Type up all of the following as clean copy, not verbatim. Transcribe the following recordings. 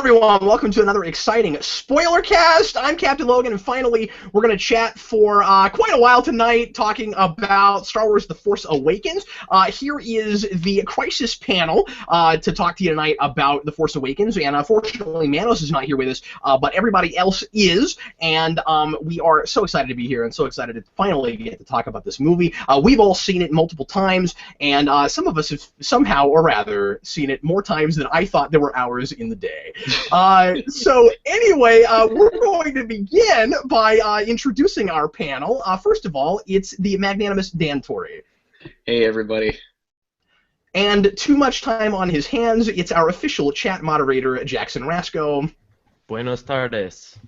everyone, welcome to another exciting Spoilercast. I'm Captain Logan, and finally, we're going to chat for quite a while tonight, talking about Star Wars The Force Awakens. Here is the Crisis panel to talk to you tonight about The Force Awakens, and unfortunately, Manos is not here with us, but everybody else is, and we are so excited to be here, and so excited to finally get to talk about this movie. We've all seen it multiple times, and some of us have somehow, or rather, seen it more times than I thought there were hours in the day. So anyway, we're going to begin by introducing our panel. First of all, it's the magnanimous Dan Torrey. Hey, everybody. And too much time on his hands, it's our official chat moderator, Jackson Rasco. Buenos tardes.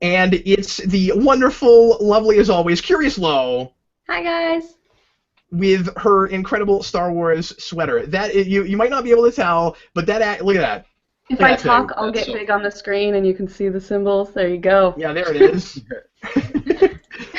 And it's the wonderful, lovely as always, TheCuriousLo. Hi, guys. With her incredible Star Wars sweater. That you might not be able to tell, but that look at that. If I talk, I'll get big on the screen and you can see the symbols. There you go. Yeah, there it is.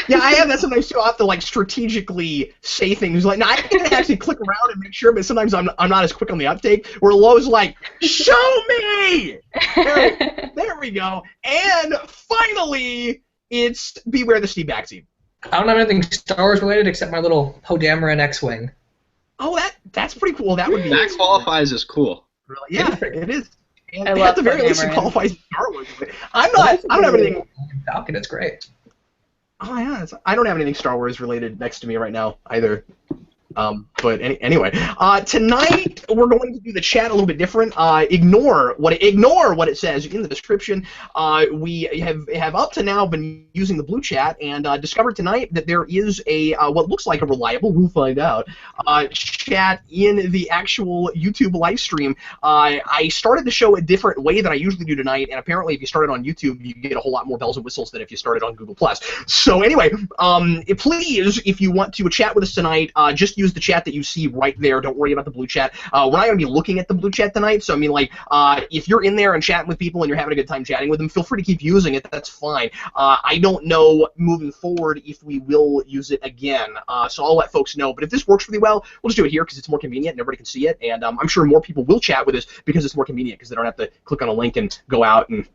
Yeah, I have that sometimes too. I have to like strategically say things like, now I can actually click around and make sure, but sometimes I'm not as quick on the uptake. Where Lo's like, show me. There we go. And finally, it's Beware the Steve Baxi. I don't have anything Star Wars related except my little Podameron X-Wing. Oh, that's pretty cool. That would be. That qualifies as cool. Really? Yeah, it is. And I at love the very least, it Podameron. qualifies as Star Wars. I don't have anything. Falcon, it's great. Oh yeah, I don't have anything Star Wars related next to me right now either. But anyway, tonight we're going to do the chat a little bit different. Ignore what it says in the description. We have up to now been using the blue chat and discovered tonight that there is a what looks like a reliable, we'll find out, chat in the actual YouTube live stream. I started the show a different way than I usually do tonight, and apparently if you started on YouTube, you get a whole lot more bells and whistles than if you started on Google+. So anyway, please, if you want to chat with us tonight, just use the chat that you see right there. Don't worry about the blue chat. We're not going to be looking at the blue chat tonight, so I mean, like, if you're in there and chatting with people and you're having a good time chatting with them, feel free to keep using it. That's fine. I don't know moving forward if we will use it again, so I'll let folks know. But if this works really well, we'll just do it here because it's more convenient and everybody can see it. And I'm sure more people will chat with us because it's more convenient because they don't have to click on a link and go out and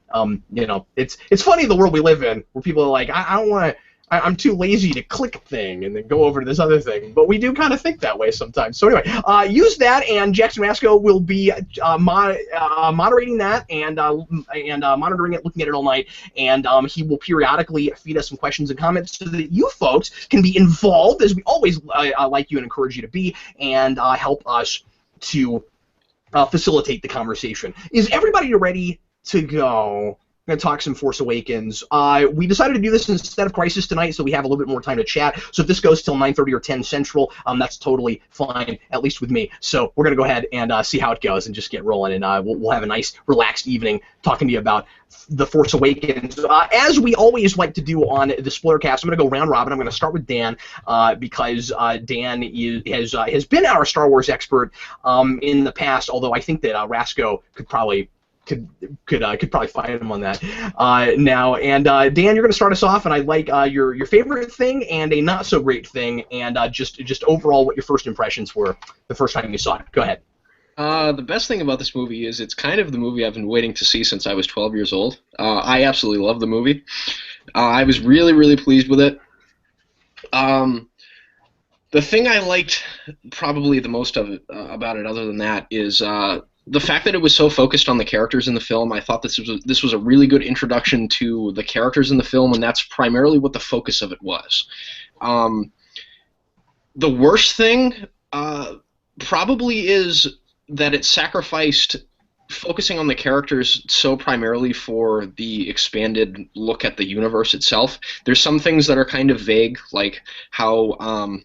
you know, it's funny the world we live in where people are like, I don't want to. I'm too lazy to click thing and then go over to this other thing, but we do kind of think that way sometimes. So anyway, use that, and Jackson Rasco will be moderating that and monitoring it, looking at it all night, and he will periodically feed us some questions and comments so that you folks can be involved, as we always like you and encourage you to be, and help us to facilitate the conversation. Is everybody ready to go? We're going to talk some Force Awakens. We decided to do this instead of Crisis tonight, so we have a little bit more time to chat. So if this goes till 9:30 or 10 Central, that's totally fine, at least with me. So we're going to go ahead and see how it goes and just get rolling, and we'll have a nice, relaxed evening talking to you about The Force Awakens. As we always like to do on the Spoilercast, I'm going to go round robin. I'm going to start with Dan because Dan has been our Star Wars expert in the past, although I think that Rasco could probably find him on that now. And Dan, you're going to start us off, and I'd like your favorite thing and a not so great thing, and just overall what your first impressions were the first time you saw it. Go ahead. The best thing about this movie is it's kind of the movie I've been waiting to see since I was 12 years old. I absolutely love the movie. I was really, really pleased with it. The thing I liked probably the most about it, other than that, is the fact that it was so focused on the characters in the film. I thought this was a really good introduction to the characters in the film, and that's primarily what the focus of it was. The worst thing probably is that it sacrificed focusing on the characters so primarily for the expanded look at the universe itself. There's some things that are kind of vague, like how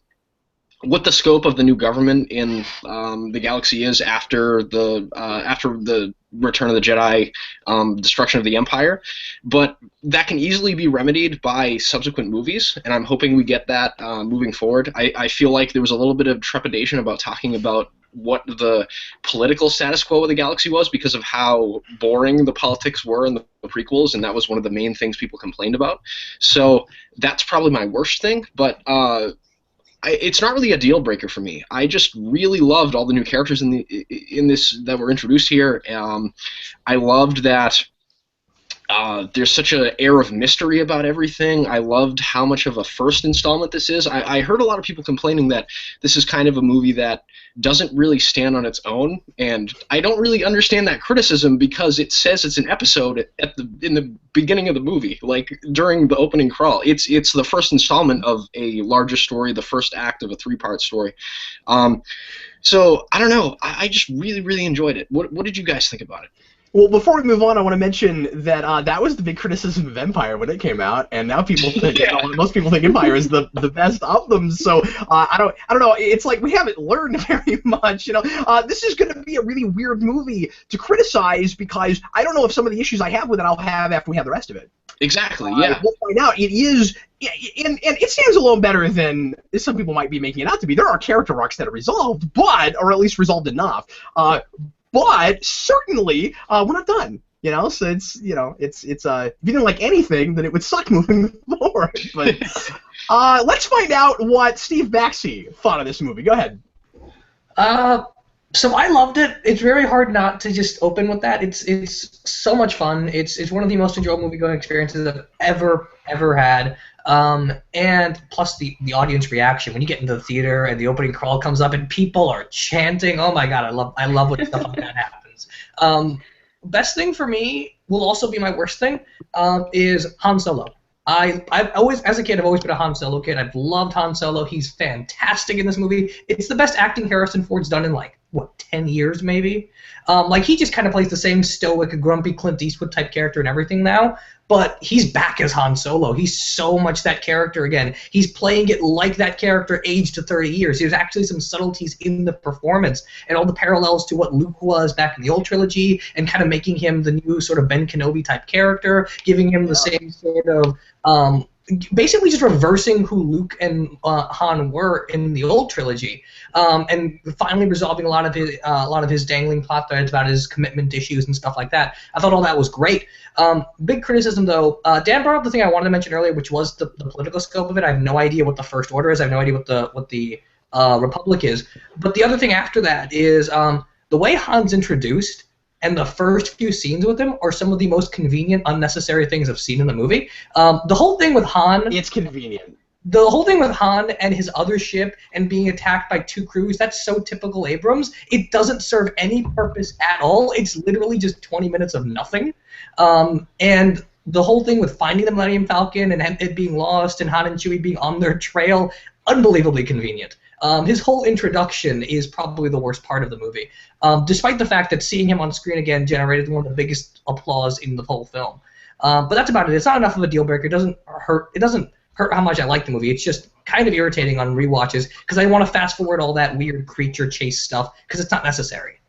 what the scope of the new government in the galaxy is after the Return of the Jedi, destruction of the Empire, but that can easily be remedied by subsequent movies, and I'm hoping we get that moving forward. I feel like there was a little bit of trepidation about talking about what the political status quo of the galaxy was because of how boring the politics were in the prequels, and that was one of the main things people complained about. So that's probably my worst thing, but it's not really a deal breaker for me. I just really loved all the new characters in this that were introduced here. I loved that there's such an air of mystery about everything. I loved how much of a first installment this is. I heard a lot of people complaining that this is kind of a movie that doesn't really stand on its own, and I don't really understand that criticism because it says it's an episode in the beginning of the movie, like during the opening crawl. It's the first installment of a larger story, the first act of a 3-part story. So I don't know. I just really, really enjoyed it. What did you guys think about it? Well, before we move on, I want to mention that that was the big criticism of Empire when it came out, and now people think most people think Empire is the best of them. So I don't know. It's like we haven't learned very much. This is going to be a really weird movie to criticize because I don't know if some of the issues I have with it I'll have after we have the rest of it. Exactly. Yeah. We'll find out. It is, and it stands alone better than some people might be making it out to be. There are character arcs that are resolved, or at least resolved enough. But certainly, we're not done. So it's if you didn't like anything, then it would suck moving forward. But let's find out what Steve Baxi thought of this movie. Go ahead. So I loved it. It's very hard not to just open with that. It's so much fun. It's one of the most enjoyable movie-going experiences I've ever had. And plus the audience reaction when you get into the theater and the opening crawl comes up and people are chanting. Oh my god, I love when stuff like that happens. Best thing for me will also be my worst thing. Is Han Solo. I've always, as a kid, I've always been a Han Solo kid. I've loved Han Solo. He's fantastic in this movie. It's the best acting Harrison Ford's done in 10 years maybe. He just kind of plays the same stoic, grumpy Clint Eastwood type character and everything now. But he's back as Han Solo. He's so much that character again. He's playing it like that character aged to 30 years. There's actually some subtleties in the performance and all the parallels to what Luke was back in the old trilogy and kind of making him the new sort of Ben Kenobi type character, giving him the same sort of basically just reversing who Luke and Han were in the old trilogy, and finally resolving a lot of his dangling plot threads about his commitment issues and stuff like that. I thought all that was great. Big criticism though. Dan brought up the thing I wanted to mention earlier, which was the political scope of it. I have no idea what the First Order is. I have no idea what the Republic is. But the other thing after that is the way Han's introduced. And the first few scenes with him are some of the most convenient, unnecessary things I've seen in the movie. The whole thing with Han... It's convenient. The whole thing with Han and his other ship and being attacked by 2 crews, that's so typical Abrams. It doesn't serve any purpose at all. It's literally just 20 minutes of nothing. And the whole thing with finding the Millennium Falcon and it being lost and Han and Chewie being on their trail, unbelievably convenient. His whole introduction is probably the worst part of the movie, despite the fact that seeing him on screen again generated one of the biggest applause in the whole film. But that's about it. It's not enough of a deal breaker. It doesn't hurt how much I like the movie. It's just kind of irritating on rewatches because I want to fast forward all that weird creature chase stuff because it's not necessary.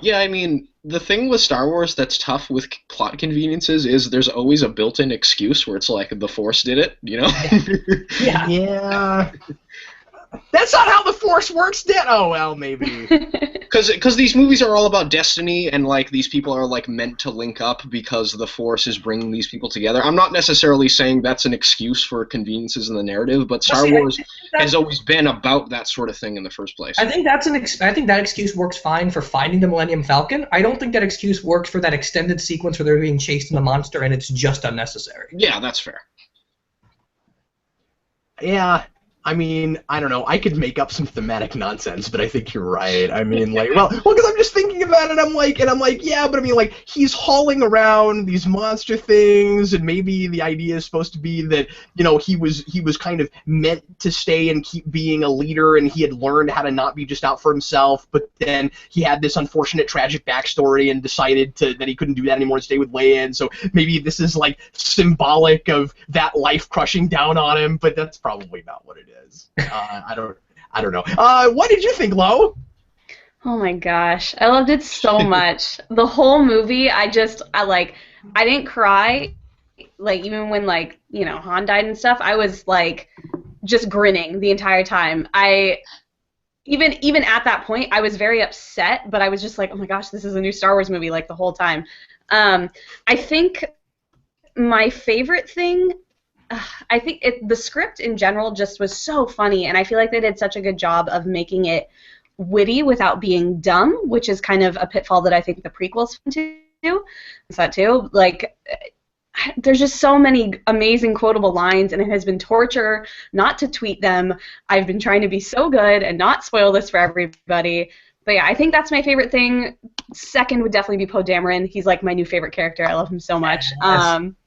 Yeah, I mean, the thing with Star Wars that's tough with plot conveniences is there's always a built-in excuse where it's like the Force did it, Yeah. Yeah. That's not how the Force works, Oh, well, maybe. Because these movies are all about destiny, and these people are meant to link up because the Force is bringing these people together. I'm not necessarily saying that's an excuse for conveniences in the narrative, but Star Wars has always been about that sort of thing in the first place. I think I think that excuse works fine for finding the Millennium Falcon. I don't think that excuse works for that extended sequence where they're being chased in the monster, and it's just unnecessary. Yeah, that's fair. Yeah. I mean, I don't know. I could make up some thematic nonsense, but I think you're right. I mean, well, because I'm just thinking about it. I'm like, yeah, but I mean, he's hauling around these monster things, and maybe the idea is supposed to be that, he was kind of meant to stay and keep being a leader, and he had learned how to not be just out for himself. But then he had this unfortunate, tragic backstory and decided that he couldn't do that anymore and stay with Leia. And so maybe this is symbolic of that life crushing down on him, but that's probably not what it is. I don't know. What did you think, Lo? Oh my gosh, I loved it so much. The whole movie, I didn't cry, even when Han died and stuff. I was just grinning the entire time. Even at that point, I was very upset, but I was just oh my gosh, this is a new Star Wars movie the whole time. I think my favorite thing I think the script in general just was so funny, and I feel like they did such a good job of making it witty without being dumb, which is kind of a pitfall that I think the prequels do. Is that too? Like, there's just so many amazing quotable lines, and it has been torture not to tweet them. I've been trying to be so good and not spoil this for everybody. But yeah, I think that's my favorite thing. Second would definitely be Poe Dameron. He's like my new favorite character. I love him so much.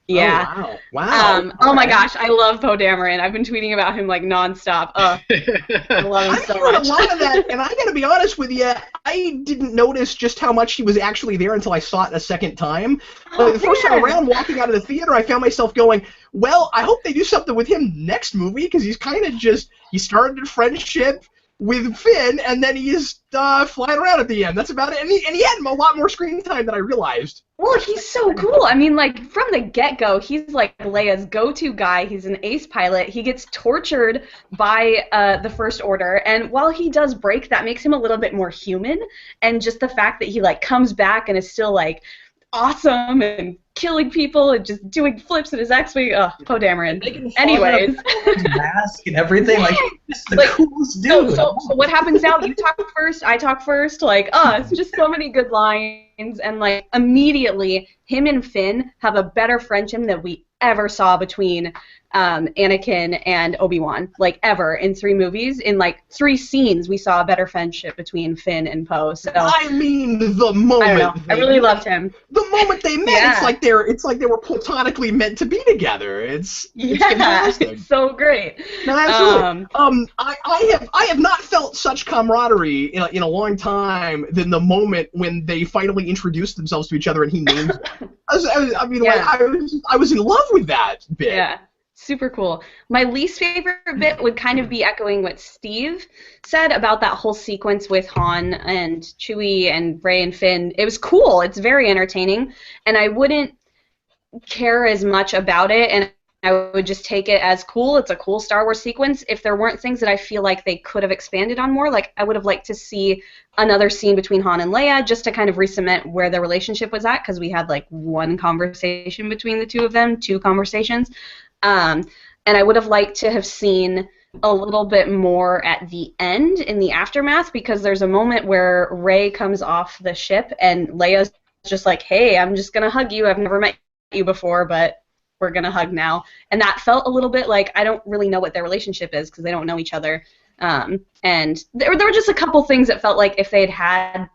Yeah. Oh, wow. Oh my gosh, I love Poe Dameron. I've been tweeting about him like nonstop. I love him so much. I heard a lot of that, and I gotta be honest with you, I didn't notice just how much he was actually there until I saw it a second time. The first time around, walking out of the theater, I found myself going, well, I hope they do something with him next movie, because he's kind of just, he started a friendship with Finn, and then he's flying around at the end. That's about it. And he had a lot more screen time than I realized. Well, he's so cool. I mean, like, from the get-go, he's, like, Leia's go-to guy. He's an ace pilot. He gets tortured by the First Order, and while he does break, that makes him a little bit more human, and just the fact that he, like, comes back and is still, like, awesome and killing people and just doing flips in his X-Wing. Poe Dameron. Anyways. Mask and everything. Like, just the coolest dude. So what happens now? You talk first, I talk first. Like, it's just so many good lines. And, like, immediately, him and Finn have a better friendship than we ever saw between Anakin and Obi-Wan, like, ever, in 3 movies. In, like, 3 scenes, we saw a better friendship between Finn and Poe. So I mean, the moment I don't know. I really loved him. The moment they met, it's like they were platonically meant to be together. It's fantastic. It's so great. No, absolutely. I have not felt such camaraderie in a long time than the moment when they finally introduced themselves to each other and he named them. I was in love with that bit. Yeah. Super cool. My least favorite bit would kind of be echoing what Steve said about that whole sequence with Han and Chewie and Rey and Finn. It was cool. It's very entertaining, and I wouldn't care as much about it, and I would just take it as cool. It's a cool Star Wars sequence. If there weren't things that I feel like they could have expanded on more, like I would have liked to see another scene between Han and Leia just to kind of re-cement where their relationship was at, because we had like 1 conversation between the 2 of them, 2 conversations. And I would have liked to have seen a little bit more at the end in the aftermath, because there's a moment where Rey comes off the ship and Leia's just like, hey, I'm just going to hug you. I've never met you before, but we're going to hug now. And that felt a little bit like I don't really know what their relationship is because they don't know each other. And there were just a couple things that felt like if they had a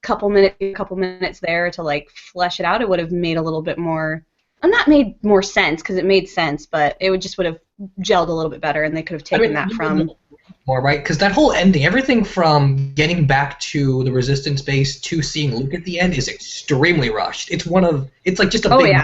couple minutes there to like flesh it out, it would have made a little bit more. Not made more sense, because it made sense, but it would have gelled a little bit better, and they could have taken that from more, right? Because that whole ending, everything from getting back to the Resistance base to seeing Luke at the end is extremely rushed. It's like just a big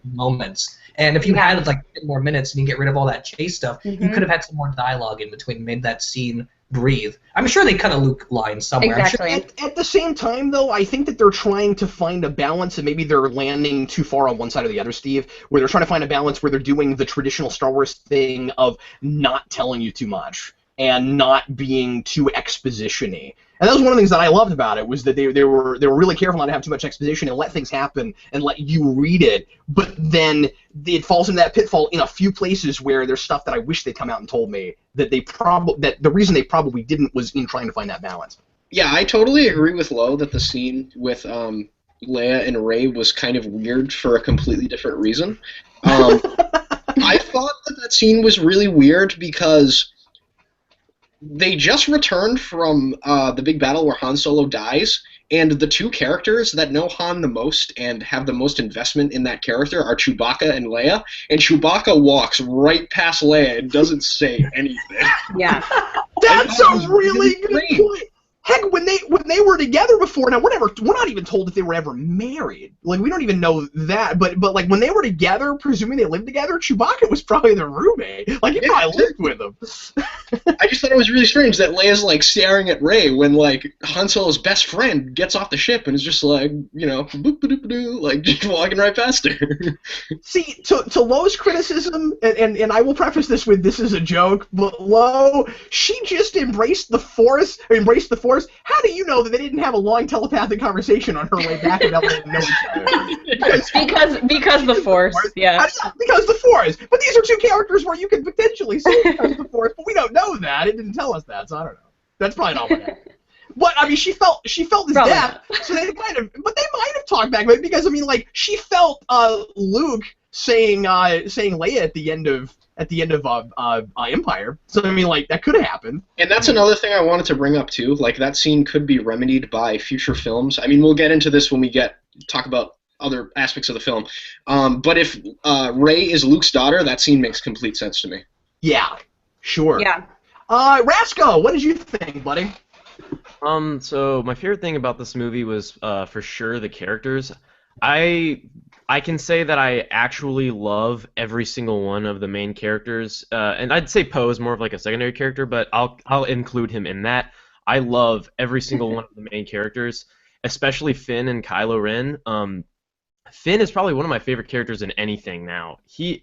moments. And if you had like 10 more minutes and you get rid of all that chase stuff, you could have had some more dialogue in between, made that scene breathe. I'm sure they cut a Luke line somewhere. Exactly. At the same time, though, I think that they're trying to find a balance, and maybe they're landing too far on one side or the other, Steve, where they're trying to find a balance where they're doing the traditional Star Wars thing of not telling you too much and not being too exposition-y. And that was one of the things that I loved about it, was that they were really careful not to have too much exposition and let things happen and let you read it. But then it falls into that pitfall in a few places where there's stuff that I wish they'd come out and told me that the reason they probably didn't was in trying to find that balance. Yeah, I totally agree with Lo that the scene with Leia and Rey was kind of weird for a completely different reason. I thought that scene was really weird because they just returned from the big battle where Han Solo dies, and the 2 characters that know Han the most and have the most investment in that character are Chewbacca and Leia, and Chewbacca walks right past Leia and doesn't say anything. Yeah. That's a really good point. Heck, when they were together before, now we're not even told if they were ever married. Like, we don't even know that, but like when they were together, presuming they lived together, Chewbacca was probably their roommate. Like, he probably lived with them. I just thought it was really strange that Leia's like staring at Rey when like Han Solo's best friend gets off the ship and is just like, you know, boop-a-doop-a-doo, like just walking right past her. See, to Lo's criticism, and I will preface this with this is a joke, but Lo, she just embraced the Force Force? How do you know that they didn't have a long telepathic conversation on her way back and they know each other? Because the Force, yeah. Because the Force. But these are two characters where you could potentially say because of the Force, but we don't know that. It didn't tell us that, so I don't know. That's probably not what happened. But I mean, she felt his death, so they might have talked back about it because I mean, like she felt Luke saying Leia at the end of Empire. So I mean, like that could have happened. And that's another thing I wanted to bring up too. Like that scene could be remedied by future films. I mean, we'll get into this when we talk about other aspects of the film. But if Rey is Luke's daughter, that scene makes complete sense to me. Yeah, sure. Yeah. Rasco, what did you think, buddy? So my favorite thing about this movie was for sure the characters. I can say that I actually love every single one of the main characters, and I'd say Poe is more of like a secondary character, but I'll include him in that. I love every single one of the main characters, especially Finn and Kylo Ren. Finn is probably one of my favorite characters in anything now. He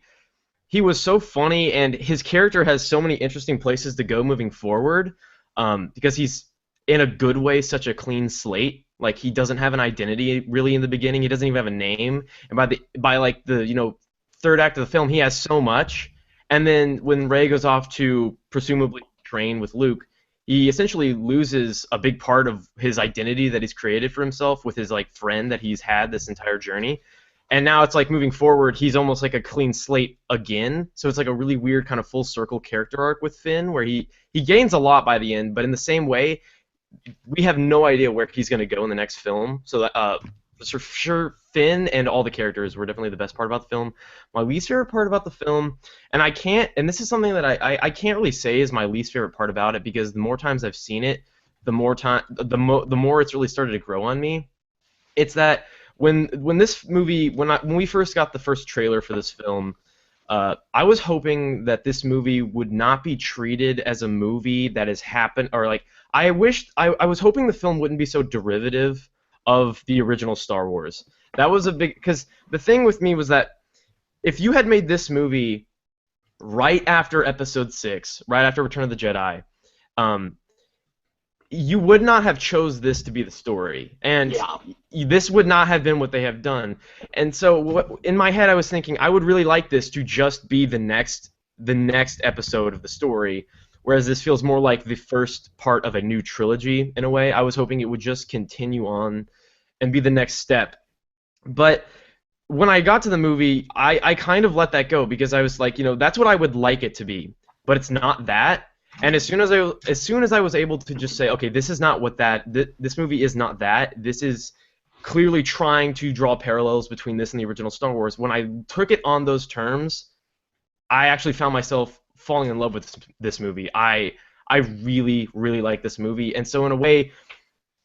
was so funny, and his character has so many interesting places to go moving forward, because he's in a good way such a clean slate. Like he doesn't have an identity really in the beginning. He doesn't even have a name. And by like the third act of the film, he has so much. And then when Rey goes off to presumably train with Luke, he essentially loses a big part of his identity that he's created for himself with his like friend that he's had this entire journey. And now it's like moving forward, he's almost like a clean slate again. So it's like a really weird kind of full circle character arc with Finn, where he gains a lot by the end, but in the same way, we have no idea where he's going to go in the next film. So for sure, Finn and all the characters were definitely the best part about the film. My least favorite part about the film, and this is something that I can't really say is my least favorite part about it, because the more times I've seen it, the more it's really started to grow on me. It's that when this movie, when we first got the first trailer for this film, I was hoping that this movie would not be treated as a movie that has happened, or like I was hoping the film wouldn't be so derivative of the original Star Wars. That was because the thing with me was that if you had made this movie right after Episode 6, right after Return of the Jedi, you would not have chose this to be the story, and this would not have been what they have done. And so in my head I was thinking I would really like this to just be the next episode of the story, whereas this feels more like the first part of a new trilogy in a way. I was hoping it would just continue on and be the next step. But when I got to the movie, I kind of let that go, because I was like, that's what I would like it to be, but it's not that. And as soon as I was able to just say, okay, this is not what this movie is not that. This is clearly trying to draw parallels between this and the original Star Wars. When I took it on those terms, I actually found myself falling in love with this movie. I really, really like this movie, and so in a way,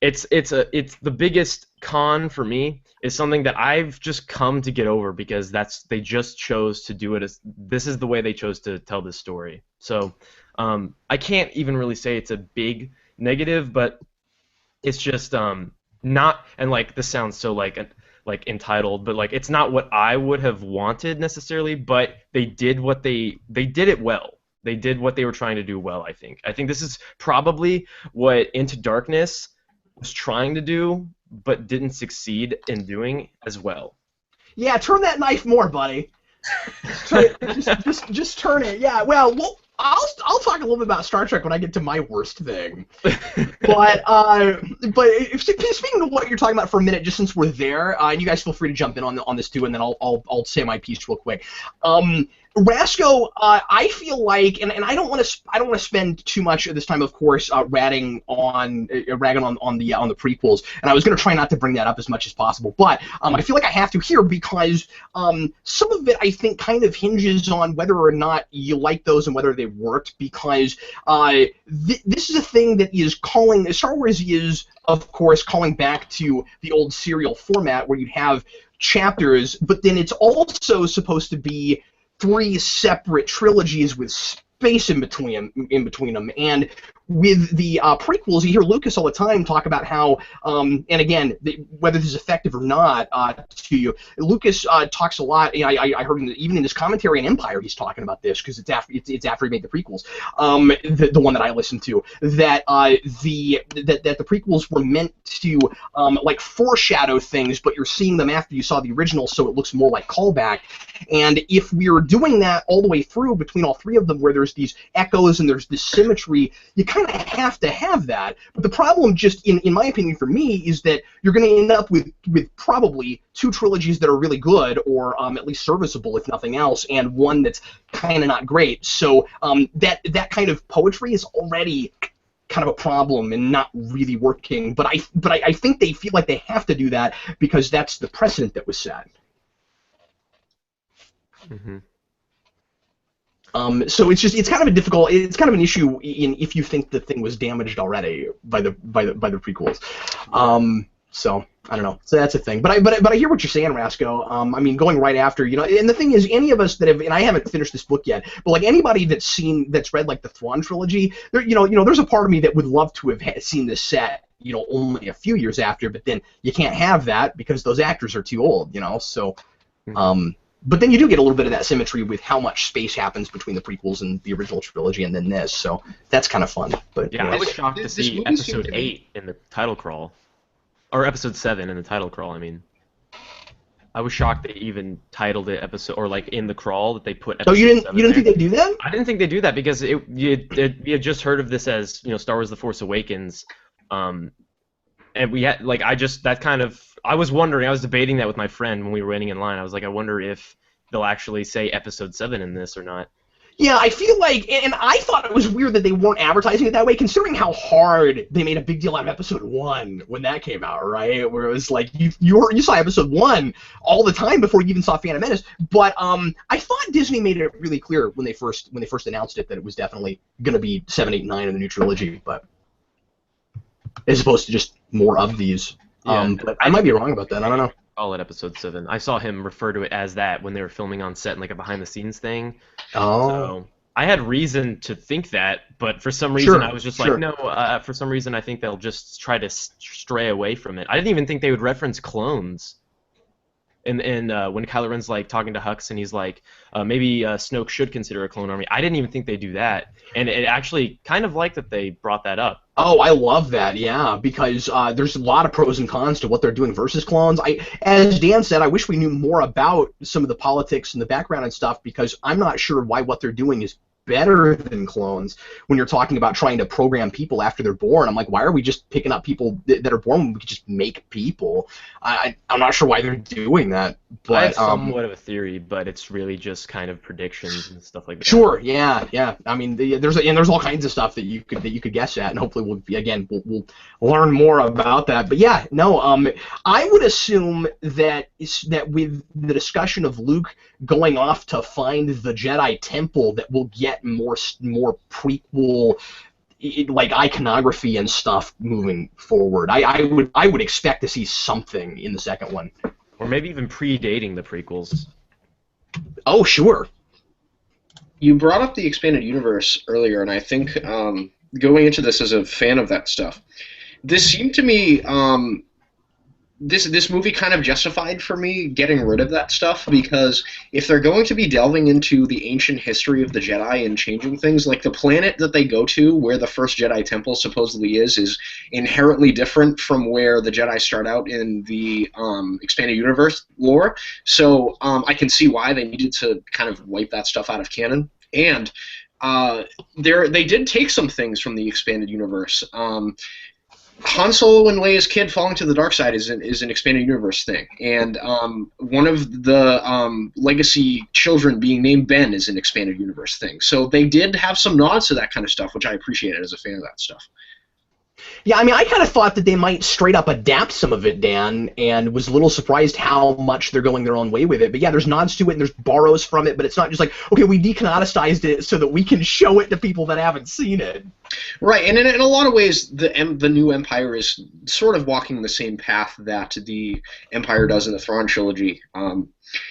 it's the biggest con for me is something that I've just come to get over, because they just chose to do it this is the way they chose to tell this story. So I can't even really say it's a big negative, but it's just not, and like this sounds so like entitled, but like it's not what I would have wanted necessarily, but they did it well. They did what they were trying to do well, I think. I think this is probably what Into Darkness was trying to do, but didn't succeed in doing as well. Yeah, turn that knife more, buddy. just turn it. Yeah, well, I'll talk a little bit about Star Trek when I get to my worst thing. But speaking of what you're talking about for a minute, just since we're there, and you guys feel free to jump in on this too, and then I'll say my piece real quick. Rasco, I feel like, and I don't want to spend too much of this time, of course, ragging on the prequels, and I was going to try not to bring that up as much as possible, but I feel like I have to here, because some of it I think kind of hinges on whether or not you like those and whether they worked, because this is a thing that is Star Wars is, of course, calling back to the old serial format where you have chapters, but then it's also supposed to be 3 separate trilogies with space in between them. And with the prequels, you hear Lucas all the time talk about how, and again, whether this is effective or not to you, Lucas talks a lot. You know, I heard even in his commentary on Empire, he's talking about this because it's after he made the prequels, the one that I listened to, that the prequels were meant to like foreshadow things, but you're seeing them after you saw the original, so it looks more like callback. And if we're doing that all the way through between all three of them, where there's these echoes and there's this symmetry, you kind of have to have that. But the problem, just in my opinion, for me, is that you're going to end up with probably two trilogies that are really good, or at least serviceable, if nothing else, and one that's kind of not great. So that kind of poetry is already kind of a problem and not really working. But I think they feel like they have to do that because that's the precedent that was set. Mm-hmm. So it's kind of a difficult, it's kind of an issue if you think the thing was damaged already by the prequels. So I don't know. So that's a thing. But I hear what you're saying, Rasco. I mean, going right after, you know, and the thing is, any of us that have, and I haven't finished this book yet, but like anybody that's read like the Thrawn trilogy, there, you know, there's a part of me that would love to have seen this set, you know, only a few years after, but then you can't have that because those actors are too old, you know. So, but then you do get a little bit of that symmetry with how much space happens between the prequels and the original trilogy and then this, so that's kind of fun. But yeah, I was shocked to see episode 8 in the title crawl, or episode 7 in the title crawl. I mean, I was shocked they even titled it episode, or like in the crawl that they put episode 7 you didn't think they'd do that? I didn't think they'd do that because you had just heard of this as, you know, Star Wars: The Force Awakens, and we had like I was wondering, I was debating that with my friend when we were waiting in line. I was like, I wonder if they'll actually say episode 7 in this or not. Yeah, I feel like, and I thought it was weird that they weren't advertising it that way, considering how hard they made a big deal out of episode 1 when that came out, right? Where it was like, you saw episode 1 all the time before you even saw Phantom Menace. But I thought Disney made it really clear when they first announced it that it was definitely going to be 7, 8, 9 in the new trilogy, but as opposed to just more of these. Yeah, but I might be wrong about that. I don't know. Call it episode 7. I saw him refer to it as that when they were filming on set in like a behind-the-scenes thing. Oh. So I had reason to think that, but for some reason I was just like, no. For some reason I think they'll just try to stray away from it. I didn't even think they would reference clones. And when Kylo Ren's like talking to Hux and he's like, maybe Snoke should consider a clone army. I didn't even think they'd do that, and it actually kind of like that they brought that up. Oh, I love that, yeah, because there's a lot of pros and cons to what they're doing versus clones. As Dan said, I wish we knew more about some of the politics and the background and stuff, because I'm not sure why what they're doing is better than clones when you're talking about trying to program people after they're born. I'm like, why are we just picking up people that are born when we could just make people? I'm not sure why they're doing that. But, I have somewhat of a theory, but it's really just kind of predictions and stuff like that. Sure, yeah. I mean, there's all kinds of stuff that you could guess at, and hopefully we'll learn more about that. But yeah, no, I would assume that with the discussion of Luke going off to find the Jedi Temple, that we'll get more prequel like iconography and stuff moving forward. I would expect to see something in the second one. Or maybe even predating the prequels. Oh, sure. You brought up the expanded universe earlier, and I think going into this as a fan of that stuff, this seemed to me this movie kind of justified for me getting rid of that stuff, because if they're going to be delving into the ancient history of the Jedi and changing things, like the planet that they go to where the first Jedi Temple supposedly is inherently different from where the Jedi start out in the expanded universe lore, so I can see why they needed to kind of wipe that stuff out of canon. And they did take some things from the expanded universe. Han Solo and Leia's kid falling to the dark side is an expanded universe thing, and one of the legacy children being named Ben is an expanded universe thing. So they did have some nods to that kind of stuff, which I appreciated as a fan of that stuff. Yeah, I mean, I kind of thought that they might straight up adapt some of it, Dan, and was a little surprised how much they're going their own way with it. But yeah, there's nods to it and there's borrows from it, but it's not just like, okay, we decanonicized it so that we can show it to people that haven't seen it. Right, and in a lot of ways, the new Empire is sort of walking the same path that the Empire does in the Thrawn trilogy.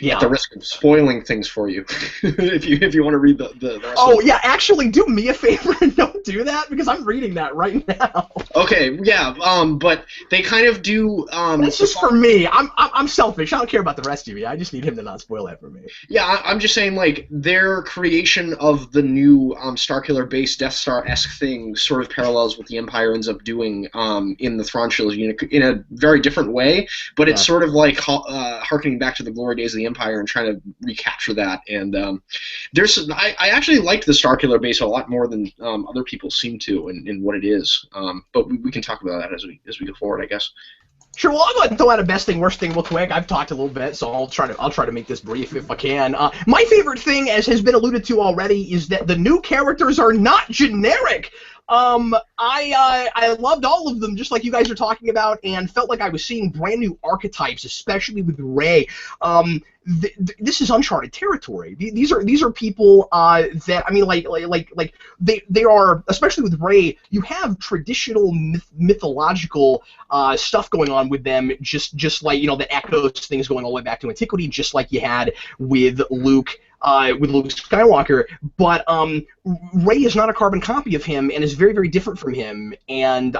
At the risk of spoiling things for you, if you want to read the rest Oh, of it. yeah, actually, do me a favor and don't do that, because I'm reading that right now. Okay, yeah, but they kind of do. That's just for me. I'm selfish. I don't care about the rest of you. I just need him to not spoil that for me. Yeah, I'm just saying, like, their creation of the new Starkiller-based Death Star-esque thing sort of parallels what the Empire ends up doing in the Thrawn trilogy in a very different way, but it's sort of like harkening back to the glory days of the Empire and trying to recapture that. And I actually liked the Starkiller base a lot more than other people seem to in what it is. But we can talk about that as we go forward, I guess. Sure. Well, I'm gonna throw out a best thing, worst thing real quick. I've talked a little bit, so I'll try to make this brief if I can. My favorite thing, as has been alluded to already, is that the new characters are not generic. I loved all of them, just like you guys are talking about, and felt like I was seeing brand new archetypes, especially with Rey. This is uncharted territory. These are people that, I mean, like they are, especially with Rey. You have traditional mythological stuff going on with them, just like, you know, that echoes things going all the way back to antiquity, just like you had with Luke Skywalker, but Rey is not a carbon copy of him and is very, very different from him, and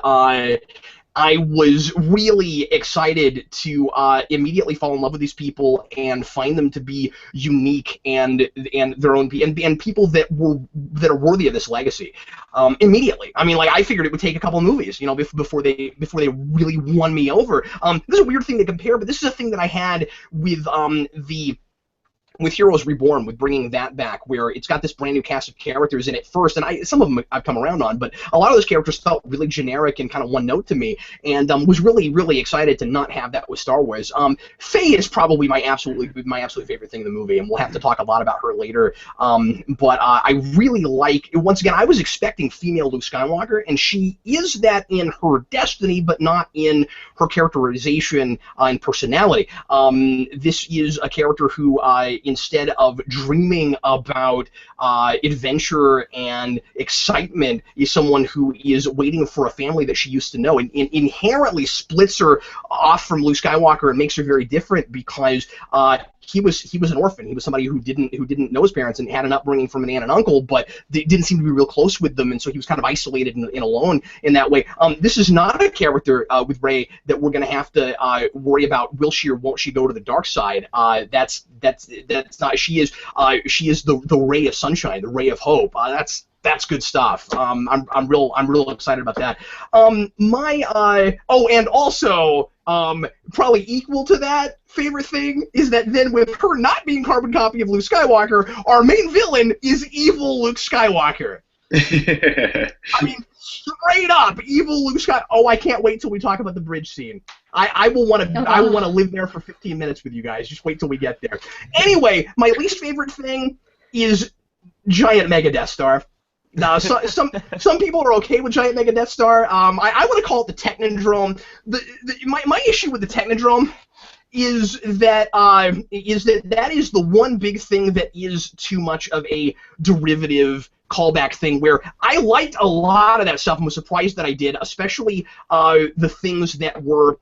I was really excited to immediately fall in love with these people and find them to be unique and their own and people that are worthy of this legacy. Immediately, I mean, like, I figured it would take a couple of movies, you know, before they really won me over. This is a weird thing to compare, but this is a thing that I had with Heroes Reborn, with bringing that back, where it's got this brand new cast of characters in it first, and some of them I've come around on, but a lot of those characters felt really generic and kind of one note to me, and was really, really excited to not have that with Star Wars. Faye is probably my absolute favorite thing in the movie, and we'll have to talk a lot about her later. But I really like, once again, I was expecting female Luke Skywalker, and she is that in her destiny, but not in her characterization and personality. This is a character who instead of dreaming about adventure and excitement, is someone who is waiting for a family that she used to know, and inherently splits her off from Luke Skywalker and makes her very different, because he was an orphan. He was somebody who didn't know his parents and had an upbringing from an aunt and uncle, but they didn't seem to be real close with them, and so he was kind of isolated and alone in that way. This is not a character with Rey that we're going to have to worry about. Will she or won't she go to the dark side? That's not. She is the ray of sunshine, the ray of hope. That's good stuff. I'm real excited about that. And also, probably equal to that favorite thing is that then, with her not being carbon copy of Luke Skywalker, our main villain is evil Luke Skywalker. I mean, straight up evil Luke Skywalker. Oh, I can't wait till we talk about the bridge scene. I will want to live there for 15 minutes with you guys. Just wait till we get there. Anyway, my least favorite thing is giant Mega Death Star. Now, some people are okay with giant Mega Death Star. I want to call it the Technodrome. My issue with the Technodrome is that that is the one big thing that is too much of a derivative callback thing, where I liked a lot of that stuff and was surprised that I did, especially the things that were,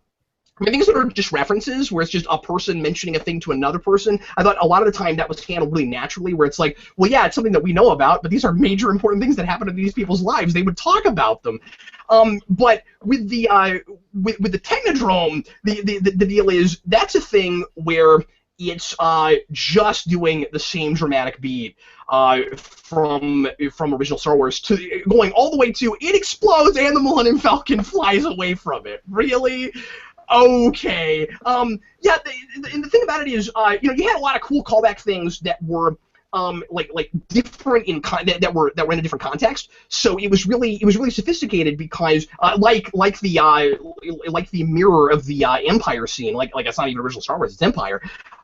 I mean, things that are just references, where it's just a person mentioning a thing to another person. I thought a lot of the time that was handled really naturally, where it's like, well, yeah, it's something that we know about, but these are major important things that happen in these people's lives. They would talk about them. But with the Technodrome, the deal is that's a thing where it's just doing the same dramatic beat from original Star Wars to going all the way to it explodes and the Millennium Falcon flies away from it. Really? Okay. Yeah. And the thing about it is, you know, you had a lot of cool callback things that were like different in that were in a different context. So it was really sophisticated, because like the mirror of the Empire scene, like it's not even original Star Wars, it's Empire.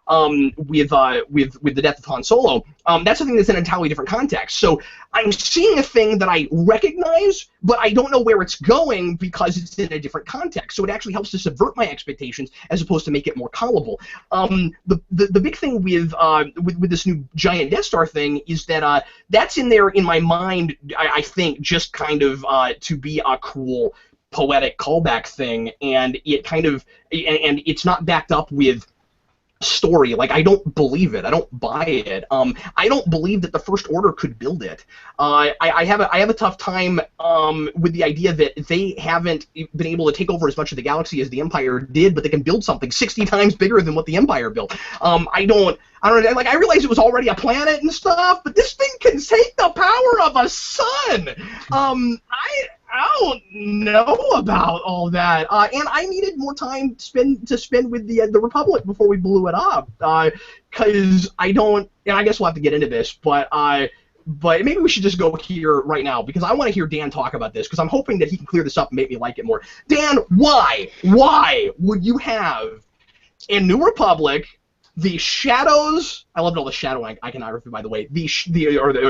with the death of Han Solo. That's something that's in an entirely different context. So I'm seeing a thing that I recognize, but I don't know where it's going because it's in a different context. So it actually helps to subvert my expectations as opposed to make it more tolerable. The big thing with this new giant Death Star thing is that that's in there in my mind. I think just kind of to be a cool poetic callback thing, and it kind of and it's not backed up with story. Like, I don't believe it. I don't buy it. I don't believe that the First Order could build it. I have a tough time with the idea that they haven't been able to take over as much of the galaxy as the Empire did, but they can build something 60 times bigger than what the Empire built. I don't like. I realize it was already a planet and stuff, but this thing can take the power of a sun. I don't know about all that, and I needed more time to spend with the Republic before we blew it up, because I don't. And I guess we'll have to get into this, but maybe we should just go here right now because I want to hear Dan talk about this because I'm hoping that he can clear this up and make me like it more. Dan, why would you have in New Republic the shadows? I loved all the shadow iconography, by the way. The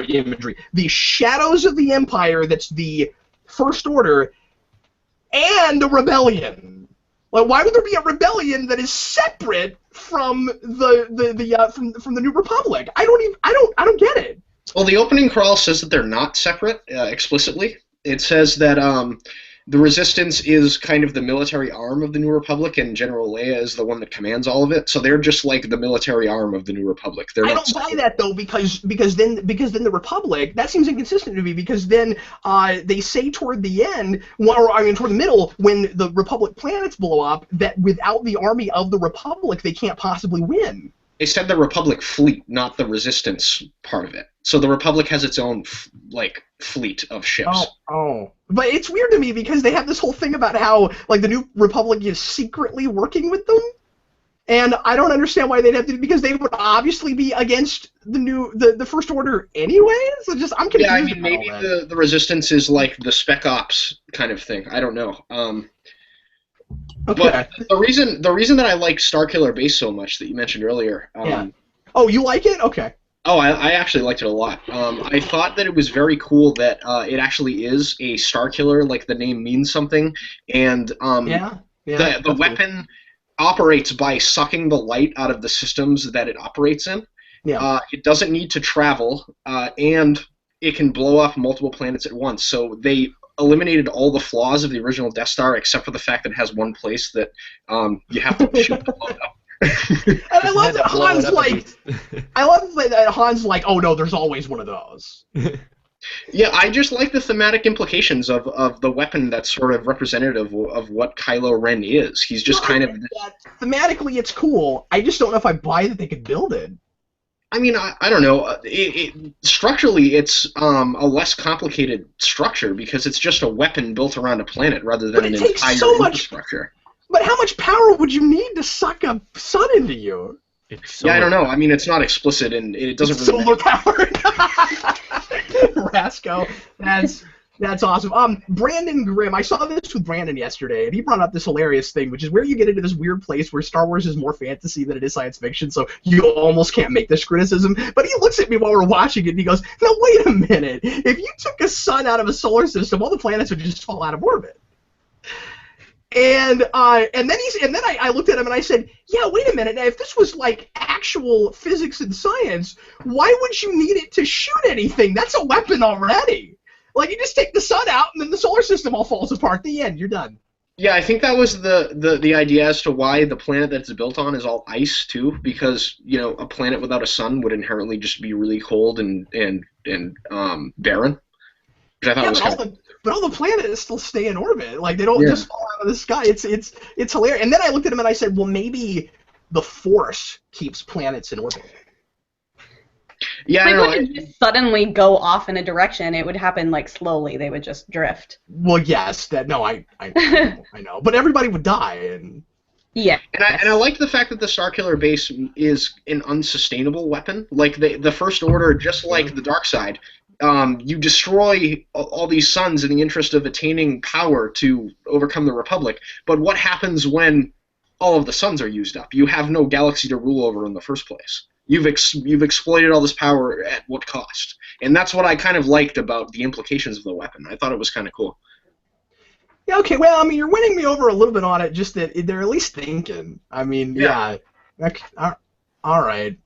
imagery, the shadows of the Empire. That's the First Order and the Rebellion. Like, why would there be a rebellion that is separate from the New Republic? I don't get it. Well, the opening crawl says that they're not separate explicitly. It says that the Resistance is kind of the military arm of the New Republic, and General Leia is the one that commands all of it. So they're just like the military arm of the New Republic. They're I not don't buy that though, because then the Republic, that seems inconsistent to me, because then they say toward the end, or I mean toward the middle, when the Republic planets blow up, that without the army of the Republic they can't possibly win. They said the Republic fleet, not the Resistance part of it. So the Republic has its own fleet of ships. Oh. But it's weird to me because they have this whole thing about how like the New Republic is secretly working with them, and I don't understand why they'd have to, because they would obviously be against the First Order anyway. So just I'm confused. Yeah, I mean maybe the Resistance is like the Spec Ops kind of thing. I don't know. Okay. But the reason that I like Starkiller Base so much that you mentioned earlier. Yeah. Oh, you like it? Okay. Oh, I actually liked it a lot. I thought that it was very cool that it actually is a Starkiller, like the name means something, and the weapon operates by sucking the light out of the systems that it operates in. Yeah. It doesn't need to travel, and it can blow up multiple planets at once. So they eliminated all the flaws of the original Death Star except for the fact that it has one place that you have to shoot to blow it up. And I love that Han's like, oh no, there's always one of those. Yeah, I just like the thematic implications of the weapon that's sort of representative of what Kylo Ren is. He's just thematically it's cool. I just don't know if I buy that they could build it. I mean, I don't know. Structurally, it's a less complicated structure because it's just a weapon built around a planet rather than an entire infrastructure. But how much power would you need to suck a sun into you? I don't know. I mean, it's not explicit, and it doesn't really solar power. Rasco, that's awesome. Brandon Grimm, I saw this with Brandon yesterday, and he brought up this hilarious thing, which is where you get into this weird place where Star Wars is more fantasy than it is science fiction, so you almost can't make this criticism. But he looks at me while we're watching it, and he goes, "Now wait a minute. If you took a sun out of a solar system, all the planets would just fall out of orbit." And then I looked at him and I said, yeah, wait a minute. Now, if this was like actual physics and science, why would you need it to shoot anything? That's a weapon already. Like, you just take the sun out and then the solar system all falls apart. The end. You're done. Yeah, I think that was the idea as to why the planet that it's built on is all ice too, because a planet without a sun would inherently just be really cold and barren. Which I thought was but all the planets still stay in orbit. Like, they don't just fall out of the sky. It's hilarious. And then I looked at him and I said, well, maybe the Force keeps planets in orbit. Yeah, they wouldn't just suddenly go off in a direction. It would happen like slowly. They would just drift. Well, yes, I know, but everybody would die. And yeah, and I like the fact that the Starkiller Base is an unsustainable weapon. Like the First Order, just like the Dark Side. You destroy all these suns in the interest of attaining power to overcome the Republic. But what happens when all of the suns are used up. You have no galaxy to rule over in the first place. You've exploited all this power at what cost? And that's what I kind of liked about the implications of the weapon. I thought it was kind of cool. Yeah, okay, well, I mean, you're winning me over a little bit on it, just that they're at least thinking. I mean, yeah. Okay, all right.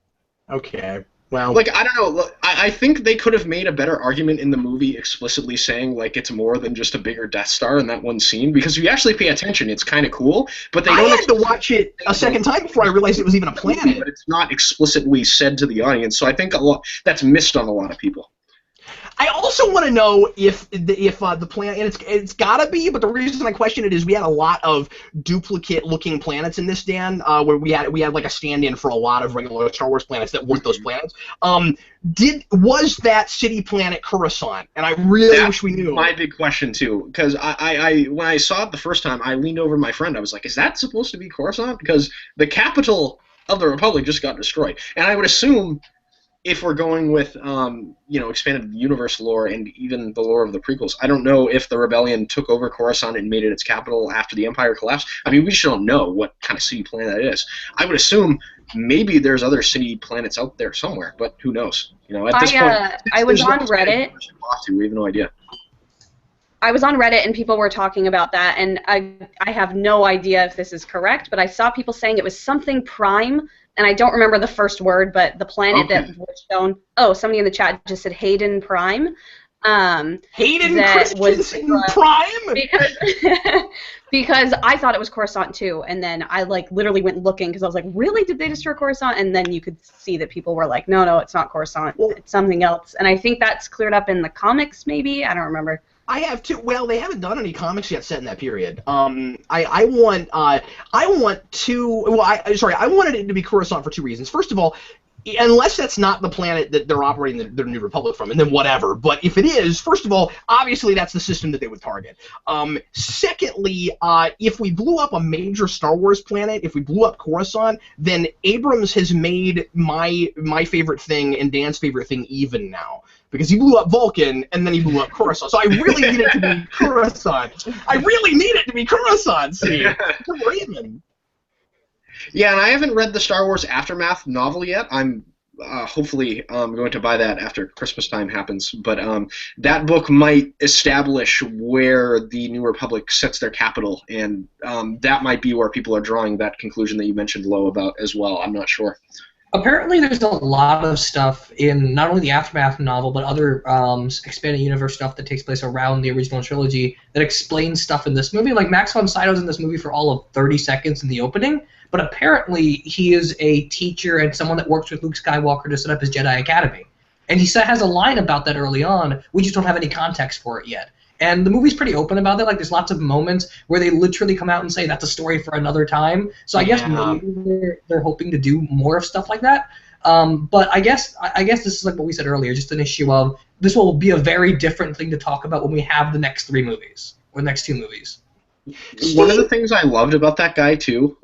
Okay. Well, like, I don't know. Look, I think they could have made a better argument in the movie explicitly saying, like, it's more than just a bigger Death Star in that one scene, because if you actually pay attention, it's kind of cool, but they I don't had to watch it a second time before I realized it was even a planet. But it's not explicitly said to the audience, so I think that's missed on a lot of people. I also want to know if the planet, and it's gotta be, but the reason I question it is we had a lot of duplicate-looking planets in this, Dan, where we had like a stand-in for a lot of regular Star Wars planets that weren't those planets. Was that city planet Coruscant? And I really wish we knew. My big question too, because I when I saw it the first time, I leaned over to my friend. I was like, "Is that supposed to be Coruscant?" Because the capital of the Republic just got destroyed, and I would assume, if we're going with expanded universe lore and even the lore of the prequels, I don't know if the rebellion took over Coruscant and made it its capital after the Empire collapsed. I mean, we just don't know what kind of city planet that is. I would assume maybe there's other city planets out there somewhere, but who knows? At this point, I was on Reddit. We have no idea. I was on Reddit and people were talking about that, and I have no idea if this is correct, but I saw people saying it was something Prime. And I don't remember the first word, but the planet that was shown. Oh, somebody in the chat just said Hayden Prime. Hayden Christensen Prime? Because I thought it was Coruscant too, and then I literally went looking because I was like, really? Did they destroy Coruscant? And then you could see that people were like, no, it's not Coruscant. It's something else. And I think that's cleared up in the comics, maybe? I don't remember. I have too. Well, they haven't done any comics yet set in that period. I wanted it to be Coruscant for two reasons. First of all, unless that's not the planet that they're operating the New Republic from, and then whatever. But if it is, first of all, obviously that's the system that they would target. Secondly, if we blew up a major Star Wars planet, if we blew up Coruscant, then Abrams has made my favorite thing and Dan's favorite thing even now. Because he blew up Vulcan, and then he blew up Coruscant. So I really need it to be Coruscant. I really need it to be Coruscant, see? Raven. Yeah, and I haven't read the Star Wars Aftermath novel yet. I'm hopefully going to buy that after Christmas time happens. But that book might establish where the New Republic sets their capital, and that might be where people are drawing that conclusion that you mentioned, Lo, about as well. I'm not sure. Apparently there's a lot of stuff in not only the Aftermath novel, but other expanded universe stuff that takes place around the original trilogy that explains stuff in this movie. Like, Max von Sydow's in this movie for all of 30 seconds in the opening, but apparently he is a teacher and someone that works with Luke Skywalker to set up his Jedi Academy. And he has a line about that early on. We just don't have any context for it yet. And the movie's pretty open about that. Like, there's lots of moments where they literally come out and say that's a story for another time. So I guess maybe they're hoping to do more of stuff like that. But I guess this is like what we said earlier, just an issue of this will be a very different thing to talk about when we have the next three movies or next two movies. One of the things I loved about that guy too,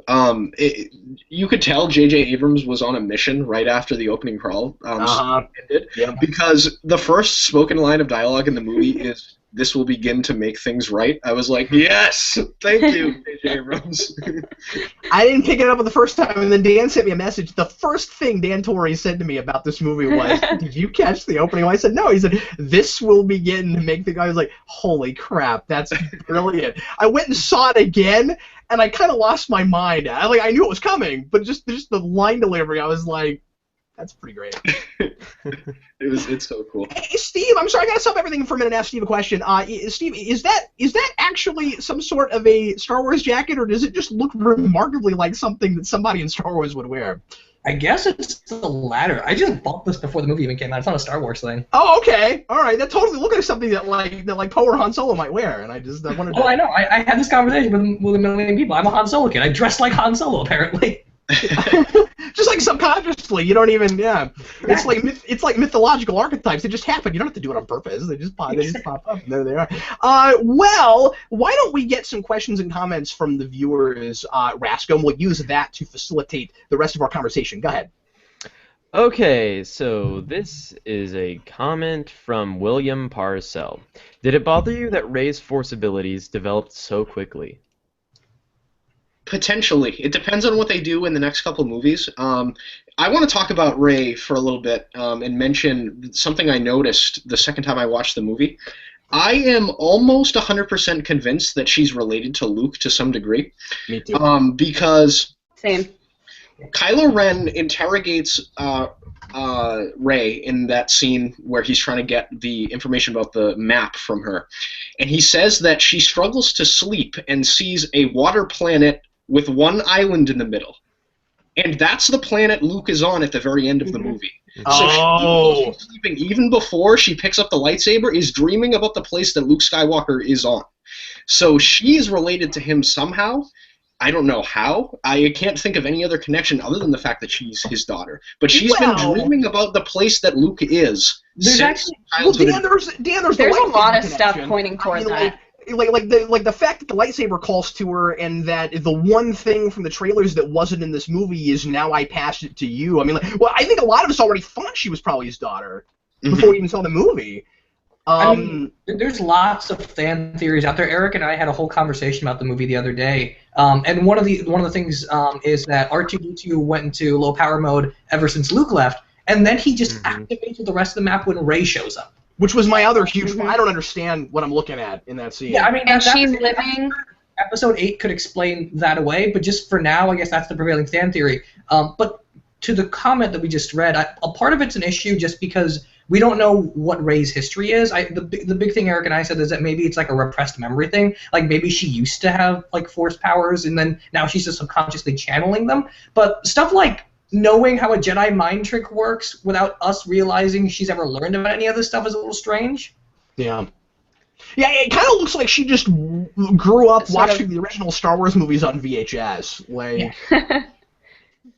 you could tell J.J. Abrams was on a mission right after the opening crawl ended, because the first spoken line of dialogue in the movie is, "This will begin to make things right." I was like, yes, thank you, J.J. Abrams. I didn't pick it up the first time, and then Dan sent me a message. The first thing Dan Torrey said to me about this movie was, "Did you catch the opening?" I said, no. He said, "This will begin to make the guy." I was like, holy crap, that's brilliant. I went and saw it again, and I kind of lost my mind. I knew it was coming, but just the line delivery, I was like, that's pretty great. It's so cool. Hey, Steve, I'm sorry, I gotta stop everything for a minute and ask Steve a question. Steve, is that actually some sort of a Star Wars jacket, or does it just look remarkably like something that somebody in Star Wars would wear? I guess it's the latter. I just bought this before the movie even came out. It's not a Star Wars thing. Oh, okay. All right. That totally looked like something that Poe or Han Solo might wear, and I wanted to... Oh, I know. I had this conversation with a million people. I'm a Han Solo kid. I dress like Han Solo, apparently. Just like subconsciously, you don't even, It's like mythological archetypes. They just happen. You don't have to do it on purpose. They just pop up. And there they are. Well, why don't we get some questions and comments from the viewers, Rasco, and we'll use that to facilitate the rest of our conversation. Go ahead. Okay, so this is a comment from William Parcell. Did it bother you that Rey's Force abilities developed so quickly? Potentially. It depends on what they do in the next couple of movies. I want to talk about Rey for a little bit and mention something I noticed the second time I watched the movie. I am almost 100% convinced that she's related to Luke to some degree. Me too. Because Same. Kylo Ren interrogates Rey in that scene where he's trying to get the information about the map from her. And he says that she struggles to sleep and sees a water planet with one island in the middle. And that's the planet Luke is on at the very end of the movie. So she's sleeping even before she picks up the lightsaber, is dreaming about the place that Luke Skywalker is on. So she is related to him somehow. I don't know how. I can't think of any other connection other than the fact that she's his daughter. But she's been dreaming about the place that Luke is. There's actually Dan, there's a lot of stuff pointing toward that. Like the fact that the lightsaber calls to her, and that the one thing from the trailers that wasn't in this movie is now I passed it to you. I mean, I think a lot of us already thought she was probably his daughter before we even saw the movie. I mean, there's lots of fan theories out there. Eric and I had a whole conversation about the movie the other day, and one of the things is that R2-D2 went into low power mode ever since Luke left, and then he just activates the rest of the map when Rey shows up. Which was my other huge. I don't understand what I'm looking at in that scene. Yeah, I mean, and she's living. Episode 8 could explain that away, but just for now, I guess that's the prevailing fan theory. But to the comment that we just read, a part of it's an issue just because we don't know what Rey's history is. The big thing Eric and I said is that maybe it's like a repressed memory thing. Like maybe she used to have like force powers, and then now she's just subconsciously channeling them. But stuff like knowing how a Jedi mind trick works without us realizing she's ever learned about any of this stuff is a little strange. Yeah. Yeah, it kind of looks like she just grew up watching the original Star Wars movies on VHS. Like,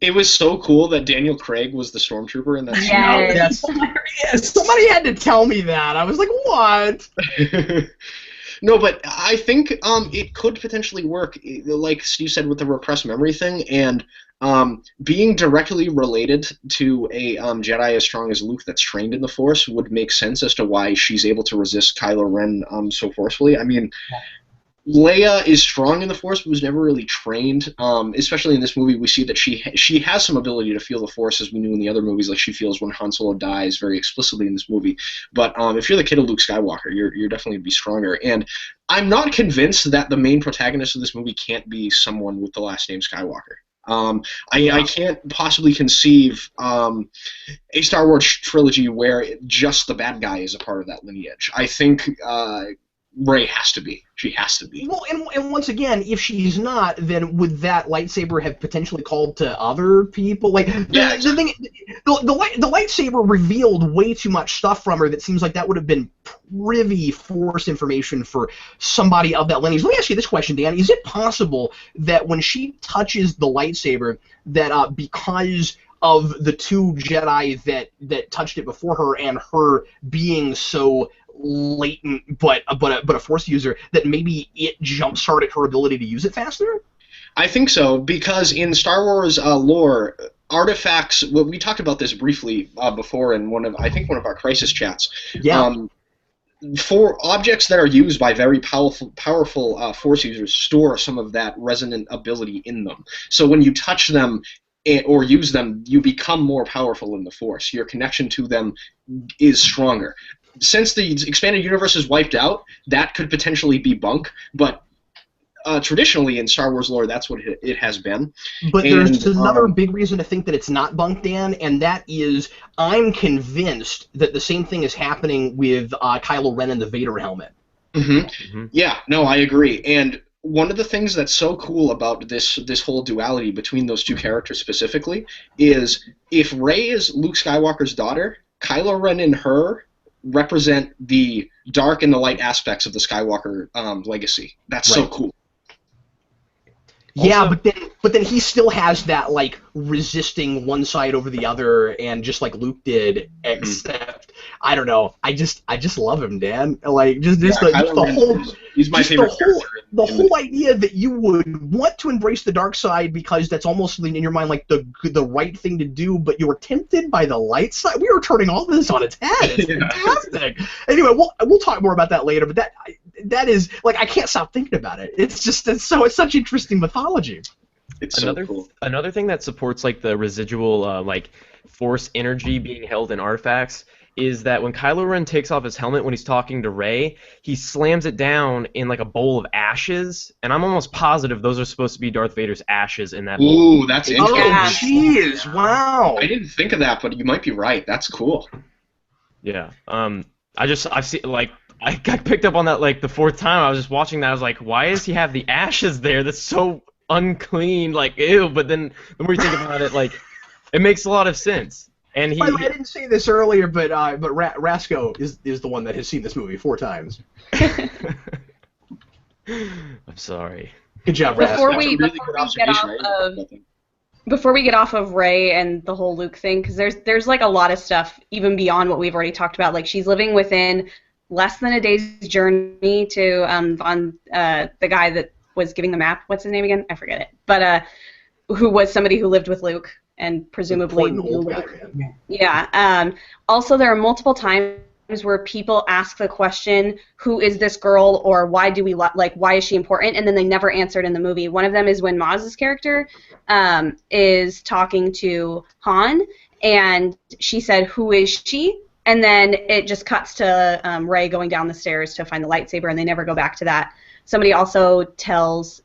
it was so cool that Daniel Craig was the stormtrooper in that scene. That's hilarious. Somebody had to tell me that. I was like, what? No, but I think it could potentially work, like Steve said, with the repressed memory thing, and being directly related to a Jedi as strong as Luke that's trained in the Force would make sense as to why she's able to resist Kylo Ren so forcefully. I mean, Leia is strong in the Force, but was never really trained. Especially in this movie, we see that she has some ability to feel the Force, as we knew in the other movies. Like she feels when Han Solo dies very explicitly in this movie. But if you're the kid of Luke Skywalker, you're definitely going to be stronger. And I'm not convinced that the main protagonist of this movie can't be someone with the last name Skywalker. I can't possibly conceive a Star Wars trilogy where just the bad guy is a part of that lineage. I think Rey has to be. She has to be. Well, and once again, if she's not, then would that lightsaber have potentially called to other people? Like the thing, the lightsaber revealed way too much stuff from her that seems like that would have been privy Force information for somebody of that lineage. Let me ask you this question, Dan: is it possible that when she touches the lightsaber, that because of the two Jedi that touched it before her and her being so latent but a Force user, that maybe it jump-started her ability to use it faster? I think so, because in Star Wars lore, artifacts, well, we talked about this briefly before in one of our Crisis chats. Yeah. For objects that are used by very powerful Force users, store some of that resonant ability in them. So when you touch them or use them, you become more powerful in the Force. Your connection to them is stronger. Since the expanded universe is wiped out, that could potentially be bunk, but traditionally in Star Wars lore, that's what it has been. But there's another big reason to think that it's not bunk, Dan, and that is I'm convinced that the same thing is happening with Kylo Ren and the Vader helmet. Yeah, no, I agree. And one of the things that's so cool about this whole duality between those two characters specifically is if Rey is Luke Skywalker's daughter, Kylo Ren and her represent the dark and the light aspects of the Skywalker legacy. That's so cool. Yeah, but then he still has that like resisting one side over the other, and just like Luke did, except I don't know. I just love him, Dan. Like just the whole. He's my favorite character. The whole idea that you would want to embrace the dark side because that's almost in your mind like the right thing to do, but you were tempted by the light side. We were turning all this on its head. It's fantastic. Anyway, we'll talk more about that later. But that is like I can't stop thinking about it. It's such interesting mythology. It's so cool. Another thing that supports like the residual like force energy being held in artifacts is that when Kylo Ren takes off his helmet when he's talking to Rey, he slams it down in like a bowl of ashes, and I'm almost positive those are supposed to be Darth Vader's ashes in that bowl. Ooh, that's interesting. Oh, jeez, wow. I didn't think of that, but you might be right. That's cool. Yeah. I've seen like I got picked up on that like the fourth time. I was just watching that. I was like, why does he have the ashes there? That's so unclean. Like, ew. But then the more you think about it, like, it makes a lot of sense. And By the way, I didn't say this earlier, but Rasco is the one that has seen this movie 4 times. I'm sorry. Good job, Rasco. Before we get off of Rey and the whole Luke thing, because there's like a lot of stuff even beyond what we've already talked about. Like she's living within less than a day's journey to the guy that was giving the map. What's his name again? I forget it. But who was somebody who lived with Luke and presumably knew Luke. Yeah. Also, there are multiple times where people ask the question, "Who is this girl?" or "Why do we why is she important?" and then they never answered in the movie. One of them is when Maz's character is talking to Han, and she said, "Who is she?" And then it just cuts to Rey going down the stairs to find the lightsaber, and they never go back to that. Somebody also tells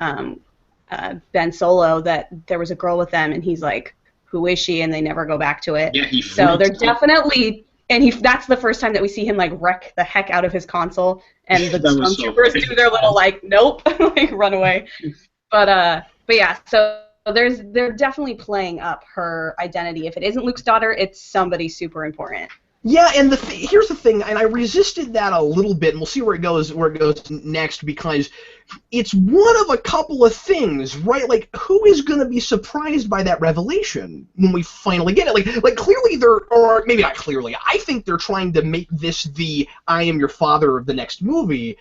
Ben Solo that there was a girl with them, and he's like, "Who is she?" and they never go back to it. Yeah, so they're definitely, and that's the first time that we see him like wreck the heck out of his console, and the stormtroopers do their little like, nope, like run away. But yeah, so they're definitely playing up her identity. If it isn't Luke's daughter, it's somebody super important. Yeah, and here's the thing, and I resisted that a little bit, and we'll see where it goes next, because it's one of a couple of things, right? Like, who is going to be surprised by that revelation when we finally get it? Like clearly or maybe not clearly, I think they're trying to make this the I am your father of the next movie,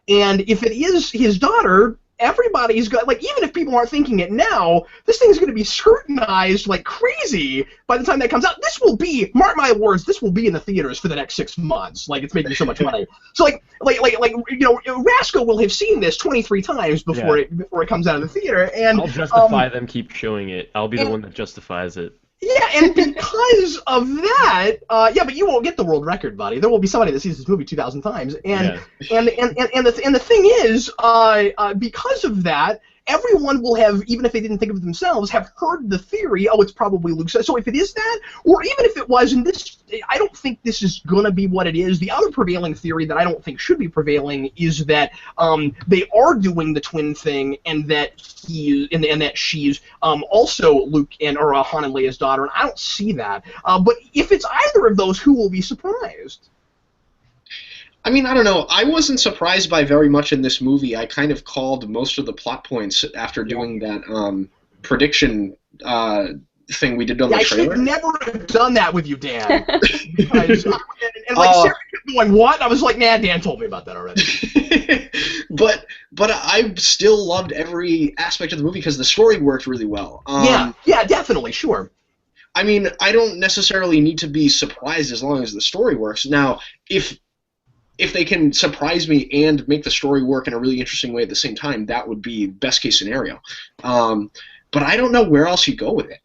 and if it is his daughter, everybody's got, like, even if people aren't thinking it now, this thing's going to be scrutinized like crazy by the time that comes out. This will be, mark my words, this will be in the theaters for the next 6 months. Like, it's making so much money. So like you know, Rasco will have seen this 23 times before it comes out of the theater, and I'll justify them keep showing it. I'll be the one that justifies it. Yeah, and because of that, yeah, but you won't get the world record, buddy. There will be somebody that sees this movie 2,000 times, and the thing is, because of that, everyone will have, even if they didn't think of it themselves, have heard the theory. Oh, it's probably Luke. So if it is that, or even if it was, and this, I don't think this is gonna be what it is. The other prevailing theory that I don't think should be prevailing is that they are doing the twin thing, and that that she's also Luke or Han and Leia's daughter. And I don't see that. But if it's either of those, who will be surprised? I mean, I don't know. I wasn't surprised by very much in this movie. I kind of called most of the plot points after doing that prediction thing we did on the trailer. I should never have done that with you, Dan. Because, and Sarah kept going, what? I was like, nah, Dan told me about that already. but I still loved every aspect of the movie because the story worked really well. Yeah, definitely, sure. I mean, I don't necessarily need to be surprised as long as the story works. Now, if they can surprise me and make the story work in a really interesting way at the same time, that would be best case scenario. But I don't know where else you go with it.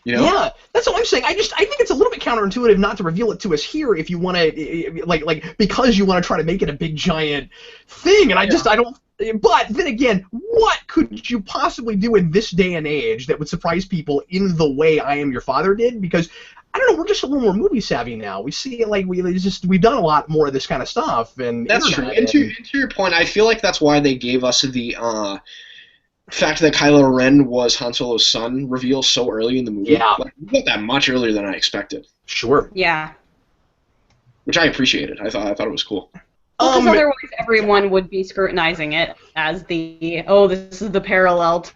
You know? Yeah, that's what I'm saying. I think it's a little bit counterintuitive not to reveal it to us here if you want to, like because you want to try to make it a big giant thing. And I don't. But then again, what could you possibly do in this day and age that would surprise people in the way I Am Your Father did? Because I don't know, we're just a little more movie savvy now. We see we've done a lot more of this kind of stuff, and that's true. And to your point, I feel like that's why they gave us the fact that Kylo Ren was Han Solo's son reveal so early in the movie. Yeah, like, we got that much earlier than I expected. Sure. Yeah. Which I appreciated. I thought it was cool. Because otherwise, everyone would be scrutinizing it as this is the parallel.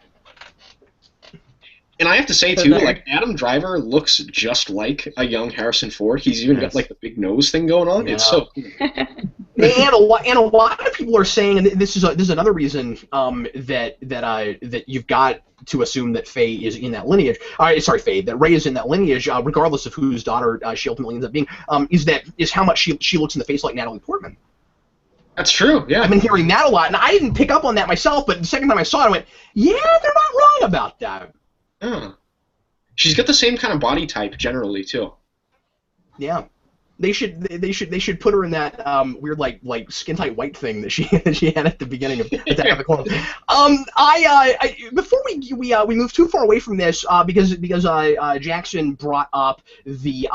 And I have to say, too, like, Adam Driver looks just like a young Harrison Ford. He's even got, like, the big nose thing going on. Yeah. It's so cool. and a lot of people are saying, and this is another reason that you've got to assume that Faye is in that lineage. That Rey is in that lineage, regardless of whose daughter she ultimately ends up being. Is how much she looks in the face like Natalie Portman. That's true, yeah. I've been hearing that a lot, and I didn't pick up on that myself, but the second time I saw it, I went, yeah, they're not wrong about that. She's got the same kind of body type generally too. Yeah. They should put her in that weird like skin tight white thing that she had at the beginning of Attack of the Clones. Before we move too far away from this because Jackson brought up the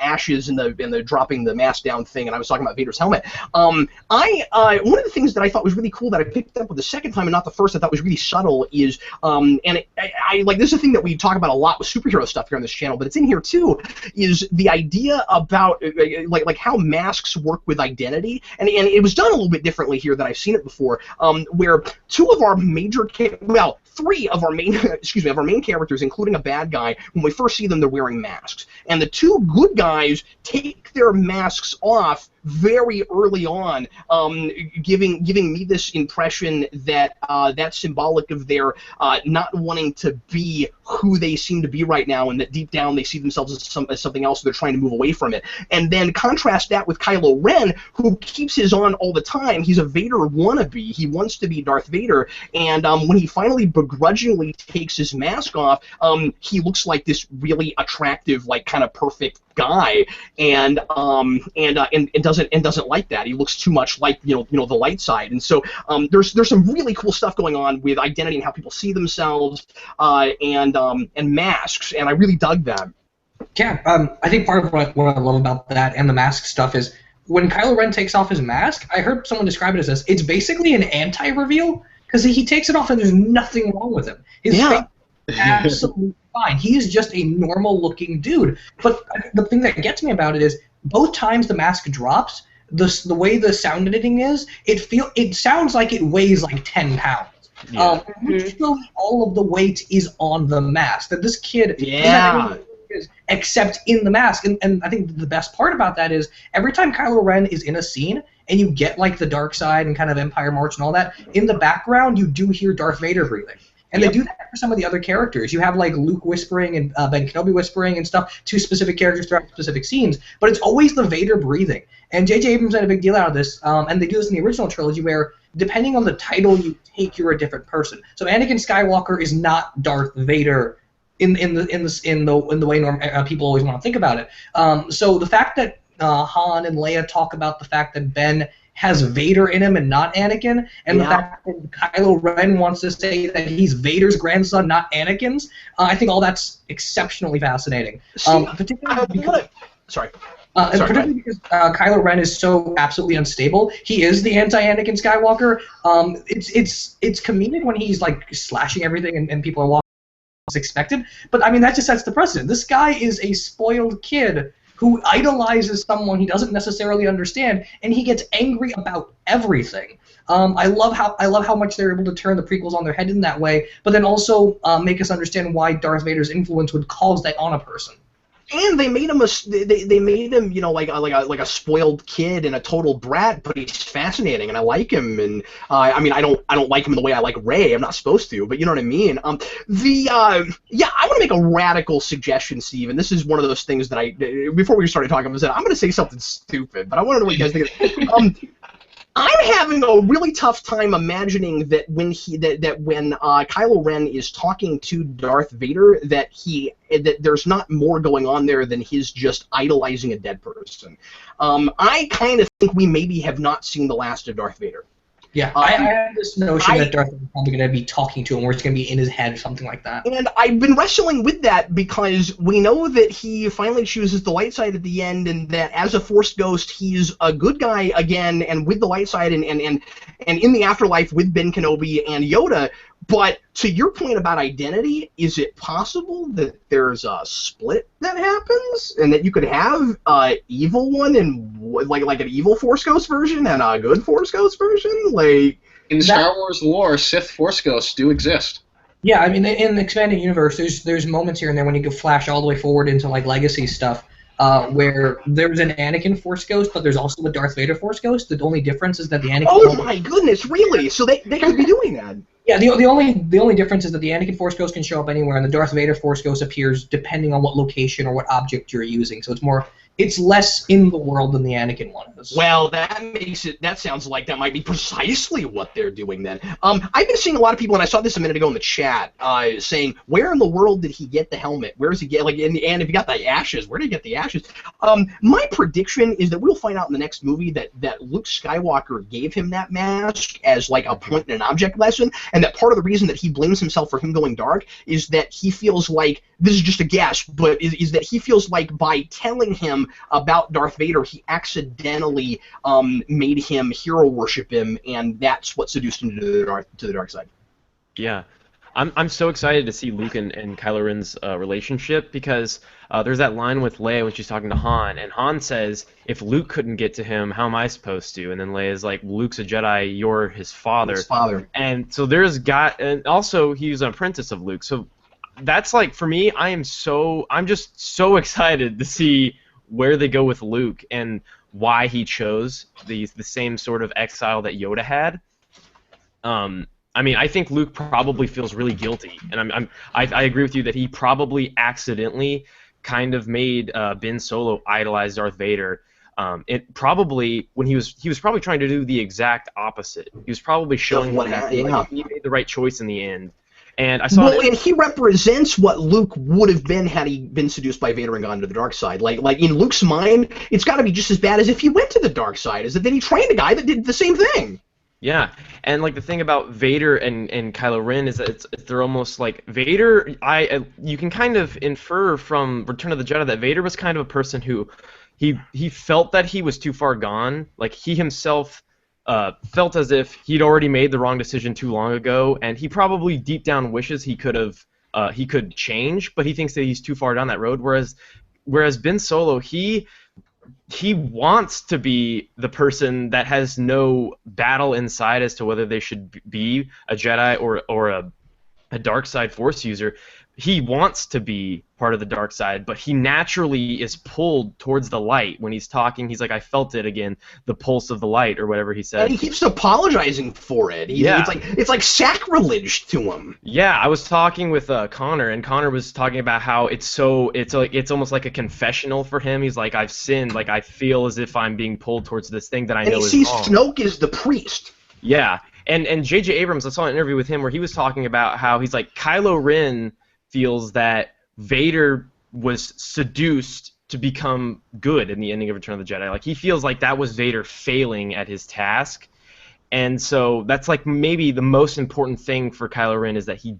ashes and the dropping the mask down thing, and I was talking about Vader's helmet. One of the things that I thought was really cool that I picked up with the second time and not the first, I thought was really subtle is I like this is a thing that we talk about a lot with superhero stuff here on this channel, but it's in here too, is the idea about like how masks work with identity, and it was done a little bit differently here than I've seen it before, where three of our main characters, including a bad guy, when we first see them, they're wearing masks. And the two good guys take their masks off very early on, giving me this impression that that's symbolic of their not wanting to be who they seem to be right now, and that deep down they see themselves as something else, so they're trying to move away from it. And then contrast that with Kylo Ren, who keeps his on all the time. He's a Vader wannabe. He wants to be Darth Vader, and when he finally begrudgingly takes his mask off, he looks like this really attractive, like kind of perfect guy, and doesn't like that. He looks too much like the light side, and so there's some really cool stuff going on with identity and how people see themselves, and masks, and I really dug that. Yeah, I think part of what I love about that and the mask stuff is when Kylo Ren takes off his mask, I heard someone describe it as this. It's basically an anti-reveal because he takes it off and there's nothing wrong with him. His face is absolutely fine. He is just a normal-looking dude. But the thing that gets me about it is both times the mask drops, the way the sound editing is, it sounds like it weighs like 10 pounds. Yeah. Literally all of the weight is on the mask. That this kid except in the mask. And I think the best part about that is every time Kylo Ren is in a scene and you get like the dark side and kind of Empire March and all that, in the background you do hear Darth Vader breathing. And they do that for some of the other characters. You have like Luke whispering and Ben Kenobi whispering and stuff to specific characters throughout specific scenes, but it's always the Vader breathing. And J.J. Abrams had a big deal out of this, and they do this in the original trilogy where depending on the title you take, you're a different person. So Anakin Skywalker is not Darth Vader in the way people always want to think about it. So the fact that Han and Leia talk about the fact that Ben has Vader in him and not Anakin, and the fact that Kylo Ren wants to say that he's Vader's grandson, not Anakin's, I think all that's exceptionally fascinating. Particularly because Kylo Ren is so absolutely unstable. He is the anti-Anakin Skywalker. It's comedic when he's like slashing everything and people are walking as expected, but I mean that just sets the precedent. This guy is a spoiled kid who idolizes someone he doesn't necessarily understand, and he gets angry about everything. I love how much they're able to turn the prequels on their head in that way, but then also make us understand why Darth Vader's influence would cause that on a person. And they made him they made him like a spoiled kid and a total brat, but he's fascinating and I like him. And I mean I don't like him in the way I like Rey. I'm not supposed to, but you know what I mean. I want to make a radical suggestion, Steve. And this is one of those things that before we started talking, I said I'm going to say something stupid, but I want to know what you guys think. I'm having a really tough time imagining that when Kylo Ren is talking to Darth Vader, that there's not more going on there than his just idolizing a dead person. I kind of think we maybe have not seen the last of Darth Vader. Yeah, I have this notion that Darth Vader is probably going to be talking to him, or it's going to be in his head or something like that. And I've been wrestling with that because we know that he finally chooses the light side at the end, and that as a Force ghost, he's a good guy again, and with the light side, and in the afterlife with Ben Kenobi and Yoda. But to your point about identity, is it possible that there's a split that happens, and that you could have an evil one and like an evil Force Ghost version and a good Force Ghost version? Like in Star Wars lore, Sith Force Ghosts do exist. Yeah, I mean, in the expanded universe, there's moments here and there when you can flash all the way forward into like legacy stuff. Where there's an Anakin Force Ghost, but there's also a Darth Vader Force Ghost. The only difference is that the Anakin. Oh my goodness! Really? So they could be doing that? Yeah. The only difference is that the Anakin Force Ghost can show up anywhere, and the Darth Vader Force Ghost appears depending on what location or what object you're using. So it's more it's less in the world than the Anakin one is. Well, that sounds like that might be precisely what they're doing then. I've been seeing a lot of people, and I saw this a minute ago in the chat, saying, where in the world did he get the helmet? Where does he get, like, and if he got the ashes, where did he get the ashes? My prediction is that we'll find out in the next movie that Luke Skywalker gave him that mask as, like, a point and an object lesson, and that part of the reason that he blames himself for him going dark is that he feels like, this is just a guess, but is that he feels like by telling him about Darth Vader, he accidentally made him hero worship him, and that's what seduced him to the dark side. Yeah, I'm so excited to see Luke and Kylo Ren's relationship, because there's that line with Leia when she's talking to Han, and Han says, if Luke couldn't get to him, how am I supposed to? And then Leia's like, Luke's a Jedi, you're his father. His father. And so and also he's an apprentice of Luke. So that's like, for me, I'm just so excited to see where they go with Luke and why he chose the same sort of exile that Yoda had. I mean, I think Luke probably feels really guilty, and I agree with you that he probably accidentally kind of made Ben Solo idolize Darth Vader. It probably, when he was probably trying to do the exact opposite. He was probably showing he made the right choice in the end. And I saw. Well, and he represents what Luke would have been had he been seduced by Vader and gone to the dark side. Like in Luke's mind, it's got to be just as bad as if he went to the dark side. Is that then he trained a guy that did the same thing? Yeah, and like the thing about Vader and Kylo Ren is that they're almost like Vader. You can kind of infer from Return of the Jedi that Vader was kind of a person who he felt that he was too far gone. Like he himself felt as if he'd already made the wrong decision too long ago, and he probably deep down wishes he could change, but he thinks that he's too far down that road. Whereas Ben Solo, he wants to be the person that has no battle inside as to whether they should be a Jedi or a dark side Force user. He wants to be part of the dark side, but he naturally is pulled towards the light. When he's talking, he's like, I felt it again, the pulse of the light, or whatever he said. And he keeps apologizing for it. It's like sacrilege to him. Yeah, I was talking with Connor, and Connor was talking about how it's almost like a confessional for him. He's like, I've sinned, like I feel as if I'm being pulled towards this thing that I know is wrong. And he sees Snoke as the priest. Yeah, and J.J. Abrams, I saw an interview with him where he was talking about how he's like, Kylo Ren feels that Vader was seduced to become good in the ending of Return of the Jedi. Like, he feels like that was Vader failing at his task. And so that's like maybe the most important thing for Kylo Ren, is that he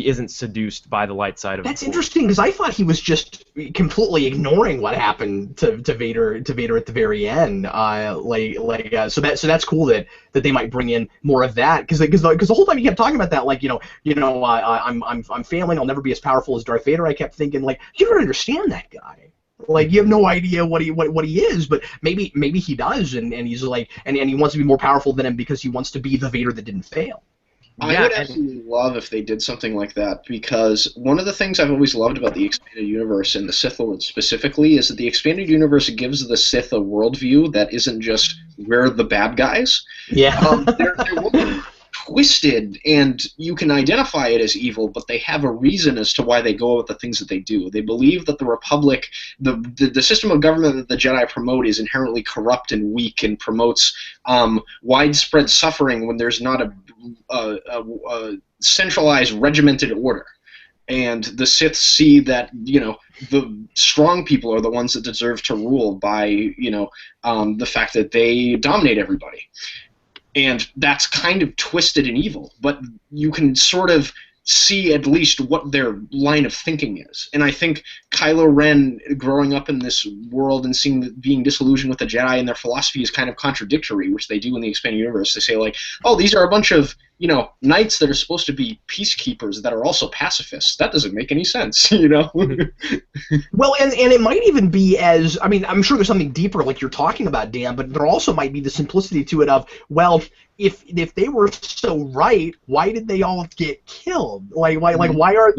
isn't seduced by the light side of the Force. That's interesting, because I thought he was just completely ignoring what happened to Vader at the very end. So that's cool that they might bring in more of that, because the whole time he kept talking about that, like I'm failing, I'll never be as powerful as Darth Vader. I kept thinking, like, you don't understand that guy. Like, you have no idea what he is, but maybe he does, and he's like, and he wants to be more powerful than him because he wants to be the Vader that didn't fail. I would absolutely love if they did something like that, because one of the things I've always loved about the Expanded Universe and the Sith Lord specifically is that the Expanded Universe gives the Sith a worldview that isn't just, we're the bad guys. Yeah. They're twisted, and you can identify it as evil, but they have a reason as to why they go about the things that they do. They believe that the Republic, the system of government that the Jedi promote, is inherently corrupt and weak and promotes widespread suffering when there's not a centralized, regimented order. And the Sith see that, the strong people are the ones that deserve to rule by, the fact that they dominate everybody. And that's kind of twisted and evil, but you can sort of see at least what their line of thinking is. And I think Kylo Ren, growing up in this world and being disillusioned with the Jedi and their philosophy, is kind of contradictory, which they do in the Expanded Universe. They say, like, oh, these are a bunch of, knights that are supposed to be peacekeepers that are also pacifists. That doesn't make any sense, Well, and it might even be as, I mean, I'm sure there's something deeper like you're talking about, Dan, but there also might be the simplicity to it of, well, if they were so right, why did they all get killed? Why aren't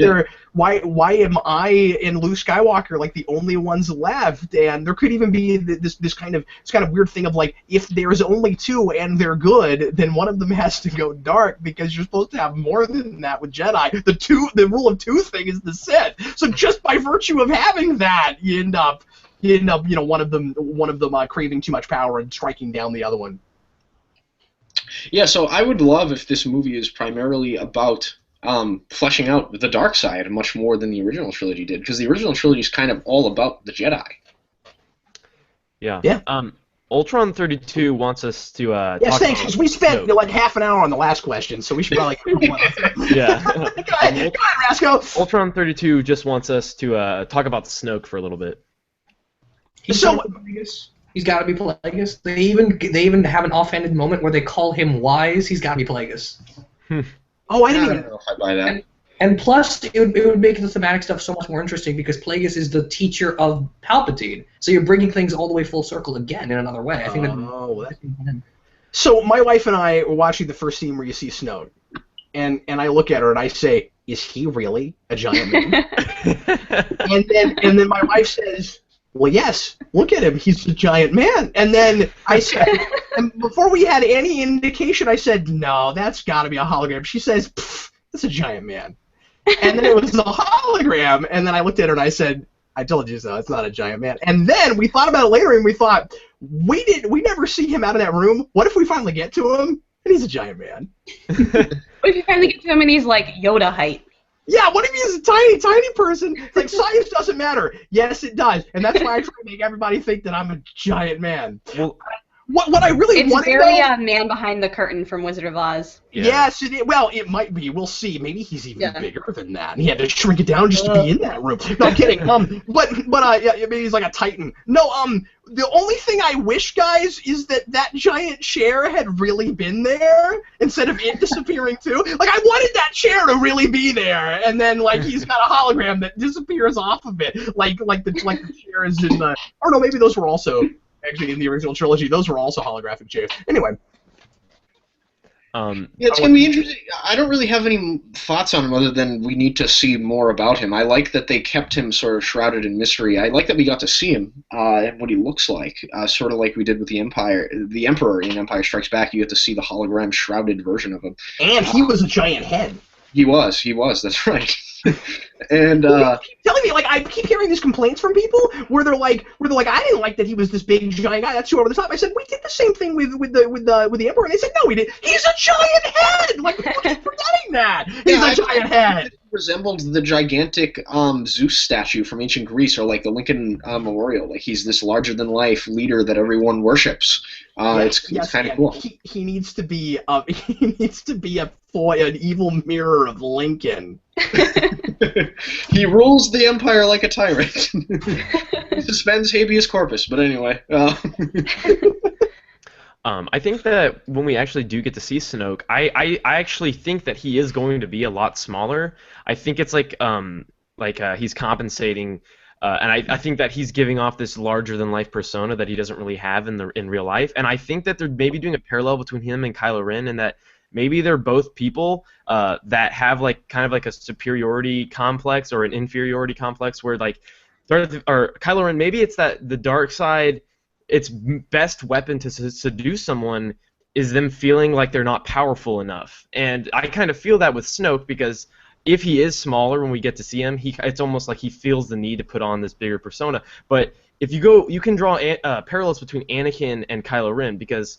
why am I and Luke Skywalker like the only ones left? And there could even be this kind of weird thing of like, if there's only two and they're good, then one of them has to go dark, because you're supposed to have more than that with Jedi. The rule of two thing is the Sith. So just by virtue of having that, you end up one of them craving too much power and striking down the other one. Yeah, so I would love if this movie is primarily about fleshing out the dark side much more than the original trilogy did, because the original trilogy is kind of all about the Jedi. Yeah. Yeah. Ultron 32 wants us to Yes, talk thanks, about because we spent Snoke. like half an hour on the last question, so we should probably... Yeah. Go ahead, Rasco. Ultron 32 just wants us to talk about Snoke for a little bit. He's So- gotta be Plagueis. He's got to be Plagueis. They even have an offhanded moment where they call him wise. He's got to be Plagueis. Oh, I I didn't don't even... know if I buy that. And plus, it would make the thematic stuff so much more interesting, because Plagueis is the teacher of Palpatine. So you're bringing things all the way full circle again in another way. I think that. So my wife and I were watching the first scene where you see Snoke, and I look at her and I say, "Is he really a giant man?" and then my wife says, "Well, yes. Look at him. He's a giant man." And then I said, and before we had any indication, I said, "No, that's got to be a hologram." She says, "Pfft, that's a giant man." And then it was a hologram, and then I looked at her and I said, "I told you so. It's not a giant man." And then we thought about it later, and we thought, we never see him out of that room. What if we finally get to him and he's a giant man? What if you finally get to him and he's like Yoda height? Yeah, what if he's a tiny, tiny person? It's like, science doesn't matter. Yes, it does. And that's why I try to make everybody think that I'm a giant man. Well, What I really It's want to very know... Man Behind the Curtain from Wizard of Oz. yeah. Yes, well, it might be. We'll see. Maybe he's even Yeah. bigger than that. And he had to shrink it down just to be in that room. No, I'm kidding. Yeah, maybe he's like a Titan. No, the only thing I wish, guys, is that giant chair had really been there instead of it disappearing too. Like, I wanted that chair to really be there, and then like he's got a hologram that disappears off of it, like the chair is in the. Or no, maybe those were also. Actually, in the original trilogy, those were also holographic chairs. Anyway. Yeah, it's going to be interesting. I don't really have any thoughts on him other than we need to see more about him. I like that they kept him sort of shrouded in mystery. I like that we got to see him and what he looks like, sort of like we did with the Emperor in Empire Strikes Back. You get to see the hologram shrouded version of him. And he was a giant head. He was, that's right. And Keep telling me, like, I keep hearing these complaints from people where they're like, I didn't like that he was this big giant guy. That's too over the top. I said, we did the same thing with the Emperor, and they said, no, we didn't. He's a giant head. Like, people keep forgetting that. He's a giant head. It resembled the gigantic Zeus statue from ancient Greece, or like the Lincoln Memorial. Like, he's this larger than life leader that everyone worships. It's kind of cool. He needs to be an evil mirror of Lincoln. He rules the empire like a tyrant. He suspends habeas corpus, but anyway. I think that when we actually do get to see Snoke, I actually think that he is going to be a lot smaller. I think it's like he's compensating, and I think that he's giving off this larger than life persona that he doesn't really have in real life. And I think that they're maybe doing a parallel between him and Kylo Ren, and that maybe they're both people that have like kind of like a superiority complex or an inferiority complex, where like Kylo Ren, maybe it's that the dark side, its best weapon to seduce someone is them feeling like they're not powerful enough. And I kind of feel that with Snoke, because if he is smaller when we get to see him, it's almost like he feels the need to put on this bigger persona. But if you can draw parallels between Anakin and Kylo Ren, because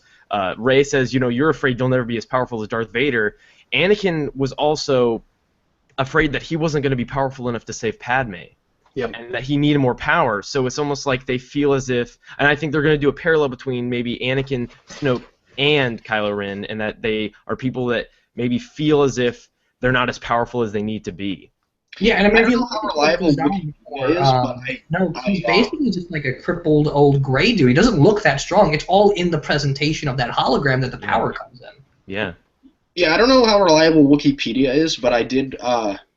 Rey says, you're afraid you'll never be as powerful as Darth Vader. Anakin was also afraid that he wasn't going to be powerful enough to save Padme. Yep. And that he needed more power. So it's almost like they feel as if, and I think they're going to do a parallel between maybe Anakin, Snoke, and Kylo Ren, and that they are people that maybe feel as if they're not as powerful as they need to be. Yeah, and I mean, I if don't you know look how at reliable it, Wookiee is, but he's basically just like a crippled old gray dude. He doesn't look that strong. It's all in the presentation of that hologram that the power comes in. Yeah. Yeah, I don't know how reliable Wikipedia is, but I did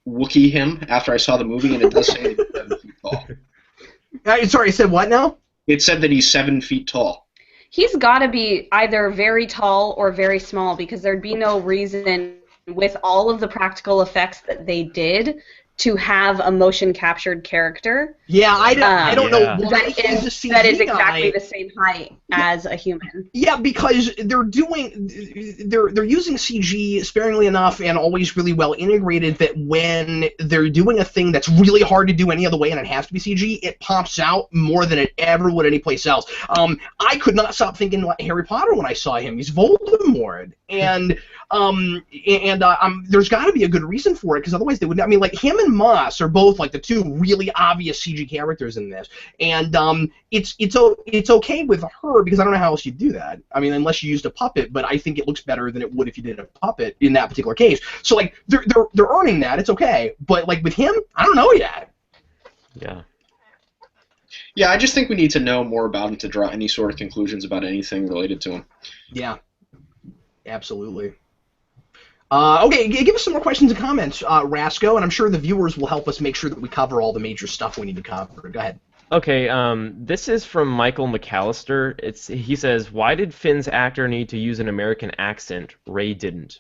Wookiee him after I saw the movie, and it does say that he's 7 feet tall. Sorry, I said what now? It said that he's 7 feet tall. He's got to be either very tall or very small, because thered be no reason, with all of the practical effects that they did, to have a motion captured character. Yeah, I don't know Yeah. why he's a CG That is guy. exactly the same height as a human. Yeah, because they're using CG sparingly enough and always really well integrated that when they're doing a thing that's really hard to do any other way and it has to be CG, it pops out more than it ever would anyplace else. I could not stop thinking like Harry Potter when I saw him. He's Voldemort, and there's got to be a good reason for it because otherwise they would. I mean, like him and Moss are both like the two really obvious CG characters in this, and it's okay with her because I don't know how else you'd do that. I mean, unless you used a puppet, but I think it looks better than it would if you did a puppet in that particular case. So like they're earning that. It's okay, but like with him, I don't know yet. Yeah. Yeah, I just think we need to know more about him to draw any sort of conclusions about anything related to him. Yeah, absolutely. Okay, give us some more questions and comments, Rasco, and I'm sure the viewers will help us make sure that we cover all the major stuff we need to cover. Go ahead. Okay, this is from Michael McAllister. He says, "Why did Finn's actor need to use an American accent? Rey didn't."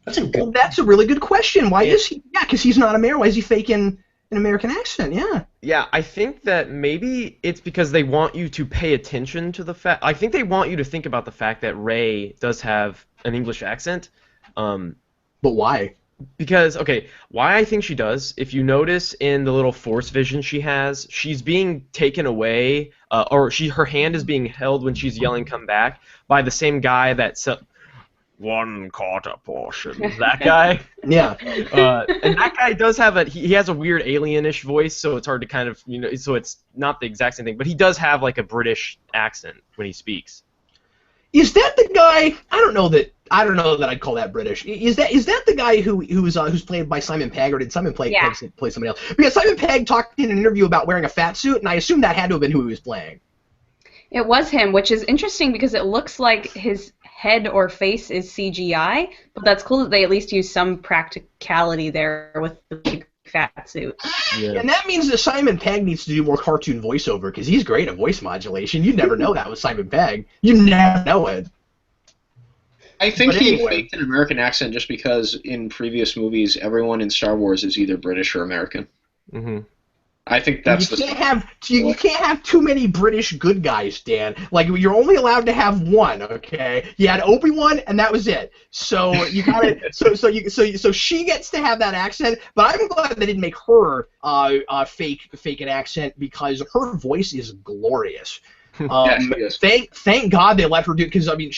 That's a really good question. Why is he? Yeah, because he's not American. Why is he faking an American accent? Yeah. Yeah, I think that maybe it's because they want you to pay attention to the fact. I think they want you to think about the fact that Rey does have an English accent. But why? Because, okay, why I think she does, if you notice in the little force vision she has, she's being taken away, or her hand is being held when she's yelling "come back" by the same guy that one quarter portion. That guy? Yeah. And that guy does have he has a weird alienish voice, so it's hard to kind of, so it's not the exact same thing, but he does have like a British accent when he speaks. Is that the guy? I don't know that I'd call that British. Is that the guy who's played by Simon Pegg, or did Simon play somebody else? Because Simon Pegg talked in an interview about wearing a fat suit, and I assume that had to have been who he was playing. It was him, which is interesting because it looks like his head or face is CGI, but that's cool that they at least use some practicality there with the big fat suit. Yeah. And that means that Simon Pegg needs to do more cartoon voiceover because he's great at voice modulation. You'd never know that with Simon Pegg. You never know it. I think he faked an American accent just because in previous movies everyone in Star Wars is either British or American. Mm-hmm. I think that's you can't have too many British good guys, Dan. Like you're only allowed to have one. Okay, you had Obi-Wan, and that was it. So you got it. So she gets to have that accent, but I'm glad they didn't make her fake an accent because her voice is glorious. Yeah, she is. Thank God they let her do it because I mean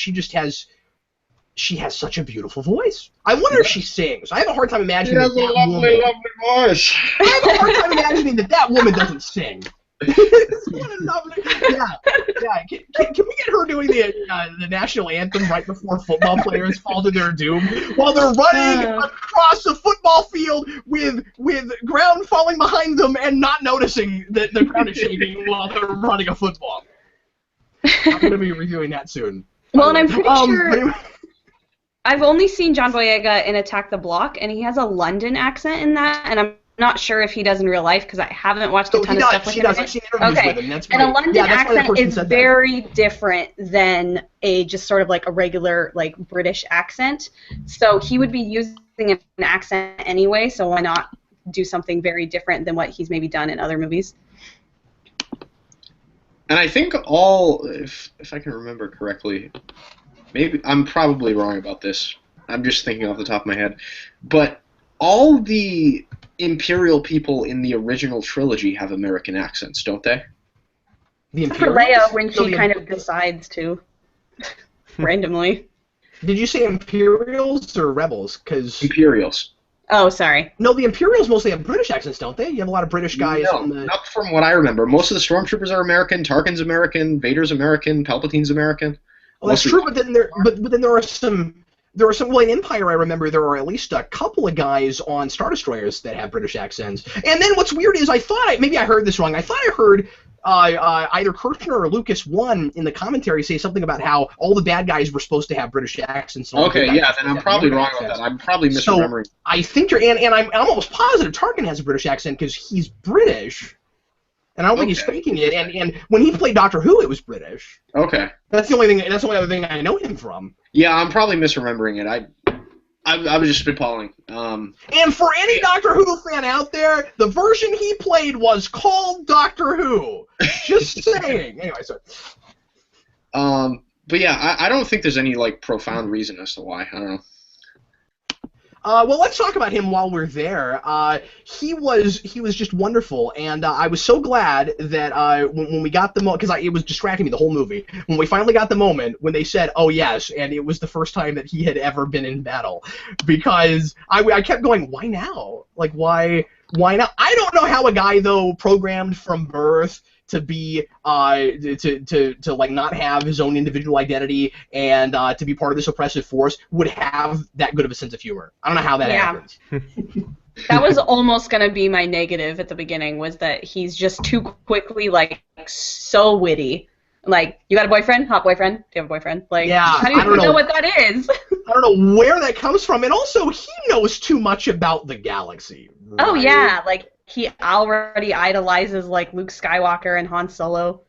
she has such a beautiful voice. I wonder if she sings. I have a hard time imagining She has a lovely voice. I have a hard time imagining that woman doesn't sing. What a lovely... Yeah. Can we get her doing the national anthem right before football players fall to their doom while they're running across a football field with ground falling behind them and not noticing that the ground is shaking while they're running a football? I'm going to be reviewing that soon. Well, and I'm pretty sure... I've only seen John Boyega in Attack the Block, and he has a London accent in that, and I'm not sure if he does in real life because I haven't watched a ton of stuff with him. I've seen interviews with him. That's and a London accent is very different than a just sort of like a regular like British accent. So he would be using an accent anyway, so why not do something very different than what he's maybe done in other movies? And I think if I can remember correctly, maybe I'm probably wrong about this. I'm just thinking off the top of my head. But all the Imperial people in the original trilogy have American accents, don't they? For Leia when she kind of decides to. Randomly. Did you say Imperials or Rebels? Imperials. Oh, sorry. No, the Imperials mostly have British accents, don't they? You have a lot of British guys. No, not from what I remember. Most of the Stormtroopers are American, Tarkin's American, Vader's American, Palpatine's American. Well, that's true, but then there are some. Well, in Empire, I remember there are at least a couple of guys on Star Destroyers that have British accents. And then what's weird is maybe I heard this wrong. I thought I heard either Kirshner or Lucas One in the commentary say something about how all the bad guys were supposed to have British accents. Okay, yeah, then I'm probably wrong about that. I'm probably misremembering. So I think and I'm almost positive Tarkin has a British accent because he's British. And I don't think he's faking it. And when he played Doctor Who, it was British. Okay. That's the only thing. That's the only other thing I know him from. Yeah, I'm probably misremembering it. I was just spitballing. And for any Doctor Who fan out there, the version he played was called Doctor Who. Just saying. Anyway, sorry. But yeah, I don't think there's any like profound reason as to why. I don't know. Well, let's talk about him while we're there. He was just wonderful, and I was so glad that when we got the moment, because it was distracting me the whole movie. When we finally got the moment when they said, "Oh yes," and it was the first time that he had ever been in battle, because I kept going, "Why now? Like why now?" I don't know how a guy though programmed from birth to be to like not have his own individual identity and to be part of this oppressive force would have that good of a sense of humor. I don't know how that happens. That was almost gonna be my negative at the beginning, was that he's just too quickly like so witty. Like, you got a boyfriend? Hot boyfriend? Do you have a boyfriend? Like, yeah, how do you know what that is? I don't know where that comes from, and also he knows too much about the galaxy. Right? Oh yeah, like he already idolizes like Luke Skywalker and Han Solo.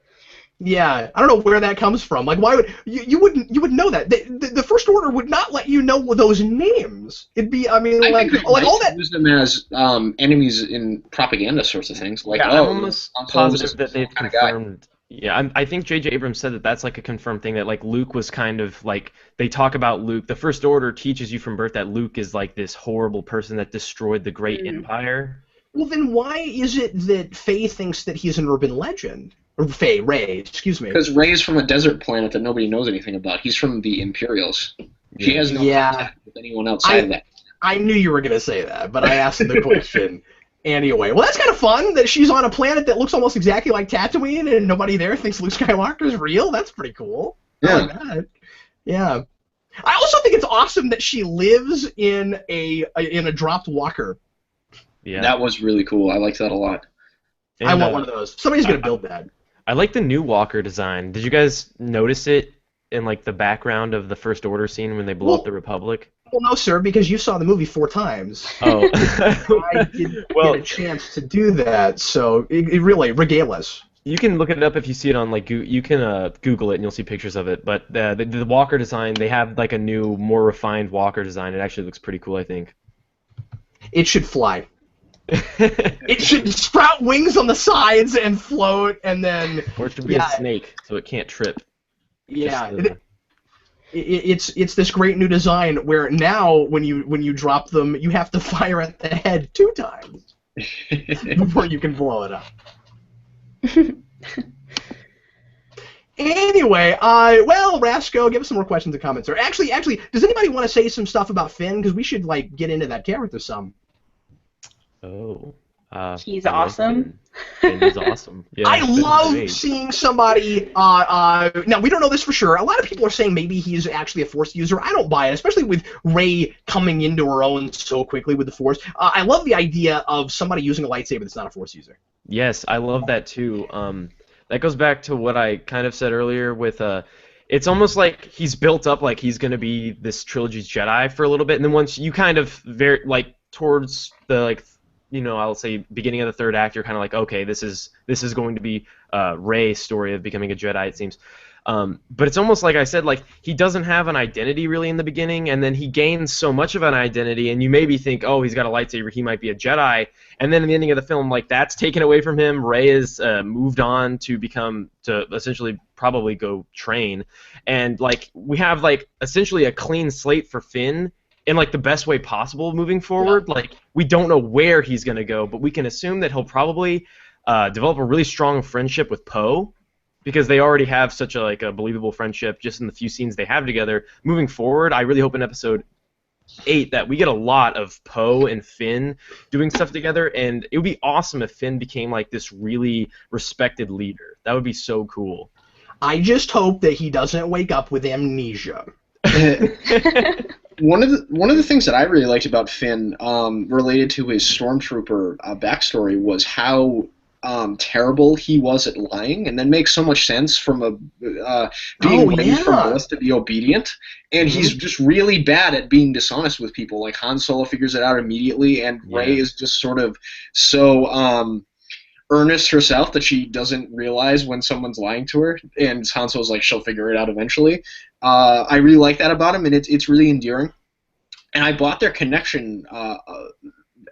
Yeah, I don't know where that comes from. Like, why would you would know that? The First Order would not let you know those names. It'd be, I mean, I think like all that. Use them as enemies in propaganda sorts of things. Like, yeah, oh, I'm almost positive that they've confirmed. Yeah, I think J.J. Abrams said that that's like a confirmed thing, that like Luke was kind of like, they talk about Luke. The First Order teaches you from birth that Luke is like this horrible person that destroyed the great empire. Well, then why is it that Faye thinks that he's an urban legend? Or Ray, excuse me. Because Ray's from a desert planet that nobody knows anything about. He's from the Imperials. She has no contact with anyone outside of that. I knew you were going to say that, but I asked the question anyway. Well, that's kind of fun that she's on a planet that looks almost exactly like Tatooine and nobody there thinks Luke Skywalker is real. That's pretty cool. Yeah. I like that. Yeah. I also think it's awesome that she lives in a dropped walker. Yeah. That was really cool. I liked that a lot. And, I want one of those. Somebody's going to build that. I like the new walker design. Did you guys notice it in like the background of the First Order scene when they blow up the Republic? Well, no, sir, because you saw the movie 4 times. Oh. I didn't get a chance to do that, so it really, regale us. You can look it up if you see it on like you can Google it and you'll see pictures of it. But the walker design, they have like a new, more refined walker design. It actually looks pretty cool, I think. It should fly. It should sprout wings on the sides and float, and then. Or it should be a snake, so it can't trip. Yeah. It's this great new design where now when you drop them, you have to fire at the head 2 times before you can blow it up. Anyway, well, Rasco, give us some more questions and comments. Or actually, does anybody want to say some stuff about Finn? Because we should like get into that character some. Oh. He's awesome. Finn is awesome. Yeah, I love seeing somebody. Now we don't know this for sure. A lot of people are saying maybe he's actually a Force user. I don't buy it, especially with Rey coming into her own so quickly with the Force. I love the idea of somebody using a lightsaber that's not a Force user. Yes, I love that too. That goes back to what I kind of said earlier with it's almost like he's built up like he's going to be this trilogy's Jedi for a little bit, and then once you kind of towards the like, you know, I'll say beginning of the 3rd act, you're kind of like, okay, this is going to be Rey's story of becoming a Jedi, it seems. But it's almost like I said, like he doesn't have an identity really in the beginning, and then he gains so much of an identity, and you maybe think, oh, he's got a lightsaber, he might be a Jedi, and then in the ending of the film, like that's taken away from him. Rey is moved on to essentially probably go train, and like we have like essentially a clean slate for Finn in like the best way possible moving forward. Yeah. Like we don't know where he's gonna go, but we can assume that he'll probably develop a really strong friendship with Poe, because they already have such a believable friendship just in the few scenes they have together. Moving forward, I really hope in episode 8 that we get a lot of Poe and Finn doing stuff together, and it would be awesome if Finn became like this really respected leader. That would be so cool. I just hope that he doesn't wake up with amnesia. One of the things that I really liked about Finn, related to his stormtrooper backstory, was how terrible he was at lying, and that makes so much sense from being raised from birth to be obedient, and he's just really bad at being dishonest with people. Like Han Solo figures it out immediately, and Rey is just sort of so earnest herself that she doesn't realize when someone's lying to her, and Han Solo's like, she'll figure it out eventually. I really like that about him, and it's really endearing. and I bought their connection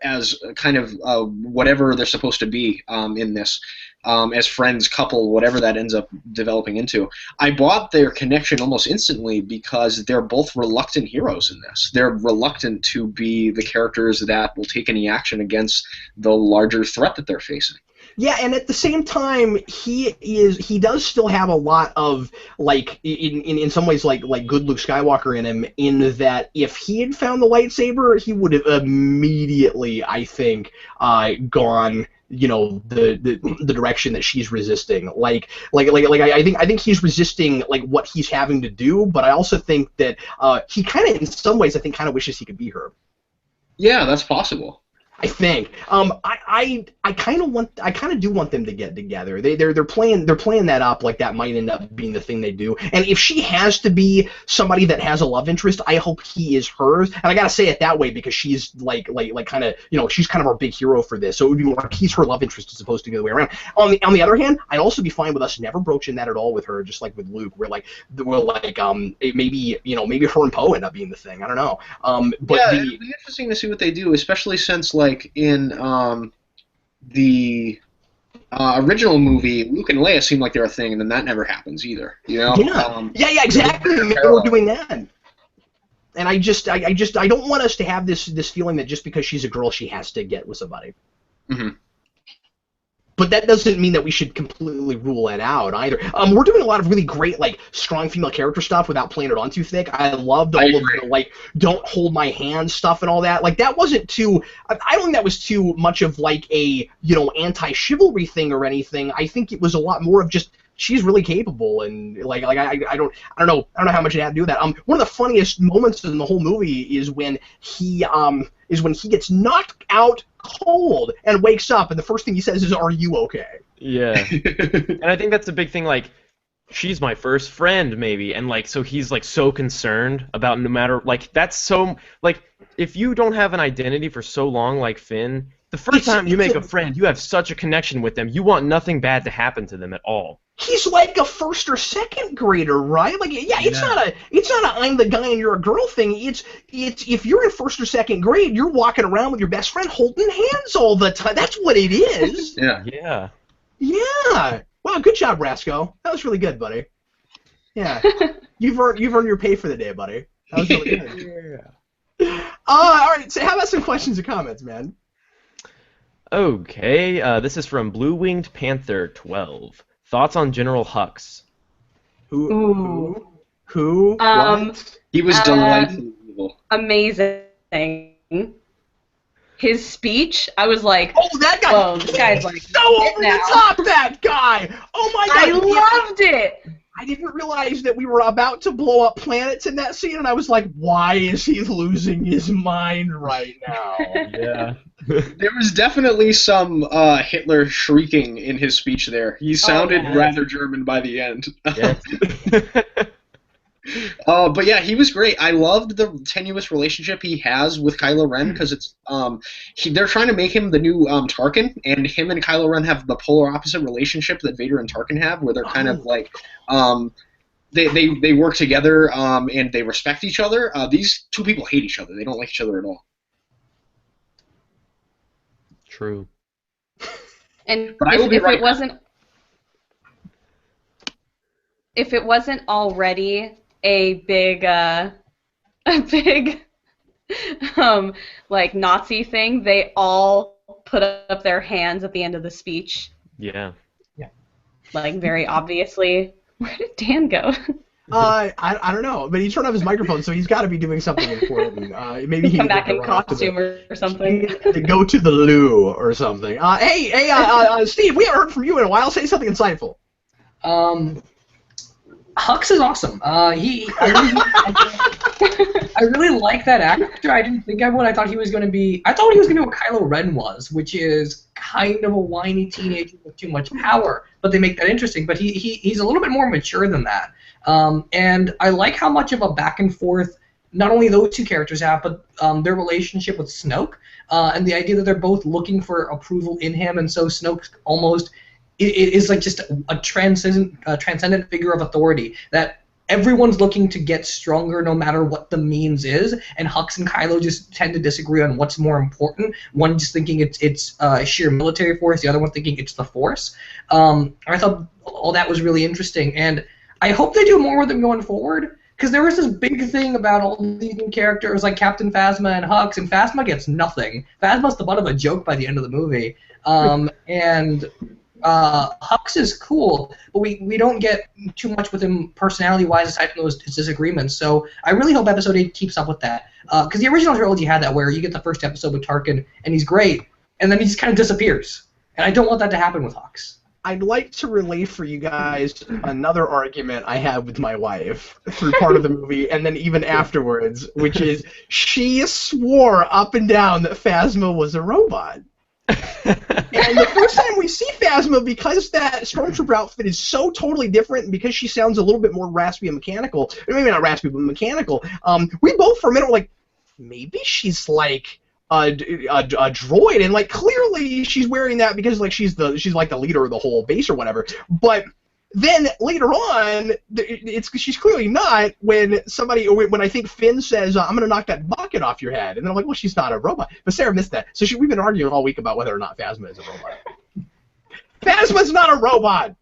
as kind of whatever they're supposed to be in this, as friends, couple, whatever that ends up developing into. I bought their connection almost instantly because they're both reluctant heroes in this. They're reluctant to be the characters that will take any action against the larger threat that they're facing. Yeah, and at the same time, he does still have a lot of, like, in some ways, like good Luke Skywalker in him, in that if he had found the lightsaber, he would have immediately, I think, gone, you know, the direction that she's resisting. I think he's resisting, like, what he's having to do, but I also think that he kind of, in some ways, I think, kind of wishes he could be her. Yeah, that's possible. I think. I kind of do want them to get together. They're playing that up like that might end up being the thing they do. And if she has to be somebody that has a love interest, I hope he is hers. And I gotta say it that way because she's like kind of, you know, she's kind of our big hero for this. So it would be more like he's her love interest as opposed to the other way around. On the other hand, I'd also be fine with us never broaching that at all with her, just like with Luke. Maybe her and Poe end up being the thing. I don't know. But yeah, it'd be interesting to see what they do, especially since like in the original movie, Luke and Leia seem like they're a thing, and then that never happens either. You know? Yeah, exactly. They were doing that, and I don't want us to have this feeling that just because she's a girl, she has to get with somebody. Mm-hmm. But that doesn't mean that we should completely rule it out either. We're doing a lot of really great, like, strong female character stuff without playing it on too thick. I loved all of the, like, don't hold my hand stuff and all that. Like, that wasn't too... I don't think that was too much of, like, a, you know, anti-chivalry thing or anything. I think it was a lot more of just... She's really capable, and I don't know how much it had to do with that. One of the funniest moments in the whole movie is when he gets knocked out cold and wakes up, and the first thing he says is, "Are you okay?" Yeah, and I think that's a big thing. Like, she's my first friend, maybe, and like, so he's like so concerned about no matter like that's so like if you don't have an identity for so long, like Finn, the first time you make a friend, you have such a connection with them. You want nothing bad to happen to them at all. He's like a first or second grader, right? Like, yeah, it's not a I'm the guy and you're a girl thing. It's if you're in first or second grade, you're walking around with your best friend holding hands all the time. That's what it is. Yeah. Wow, good job, Brasco. That was really good, buddy. Yeah, you've earned your pay for the day, buddy. That was really good. All right. So, how about some questions and comments, man? Okay. This is from Blue Winged Panther 12. Thoughts on General Hux? Who? What? He was delightfully evil. Amazing. His speech, I was like, oh, that guy! Whoa, this guy's like so over the top, that guy! Oh my god! I loved it! I didn't realize that we were about to blow up planets in that scene, and I was like, why is he losing his mind right now? Yeah. There was definitely some Hitler shrieking in his speech there. He sounded rather German by the end. Yes. But yeah, he was great. I loved the tenuous relationship he has with Kylo Ren because it's they're trying to make him the new Tarkin, and him and Kylo Ren have the polar opposite relationship that Vader and Tarkin have, where they're kind of like they work together and they respect each other. These two people hate each other. They don't like each other at all. True. And But if it wasn't already a big like Nazi thing, they all put up their hands at the end of the speech. Yeah. Like, very obviously. Where did Dan go? I don't know, but he turned off his microphone, so he's got to be doing something important. Maybe he come back in costume or something. To go to the loo or something. Hey, Steve, we haven't heard from you in a while. Say something insightful. Hux is awesome. I really like that actor. I didn't think I would. I thought he was going to be what Kylo Ren was, which is kind of a whiny teenager with too much power. But they make that interesting. But he's a little bit more mature than that. And I like how much of a back and forth not only those two characters have, but their relationship with Snoke, and the idea that they're both looking for approval in him, and so Snoke almost is like just a transcendent figure of authority that everyone's looking to get stronger no matter what the means is, and Hux and Kylo just tend to disagree on what's more important. One just thinking it's sheer military force, the other one thinking it's the Force. I thought all that was really interesting, and I hope they do more with them going forward, because there was this big thing about all these new characters like Captain Phasma and Hux, and Phasma gets nothing. Phasma's the butt of a joke by the end of the movie, and Hux is cool, but we don't get too much with him personality-wise aside from his disagreements. So I really hope Episode 8 keeps up with that, because the original trilogy had that where you get the first episode with Tarkin and he's great, and then he just kind of disappears. And I don't want that to happen with Hux. I'd like to relay for you guys another argument I had with my wife through part of the movie and then even afterwards, which is she swore up and down that Phasma was a robot. And the first time we see Phasma, because that Stormtrooper outfit is so totally different, and because she sounds a little bit more raspy and mechanical, maybe not raspy, but mechanical, we both for a minute were like, maybe she's like a droid, and like clearly she's wearing that because like she's like the leader of the whole base or whatever. But then later on, she's clearly not when I think Finn says, I'm going to knock that bucket off your head. And then I'm like, well, she's not a robot. But Sarah missed that. So we've been arguing all week about whether or not Phasma is a robot. Phasma's not a robot!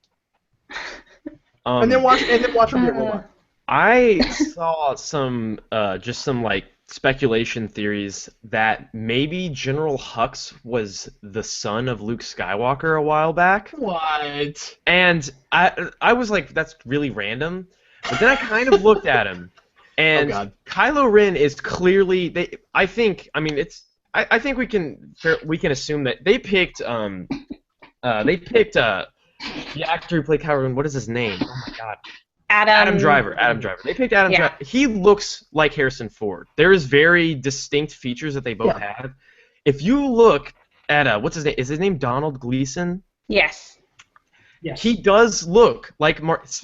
And then watch her be a robot. I saw some like speculation theories that maybe General Hux was the son of Luke Skywalker a while back. What? And I was like, that's really random. But then I kind of looked at him, and Kylo Ren is clearly. I think we can assume that they picked the actor who played Kylo Ren. What is his name? Oh my god. Adam Driver. They picked Adam Driver. He looks like Harrison Ford. There is very distinct features that they both have. If you look at what's his name? Is his name Donald Gleason? Yes. He does look like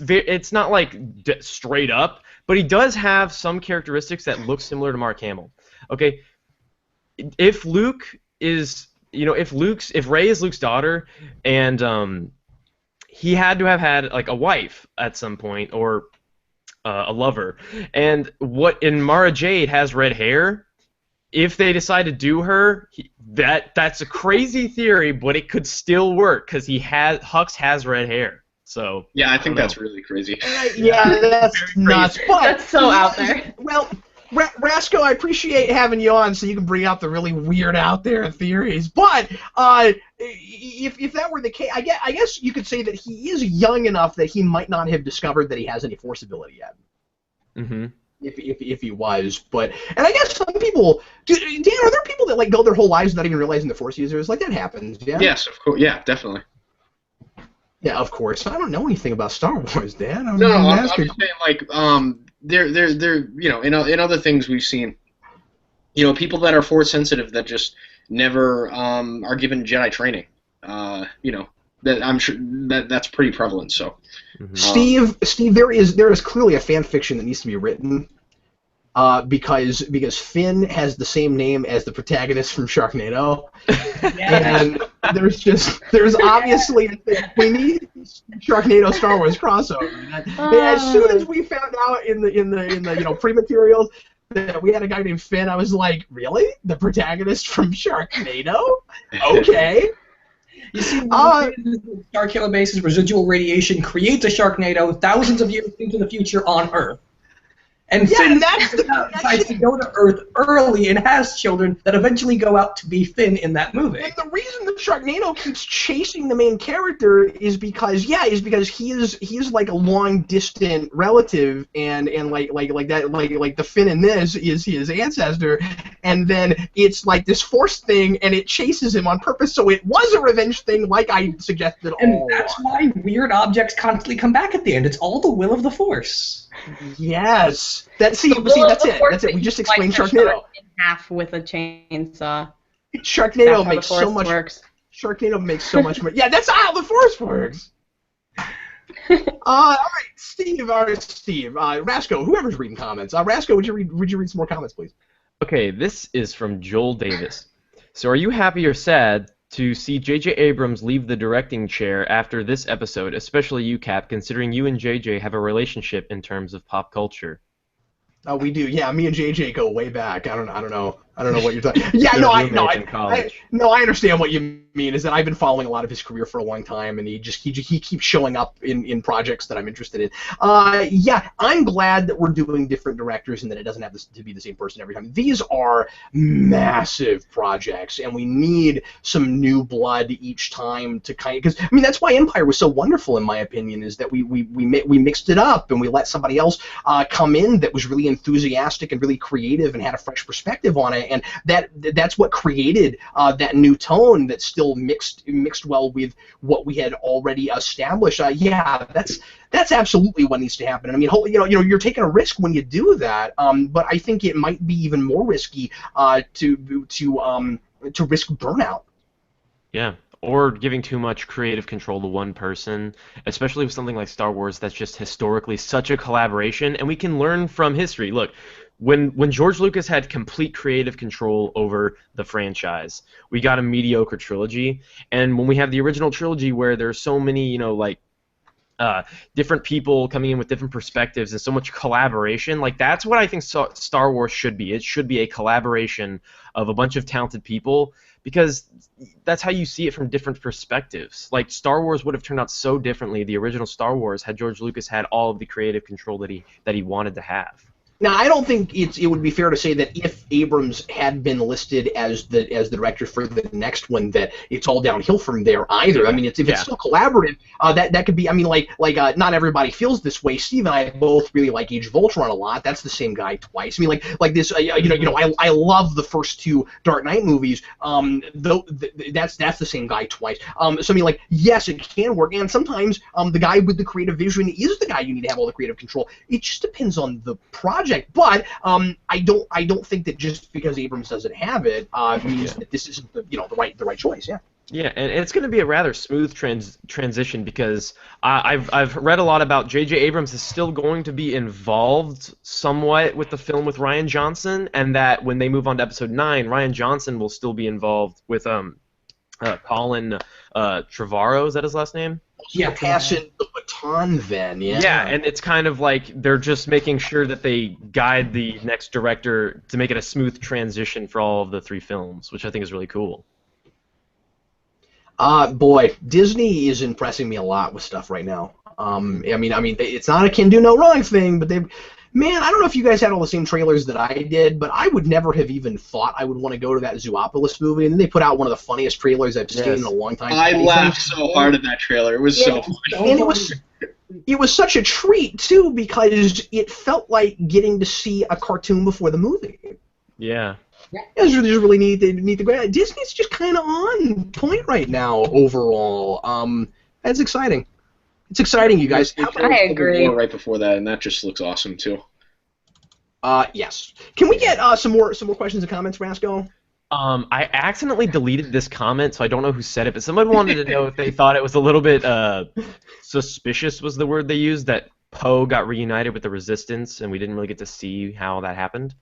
it's not like straight up, but he does have some characteristics that look similar to Mark Hamill. Okay, if Rey is Luke's daughter, and he had to have had like a wife at some point or a lover, and Mara Jade has red hair. If they decide to do her, that's a crazy theory, but it could still work because Hux has red hair. So yeah, I think that's really crazy. Yeah, that's nuts. But that's so out there. Well, Rasco, I appreciate having you on so you can bring out the really weird out there theories. But if that were the case, I guess you could say that he is young enough that he might not have discovered that he has any Force ability yet. Mm-hmm. If he was, and I guess some people, Dan, are there people that like go their whole lives without even realizing the Force users? Like that happens, yeah. Yes, of course. Yeah, definitely. Yeah, of course. I don't know anything about Star Wars, Dan. I'm just saying, like, there, in other things we've seen, people that are Force sensitive that just never are given Jedi training. That I'm sure that's pretty prevalent. So, Steve, there is clearly a fan fiction that needs to be written, because Finn has the same name as the protagonist from Sharknado, and there's obviously a thing. We need Sharknado Star Wars crossover. And as soon as we found out in the pre-materials that we had a guy named Finn, I was like, really? The protagonist from Sharknado? Okay. You see, Starkiller Base's residual radiation creates a Sharknado thousands of years into the future on Earth. And Finn decides to go to Earth early and has children that eventually go out to be Finn in that movie. And the reason that Sharknado keeps chasing the main character is because he is like a long distant relative, and like the Finn in this is his ancestor, and then it's like this Force thing, and it chases him on purpose. So it was a revenge thing, like I suggested. And that's why weird objects constantly come back at the end. It's all the will of the Force. Yes. That's it. We just explained Sharknado. In half with a chainsaw. Sharknado makes so much. Sharknado makes so much money. Yeah, that's how the Force works. All right, Steve. Rasco, whoever's reading comments. Rasco, would you read some more comments, please? Okay, this is from Joel Davis. So, are you happy or sad to see J.J. Abrams leave the directing chair after this episode, especially you, Cap, considering you and J.J. have a relationship in terms of pop culture. Oh, we do. Yeah, me and JJ go way back. I don't know what you're talking. Yeah, They're no, roommates in college. I understand what you mean. Is that I've been following a lot of his career for a long time, and he keeps showing up in projects that I'm interested in. Yeah, I'm glad that we're doing different directors and that it doesn't have to be the same person every time. These are massive projects, and we need some new blood each time to because I mean that's why Empire was so wonderful in my opinion, is that we mixed it up and we let somebody else come in that was really enthusiastic and really creative and had a fresh perspective on it, and that's what created that new tone that still mixed well with what we had already established. Yeah, that's absolutely what needs to happen. I mean, you're taking a risk when you do that, but I think it might be even more risky to risk burnout. Yeah. Or giving too much creative control to one person, especially with something like Star Wars that's just historically such a collaboration, and we can learn from history. Look, when George Lucas had complete creative control over the franchise, we got a mediocre trilogy, and when we have the original trilogy where there's so many, different people coming in with different perspectives and so much collaboration, like that's what I think Star Wars should be. It should be a collaboration of a bunch of talented people, because that's how you see it from different perspectives. Like Star Wars would have turned out so differently, the original Star Wars, had George Lucas had all of the creative control that he wanted to have. Now, I don't think it would be fair to say that if Abrams had been listed as the director for the next one, that it's all downhill from there either. I mean, if it's still collaborative, that could be. I mean, not everybody feels this way. Steve and I both really like Age of Ultron a lot. That's the same guy twice. I mean, like this. I love the first two Dark Knight movies. That's the same guy twice. So I mean, yes, it can work, and sometimes the guy with the creative vision is the guy you need to have all the creative control. It just depends on the project. But I don't think that just because Abrams doesn't have it means that this isn't the right choice. Yeah. Yeah, and it's going to be a rather smooth transition, because I've read a lot about J.J. Abrams is still going to be involved somewhat with the film with Rian Johnson, and that when they move on to Episode 9, Rian Johnson will still be involved with Colin Trevorrow. Is that his last name? Yeah, passing the baton then, yeah. Yeah, and it's kind of like they're just making sure that they guide the next director to make it a smooth transition for all of the three films, which I think is really cool. Boy, Disney is impressing me a lot with stuff right now. I mean, it's not a can do no wrong thing, but man, I don't know if you guys had all the same trailers that I did, but I would never have even thought I would want to go to that Zoopolis movie, and then they put out one of the funniest trailers I've seen in a long time. I laughed so hard at that trailer. It was so funny. And it was such a treat, too, because it felt like getting to see a cartoon before the movie. Yeah. It was really neat to go. Disney's just kind of on point right now overall. That's exciting. It's exciting, you guys. I agree. Right before that, and that just looks awesome too. Yes. Can we get some more questions and comments, Rasco? I accidentally deleted this comment, so I don't know who said it, but someone wanted to know if they thought it was a little bit suspicious was the word they used, that Poe got reunited with the Resistance, and we didn't really get to see how that happened.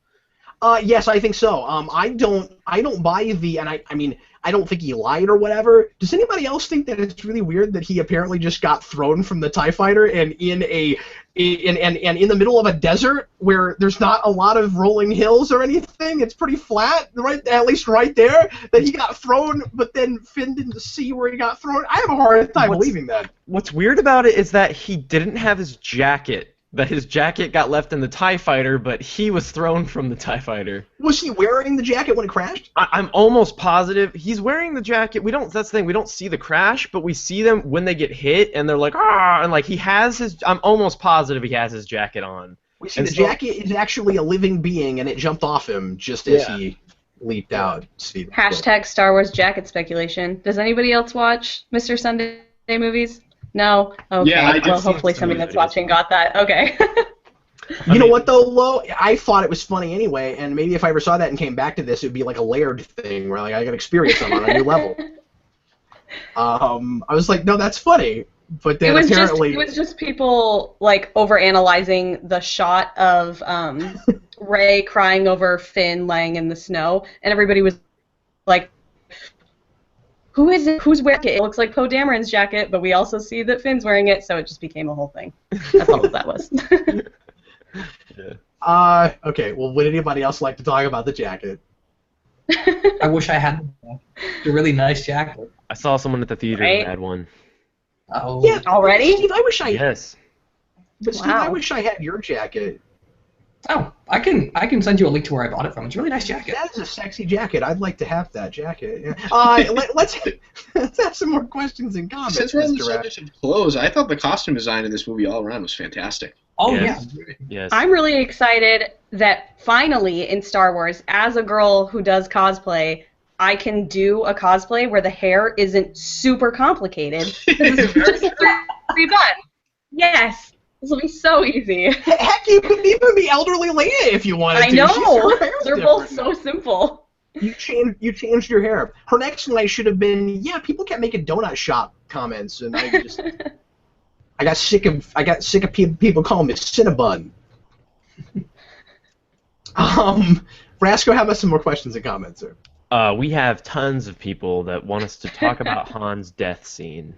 Yes, I think so. I don't buy the, and I mean, I don't think he lied or whatever. Does anybody else think that it's really weird that he apparently just got thrown from the TIE fighter and in the middle of a desert where there's not a lot of rolling hills or anything? It's pretty flat, right? At least right there, that he got thrown, but then finned in the sea where he got thrown. I have a hard time believing that. What's weird about it is that he didn't have his jacket. That his jacket got left in the TIE fighter, but he was thrown from the TIE fighter. Was he wearing the jacket when it crashed? I'm almost positive he's wearing the jacket. That's the thing. We don't see the crash, but we see them when they get hit, and they're like, ah, and like he has his. I'm almost positive he has his jacket on. We see the jacket is actually a living being, and it jumped off him just as he leaped out. Hashtag Star Wars jacket speculation. Does anybody else watch Mr. Sunday movies? No? Okay. Yeah, well, hopefully somebody that's watching got that. Okay. You know what, though, Lo? I thought it was funny anyway, and maybe if I ever saw that and came back to this, it would be like a layered thing where like I got experience them on a new level. I was like, no, that's funny. But then apparently... It was just people, like, overanalyzing the shot of Rey crying over Finn laying in the snow, and everybody was like... who is it? Who's wearing it? It looks like Poe Dameron's jacket, but we also see that Finn's wearing it, so it just became a whole thing. That's all that was. Yeah. Okay, well, would anybody else like to talk about the jacket? I wish I had a really nice jacket. I saw someone at the theater who had one. Oh. Yeah, already? Steve, I wish I Yes. But Steve, I wish I had your jacket. Oh, I can send you a link to where I bought it from. It's a really nice jacket. That is a sexy jacket. I'd like to have that jacket. Yeah. Let's have some more questions and comments. Since we're on the Mr. subject of clothes, I thought the costume design in this movie all around was fantastic. Oh Yes. yeah. Yes. I'm really excited that finally in Star Wars, as a girl who does cosplay, I can do a cosplay where the hair isn't super complicated. It's just redone. Yes. This will be so easy. Heck, you could even be elderly Leia if you wanted to. I know. Her hair's They're different both so simple. You changed your hair. Her next line should have been, "Yeah, people kept making donut shop comments, and I got sick of people calling me Cinnabon." Brasco, how about some more questions and comments, sir? We have tons of people that want us to talk about Han's death scene.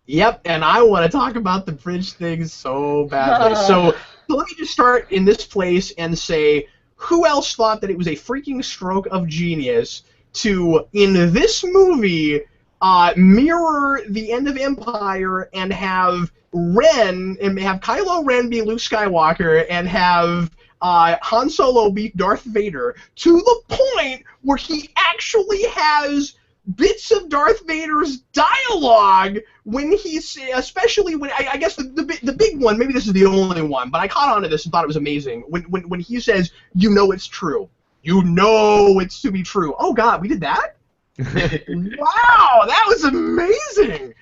Yep, and I want to talk about the bridge thing so badly. So let me just start in this place and say, who else thought that it was a freaking stroke of genius to, in this movie, mirror the end of Empire and have Kylo Ren be Luke Skywalker and have Han Solo be Darth Vader, to the point where he actually has bits of Darth Vader's dialogue when he's, especially when, I guess the big one, maybe this is the only one, but I caught on to this and thought it was amazing, when he says, "You know it's true. You know it's to be true." Oh God, we did that? Wow, that was amazing!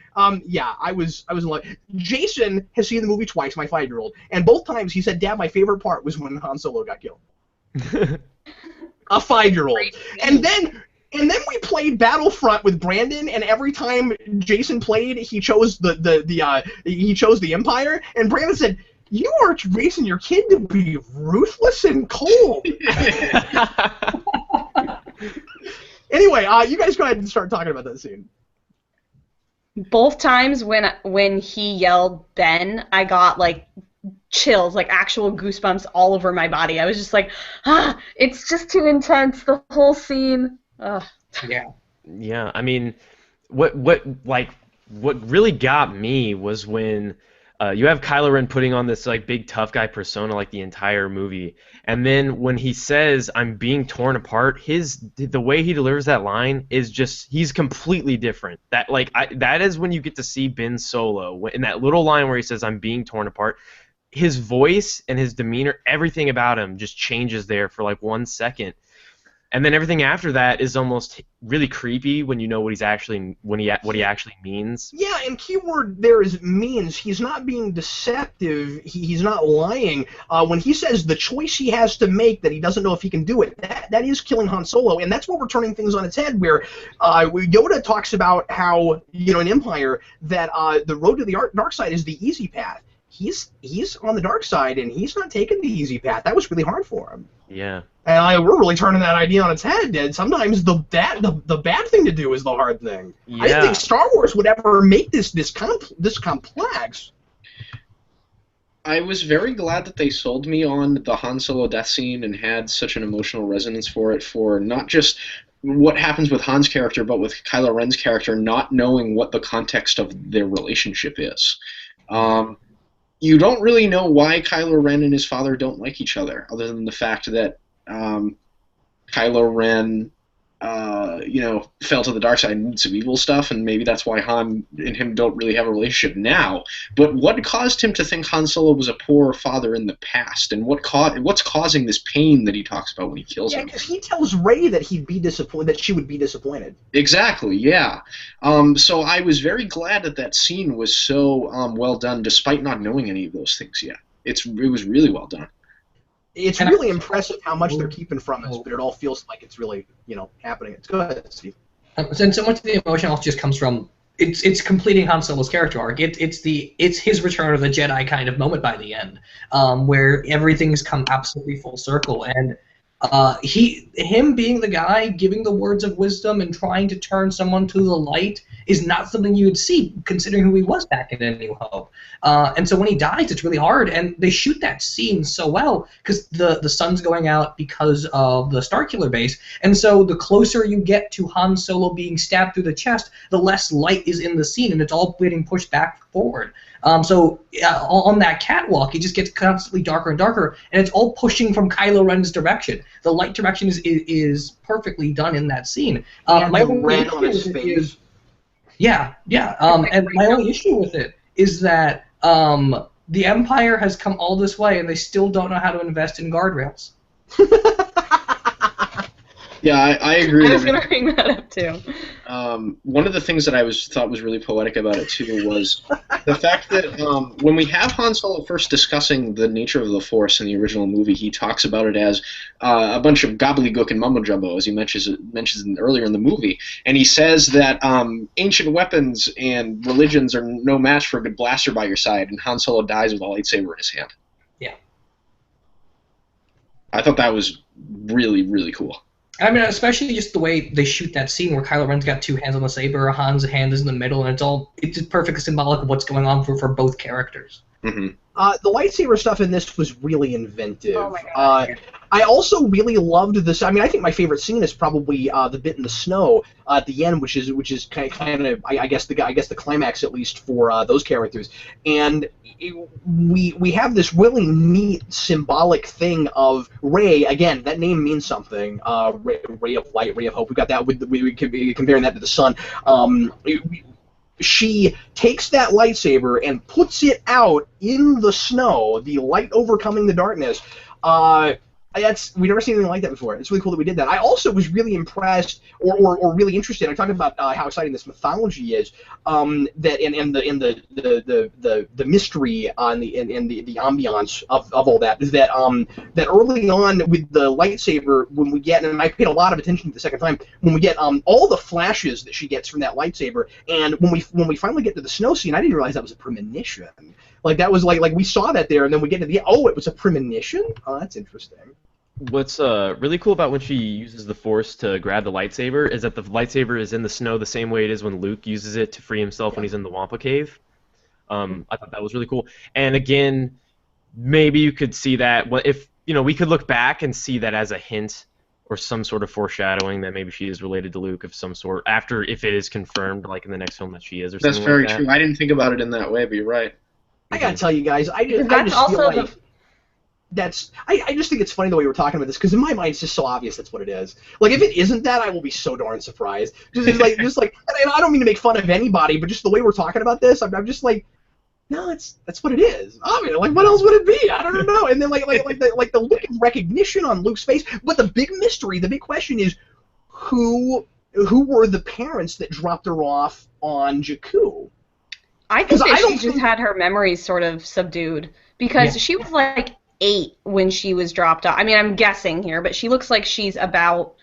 Yeah, I was like, Jason has seen the movie twice, my 5-year-old, and both times he said, "Dad, my favorite part was when Han Solo got killed." A 5-year-old. And then we played Battlefront with Brandon, and every time Jason played, he chose the Empire, and Brandon said, "You are raising your kid to be ruthless and cold." Anyway, you guys go ahead and start talking about that scene. Both times when he yelled Ben, I got like chills, like actual goosebumps all over my body. I was just like, it's just too intense, the whole scene. Ugh. Yeah. Yeah, I mean, what really got me was when you have Kylo Ren putting on this like big tough guy persona like the entire movie, and then when he says "I'm being torn apart," the way he delivers that line is just, he's completely different. That is when you get to see Ben Solo in that little line where he says "I'm being torn apart." His voice and his demeanor, everything about him just changes there for like 1 second. And then everything after that is almost really creepy when you know what he actually means. Yeah, and keyword there is means. He's not being deceptive. He's not lying. When he says the choice he has to make, that he doesn't know if he can do it, that is killing Han Solo, and that's where we're turning things on its head. Where Yoda talks about how, in Empire, that the road to the dark side is the easy path. He's on the dark side, and he's not taking the easy path. That was really hard for him. Yeah. And we're really turning that idea on its head, and sometimes the bad thing to do is the hard thing. Yeah. I didn't think Star Wars would ever make this complex. I was very glad that they sold me on the Han Solo death scene and had such an emotional resonance for it, for not just what happens with Han's character, but with Kylo Ren's character not knowing what the context of their relationship is. You don't really know why Kylo Ren and his father don't like each other, other than the fact that Kylo Ren, fell to the dark side and did some evil stuff, and maybe that's why Han and him don't really have a relationship now. But what caused him to think Han Solo was a poor father in the past, and what's causing this pain that he talks about when he kills him? Yeah, because he tells Rey that he'd be disappointed, that she would be disappointed. Exactly, yeah. So I was very glad that scene was so well done, despite not knowing any of those things yet. It was really well done. It's really impressive how much they're keeping from us, but it all feels like it's really, happening. Go ahead, Steve. And so much of the emotion also just comes from it's completing Han Solo's character arc. It's his return of the Jedi kind of moment by the end, where everything's come absolutely full circle. And Him being the guy giving the words of wisdom and trying to turn someone to the light is not something you would see, considering who he was back in A New Hope. And so when he dies, it's really hard, and they shoot that scene so well because the sun's going out because of the Starkiller base, and so the closer you get to Han Solo being stabbed through the chest, the less light is in the scene, and it's all getting pushed back forward. So on that catwalk, it just gets constantly darker and darker, and it's all pushing from Kylo Ren's direction. The light direction is perfectly done in that scene. My red on his face. And my only issue with it is that the Empire has come all this way, and they still don't know how to invest in guardrails. Yeah, I agree. I was going to bring that up too. One of the things that I thought was really poetic about it too was the fact that when we have Han Solo first discussing the nature of the Force in the original movie, he talks about it as a bunch of gobbledygook and mumbo jumbo, as he mentions earlier in the movie, and he says that ancient weapons and religions are no match for a good blaster by your side, and Han Solo dies with a lightsaber in his hand. Yeah. I thought that was really, really cool. I mean, especially just the way they shoot that scene where Kylo Ren's got two hands on the saber, Han's hand is in the middle, and it's just perfectly symbolic of what's going on for both characters. Mm-hmm. The lightsaber stuff in this was really inventive. Oh my God. I also really loved this. I mean, I think my favorite scene is probably the bit in the snow at the end, which is kind of I guess the climax at least for those characters. And we have this really neat symbolic thing of Rey. Again, that name means something. Ray of light, ray of hope. We got that with we comparing that to the sun. She takes that lightsaber and puts it out in the snow, the light overcoming the darkness. We've never seen anything like that before. It's really cool that we did that. I also was really impressed or really interested. I'm talking about how exciting this mythology is. That and the mystery on the ambiance of all that is that that early on with the lightsaber, when we get, and I paid a lot of attention to the second time, when we get all the flashes that she gets from that lightsaber, and when we finally get to the snow scene, I didn't realize that was a premonition. Like that was like we saw that there, and then we get to it was a premonition. Oh, that's interesting. What's really cool about when she uses the Force to grab the lightsaber is that the lightsaber is in the snow the same way it is when Luke uses it to free himself when he's in the Wampa Cave. I thought that was really cool. And again, maybe you could see that if we could look back and see that as a hint or some sort of foreshadowing that maybe she is related to Luke of some sort if it is confirmed, like in the next film that she is or something. That's very like that. true. I didn't think about it in that way, but you're right. I gotta tell you guys, I just feel like I just think it's funny the way we're talking about this, because in my mind it's just so obvious that's what it is. Like if it isn't that, I will be so darn surprised. Just like, and I don't mean to make fun of anybody, but just the way we're talking about this, I'm just like, no, that's what it is. I mean, like what else would it be? I don't know. And then like the look of recognition on Luke's face, but the big mystery, the big question is, who were the parents that dropped her off on Jakku? I think that she just had her memories sort of subdued because she was like 8 when she was dropped off. I mean, I'm guessing here, but she looks like she's about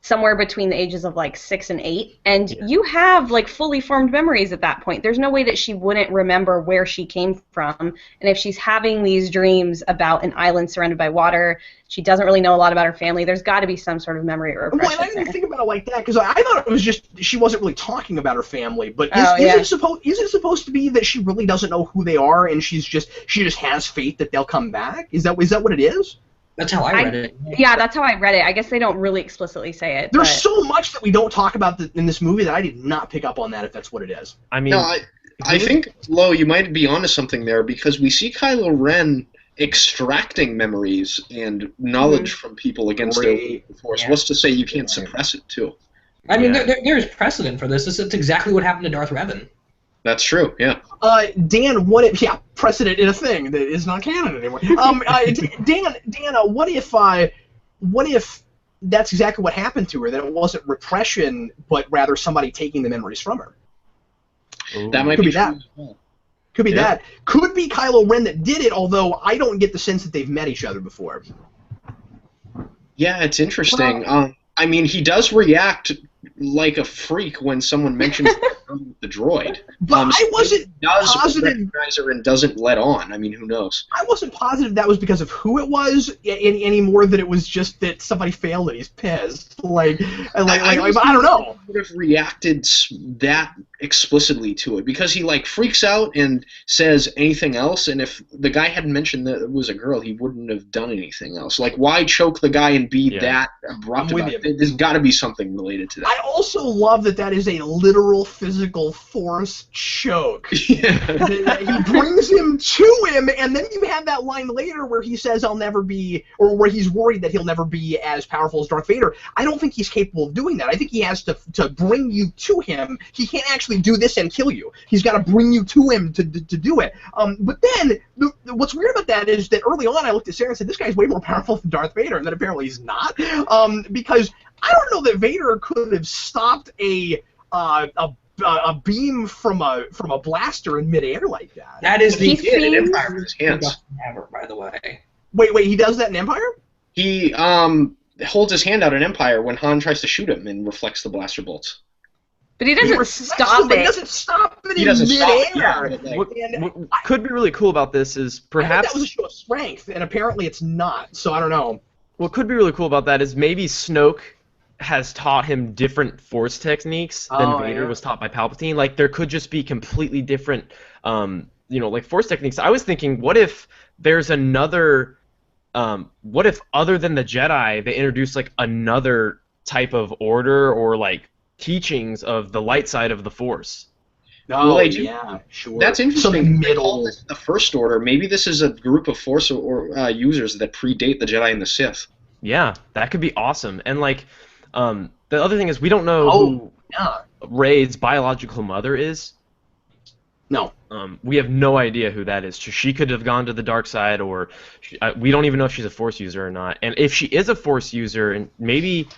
somewhere between the ages of like 6 and 8, and you have like fully formed memories at that point. There's no way that she wouldn't remember where she came from, and if she's having these dreams about an island surrounded by water, she doesn't really know a lot about her family. There's got to be some sort of memory or repression. Well, I didn't think about it like that because I thought it was just she wasn't really talking about her family. But is it supposed to be that she really doesn't know who they are and she just has faith that they'll come back? Is that what it is? That's how I read it. Yeah, that's how I read it. I guess they don't really explicitly say it. There's so much that we don't talk about in this movie that I did not pick up on that, if that's what it is. I mean, no, I think, Lo, you might be onto something there, because we see Kylo Ren extracting memories and knowledge from people against the Force. What's to say you can't suppress it, too? I mean, there's precedent for this. It's exactly what happened to Darth Revan. That's true, yeah. Dan, what if precedent in a thing that is not canon anymore? Dan, what if that's exactly what happened to her? That it wasn't repression, but rather somebody taking the memories from her. Ooh. That might Could be be that. true. Could be that. Could be Kylo Ren that did it, although I don't get the sense that they've met each other before. Yeah, it's interesting. I mean, he does react like a freak when someone mentions the droid. But I wasn't positive. Recognize her and doesn't let on. I mean, who knows? I wasn't positive that was because of who it was any more than it was just that somebody failed and he's pissed. I don't know. Would have reacted that explicitly to it because he freaks out and says anything else, and if the guy hadn't mentioned that it was a girl, he wouldn't have done anything else. Why choke the guy and be that abrupt about it? There's got to be something related to that. I also love that is a literal physical force choke. Yeah. He brings him to him, and then you have that line later where he says, "I'll never be," or where he's worried that he'll never be as powerful as Darth Vader. I don't think he's capable of doing that. I think he has to bring you to him. He can't actually do this and kill you. He's got to bring you to him to do it. But then, what's weird about that is that early on I looked at Sarah and said, this guy's way more powerful than Darth Vader, and then apparently he's not. Because I don't know that Vader could have stopped a beam from a blaster in midair like that. That is the in Empire with his hands. Never, by the way. Wait, he does that in Empire? He holds his hand out in Empire when Han tries to shoot him and reflects the blaster bolts. But he doesn't stop it. He doesn't stop it in midair. What could be really cool about this is perhaps that was a show of strength, and apparently it's not. So I don't know. What could be really cool about that is maybe Snoke has taught him different force techniques than Vader was taught by Palpatine. There could just be completely different, force techniques. I was thinking, what if there's another, what if other than the Jedi, they introduce another type of order or teachings of the light side of the Force? Oh, yeah, sure. That's interesting. Some middle. The First Order. Maybe this is a group of Force users that predate the Jedi and the Sith. Yeah, that could be awesome. And the other thing is we don't know who Rey's biological mother is. No. We have no idea who that is. She could have gone to the dark side, or we don't even know if she's a Force user or not. And if she is a Force user, and maybe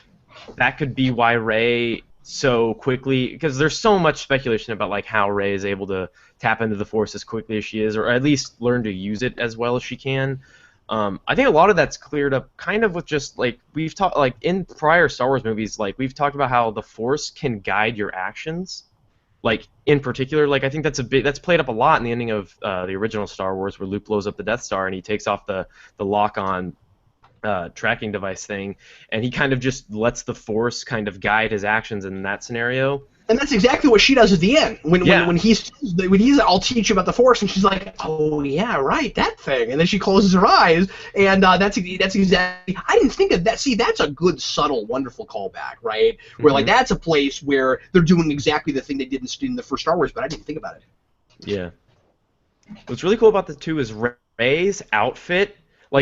that could be why Rey so quickly, because there's so much speculation about how Rey is able to tap into the Force as quickly as she is, or at least learn to use it as well as she can. I think a lot of that's cleared up kind of with just we've talked in prior Star Wars movies, we've talked about how the Force can guide your actions. In particular, I think that's played up a lot in the ending of the original Star Wars, where Luke blows up the Death Star and he takes off the lock-on tracking device thing, and he kind of just lets the Force kind of guide his actions in that scenario. And that's exactly what she does at the end. When he's I'll teach you about the Force, and she's like, oh yeah, right, that thing. And then she closes her eyes, and that's exactly. I didn't think of that. See, that's a good, subtle, wonderful callback, right? Where that's a place where they're doing exactly the thing they did in the first Star Wars, but I didn't think about it. Yeah. What's really cool about this too is Rey's outfit.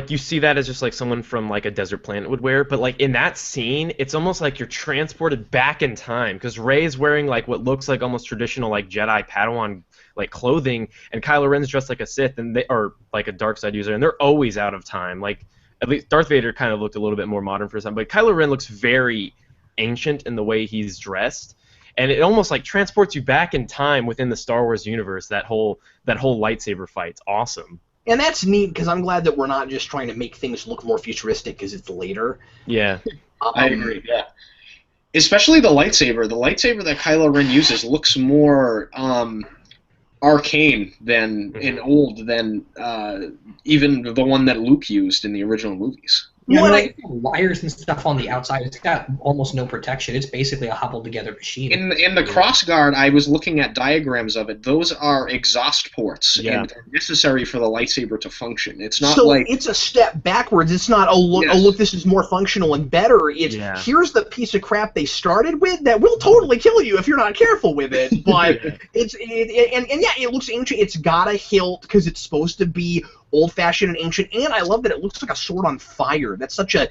You see that as just someone from a desert planet would wear, but in that scene, it's almost like you're transported back in time, because Rey's wearing what looks like almost traditional Jedi Padawan clothing, and Kylo Ren's dressed like a Sith, and they are a dark side user, and they're always out of time. At least Darth Vader kind of looked a little bit more modern for some, but Kylo Ren looks very ancient in the way he's dressed, and it almost transports you back in time within the Star Wars universe. That whole lightsaber fight's awesome. And that's neat, because I'm glad that we're not just trying to make things look more futuristic because it's later. Yeah. I agree, yeah. Especially the lightsaber. The lightsaber that Kylo Ren uses looks more arcane than old than even the one that Luke used in the original movies. Yeah, wires and stuff on the outside. It's got almost no protection. It's basically a hobbled together machine. In the crossguard, I was looking at diagrams of it. Those are exhaust ports, and they're necessary for the lightsaber to function. It's not it's a step backwards. It's not look, this is more functional and better. It's here's the piece of crap they started with that will totally kill you if you're not careful with it. But it looks ancient. It's got a hilt because it's supposed to be old-fashioned and ancient, and I love that it looks like a sword on fire. That's such an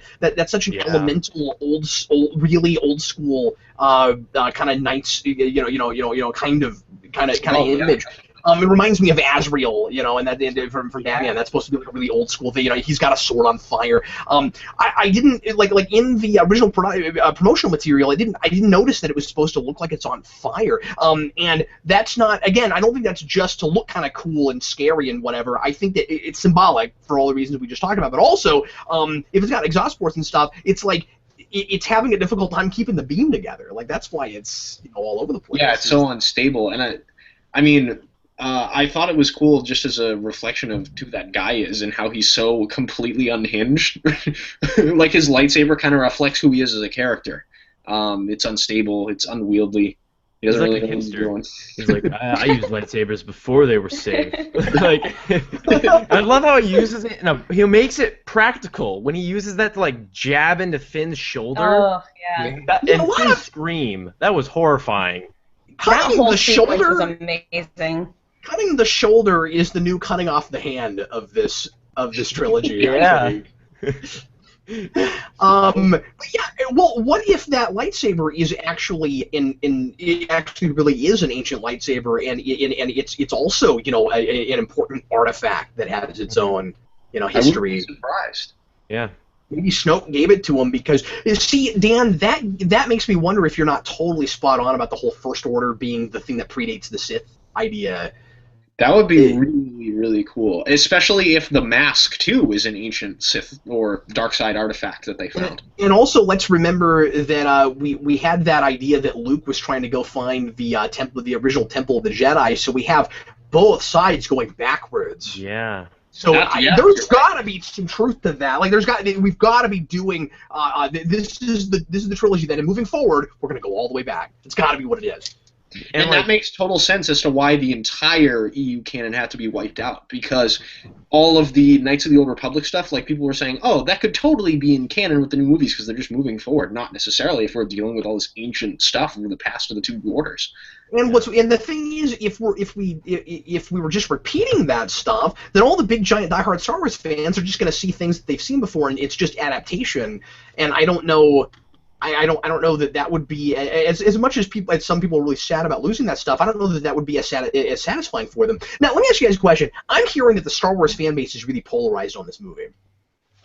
elemental, really old school kind of knights, kind of image. It reminds me of Azrael, and that from Batman. That's supposed to be a really old school thing. He's got a sword on fire. I didn't like in the original promotional material. I didn't notice that it was supposed to look like it's on fire. And that's not, again, I don't think that's just to look kind of cool and scary and whatever. I think that it's symbolic for all the reasons we just talked about. But also, if it's got exhaust ports and stuff, it's it's having a difficult time keeping the beam together. Like that's why it's all over the place. Yeah, it's so unstable, and I mean, I thought it was cool just as a reflection of who that guy is and how he's so completely unhinged. Like his lightsaber kind of reflects who he is as a character. It's unstable, it's unwieldy. He doesn't really know what he's doing. He's like, I used lightsabers before they were safe. Like, I love how he uses it. No, he makes it practical when he uses that to like jab into Finn's shoulder. Oh yeah. And Finn scream. That was horrifying. Cutting whole the sequence shoulder was amazing. Cutting the shoulder is the new cutting off the hand of this trilogy. Yeah. But yeah, well, what if that lightsaber is actually it actually really is an ancient lightsaber, and it's also an important artifact that has its own history. I wouldn't be surprised. Yeah. Maybe Snoke gave it to him because see, Dan, that makes me wonder if you're not totally spot on about the whole First Order being the thing that predates the Sith idea. That would be really, really cool, especially if the mask, too, is an ancient Sith or dark side artifact that they found. And also, let's remember that we had that idea that Luke was trying to go find the original Temple of the Jedi, so we have both sides going backwards. Yeah. So there's got to be some truth to that. Like we've got to be doing. This is the trilogy that, moving forward, we're going to go all the way back. It's got to be what it is. And that makes total sense as to why the entire EU canon had to be wiped out, because all of the Knights of the Old Republic stuff, like people were saying, oh, that could totally be in canon with the new movies because they're just moving forward, not necessarily if we're dealing with all this ancient stuff from the past of the two orders. And the thing is, if we were just repeating that stuff, then all the big giant diehard Star Wars fans are just going to see things that they've seen before, and it's just adaptation. And I don't know. I don't know that would be as much as some people are really sad about losing that stuff. I don't know that would be as satisfying for them. Now, let me ask you guys a question. I'm hearing that the Star Wars fan base is really polarized on this movie.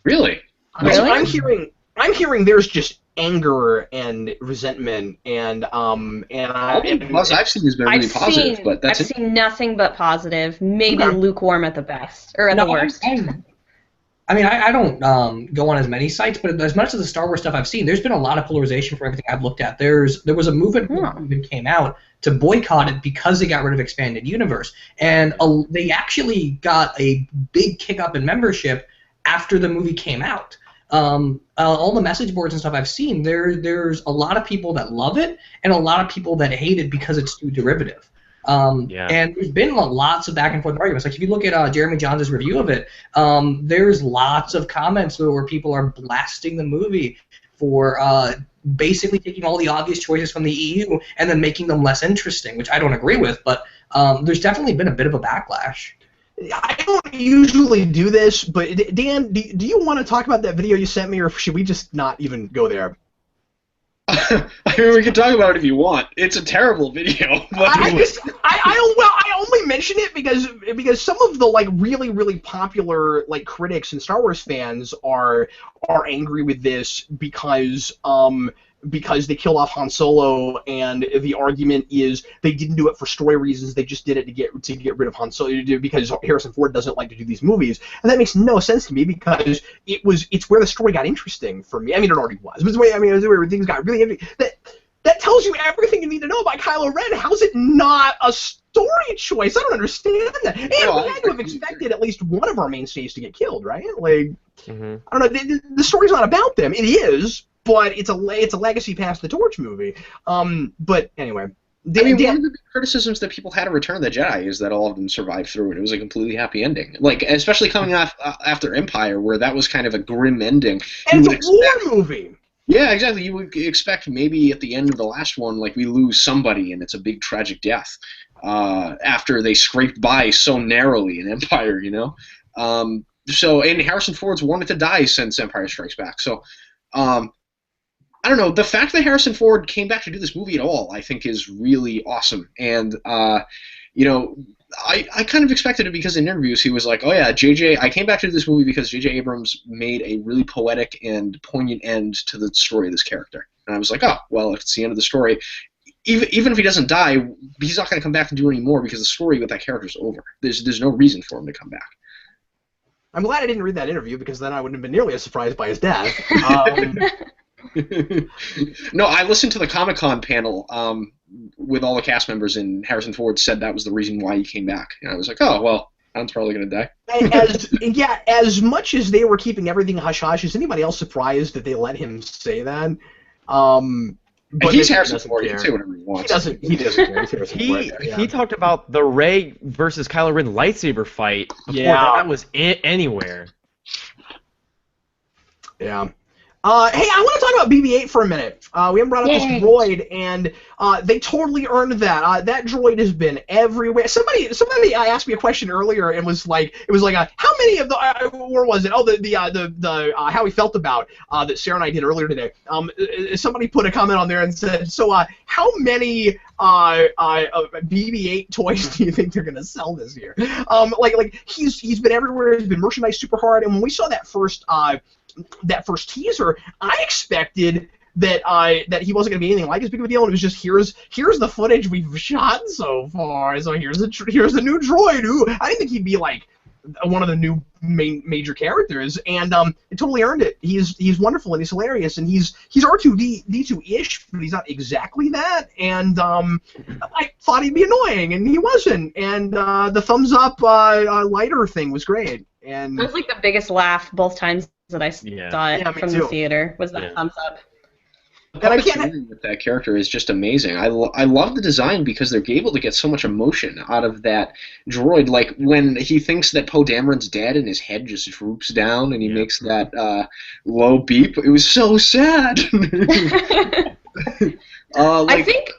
Really? I'm hearing there's just anger and resentment and plus I've seen has been really positive, but I've seen nothing but positive. Maybe lukewarm at the best or at the worst. I mean, I don't go on as many sites, but as much as the Star Wars stuff I've seen, there's been a lot of polarization for everything I've looked at. There was a movement that even came out to boycott it because they got rid of Expanded Universe, and they actually got a big kick up in membership after the movie came out. All the message boards and stuff I've seen, there's a lot of people that love it and a lot of people that hate it because it's too derivative. And there's been lots of back and forth arguments. Like if you look at Jeremy Johns' review of it, there's lots of comments where people are blasting the movie for basically taking all the obvious choices from the EU and then making them less interesting, which I don't agree with. But there's definitely been a bit of a backlash. I don't usually do this, but Dan, do you want to talk about that video you sent me, or should we just not even go there? I mean, we can talk about it if you want. It's a terrible video. I only mention it because some of the really popular critics and Star Wars fans are angry with this because they killed off Han Solo, and the argument is they didn't do it for story reasons. They just did it to get rid of Han Solo because Harrison Ford doesn't like to do these movies, and that makes no sense to me because it's where the story got interesting for me. I mean, it already was, but it's where things got really interesting. That tells you everything you need to know about Kylo Ren. How's it not a story choice? I don't understand that. And we had to have expected at least one of our mainstays to get killed, right? I don't know. The story's not about them. It is. But it's a legacy pass the torch movie. But anyway, one of the criticisms that people had of Return of the Jedi is that all of them survived through it. It was a completely happy ending. Especially coming off after Empire, where that was kind of a grim ending. And it's a war movie. Yeah, exactly. You would expect maybe at the end of the last one, we lose somebody and it's a big tragic death after they scraped by so narrowly in Empire, and Harrison Ford's wanted to die since Empire Strikes Back. So. I don't know. The fact that Harrison Ford came back to do this movie at all, I think, is really awesome. And, I kind of expected it because in interviews he was like, oh, yeah, I came back to do this movie because J.J. Abrams made a really poetic and poignant end to the story of this character. And I was like, oh, well, if it's the end of the story, even if he doesn't die, he's not going to come back and do any more because the story with that character is over. There's no reason for him to come back. I'm glad I didn't read that interview because then I wouldn't have been nearly as surprised by his death. No, I listened to the Comic-Con panel with all the cast members, and Harrison Ford said that was the reason why he came back. And I was like, oh, well, Han's probably going to die. As much as they were keeping everything hush-hush, is anybody else surprised that they let him say that? But he's Harrison Ford. He can say whatever he wants. He doesn't care. He talked about the Rey versus Kylo Ren lightsaber fight before that was anywhere. Yeah. Hey, I want to talk about BB-8 for a minute. We haven't brought up this droid, and they totally earned that. That droid has been everywhere. Somebody asked me a question earlier and was like, how many of the where was it? Oh, the how he felt about that Sarah and I did earlier today. Somebody put a comment on there and said, so how many BB-8 toys do you think they're gonna sell this year? Like he's been everywhere. He's been merchandised super hard, and when we saw that first teaser, I expected that he wasn't going to be anything like as big of a deal, and it was just here's the footage we've shot so far. So here's the new droid. Ooh, I didn't think he'd be like one of the new major characters, and it totally earned it. He's wonderful and he's hilarious, and he's R2D2-ish, but he's not exactly that. And I thought he'd be annoying, and he wasn't. And the thumbs up lighter thing was great. And it was like the biggest laugh both times that I saw it from the theater was that thumbs up. The puppeteering with that character is just amazing. I love the design because they're able to get so much emotion out of that droid. Like when he thinks that Poe Dameron's dead and his head just droops down and he makes that low beep. It was so sad. I think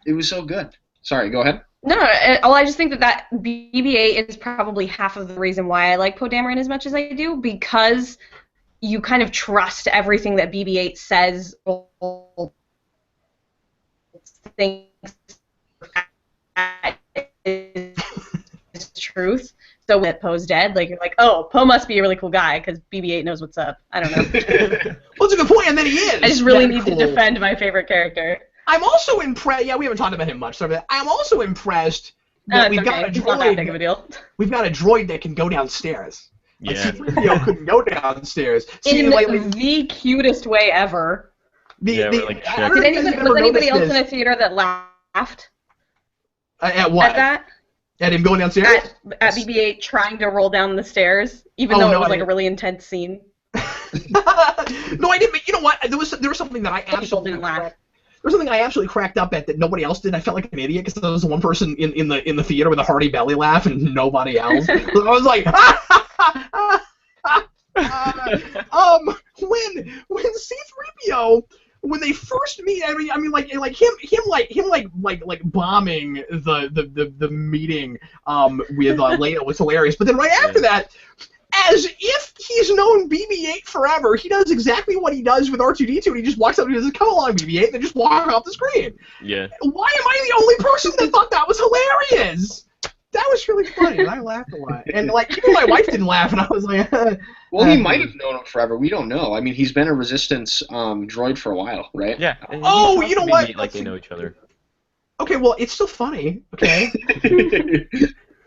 it was so good. Sorry, go ahead. No, I just think that BB-8 is probably half of the reason why I like Poe Dameron as much as I do, because you kind of trust everything that BB-8 says or thinks is truth. So when Poe's dead, like you're like, oh, Poe must be a really cool guy because BB-8 knows what's up. I don't know. Well, it's a good point, and then he is. I just really need to defend my favorite character. I'm also impressed. Yeah, we haven't talked about him much. So I'm also impressed that we've got a droid. It's not that big of a deal. We've got a droid that can go downstairs. Yeah. C-3PO couldn't go downstairs. In the cutest way ever. Was anybody else in a theater that laughed? At what? At that? At him going downstairs? At BB-8 trying to roll down the stairs, even though it was like a really intense scene. No, I didn't. But you know what? There was something that I absolutely didn't laugh. There was something I absolutely cracked up at that nobody else did. I felt like an idiot because there was one person in the theater with a hearty belly laugh and nobody else. So I was like, when C-3PO, when they first meet, I mean like him bombing the meeting with Leia was hilarious. But then right after that, as if he's known BB-8 forever, he does exactly what he does with R2-D2, and he just walks up and he says, "Come along, BB-8," and then just walks off the screen. Yeah. Why am I the only person that thought that was hilarious? That was really funny, and I laughed a lot. And like, even my wife didn't laugh, and I was like, well, he might have known him forever. We don't know. I mean, he's been a Resistance droid for a while, right? Yeah. Oh, you know what? Like they know each other. Okay, well, it's still funny. Okay.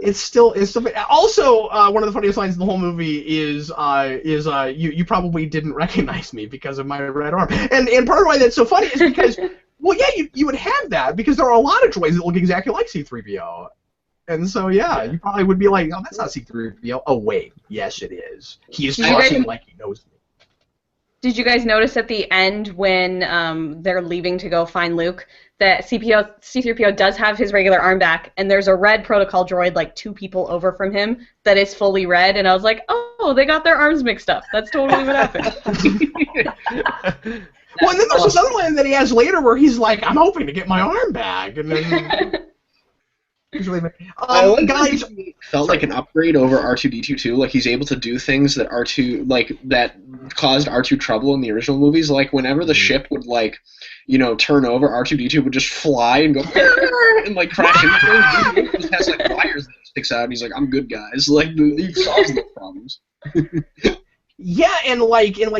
It's still also one of the funniest lines in the whole movie is you probably didn't recognize me because of my red arm, and part of why that's so funny is because well, yeah, you would have that because there are a lot of droids that look exactly like C-3PO, and so yeah, you probably would be like, oh, that's not C-3PO. Oh wait, yes it is. He is talking like he knows me. Did you guys notice at the end when they're leaving to go find Luke that C-3PO does have his regular arm back, and there's a red protocol droid like 2 people over from him that is fully red, and I was like, oh, they got their arms mixed up. That's totally what happened. Well, and then there's another line that he has later where he's like, I'm hoping to get my arm back, and then... guys, felt like an upgrade over R2-D2 too. Like he's able to do things that R2 that caused R2 trouble in the original movies. Like whenever the ship would turn over, R2-D2 would just fly and go and like crash into things. He just has like wires that sticks out. And he's like, "I'm good, guys." Like he solves those problems. Yeah, and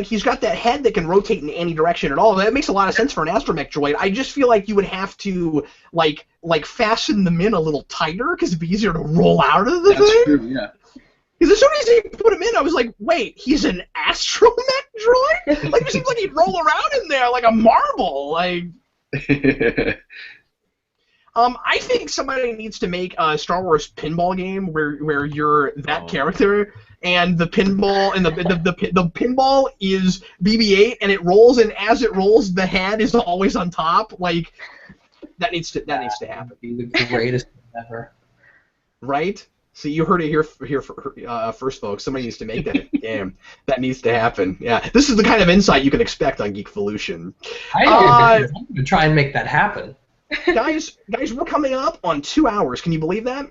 he's got that head that can rotate in any direction at all. That makes a lot of sense for an astromech droid. I just feel like you would have to fasten them in a little tighter because it'd be easier to roll out of the thing. That's true, yeah. Because as soon as he put him in, I was like, wait, he's an astromech droid? Like, it seems like he'd roll around in there like a marble. Like, I think somebody needs to make a Star Wars pinball game where you're that character, and the pinball the pinball is BB-8, and it rolls, and as it rolls, the head is always on top. Like, that needs to happen. Be the greatest thing ever. Right? So you heard it here first, folks. Somebody needs to make that game. That needs to happen. Yeah, this is the kind of insight you can expect on Geekvolution. I'm going to try and make that happen. guys, we're coming up on 2 hours. Can you believe that?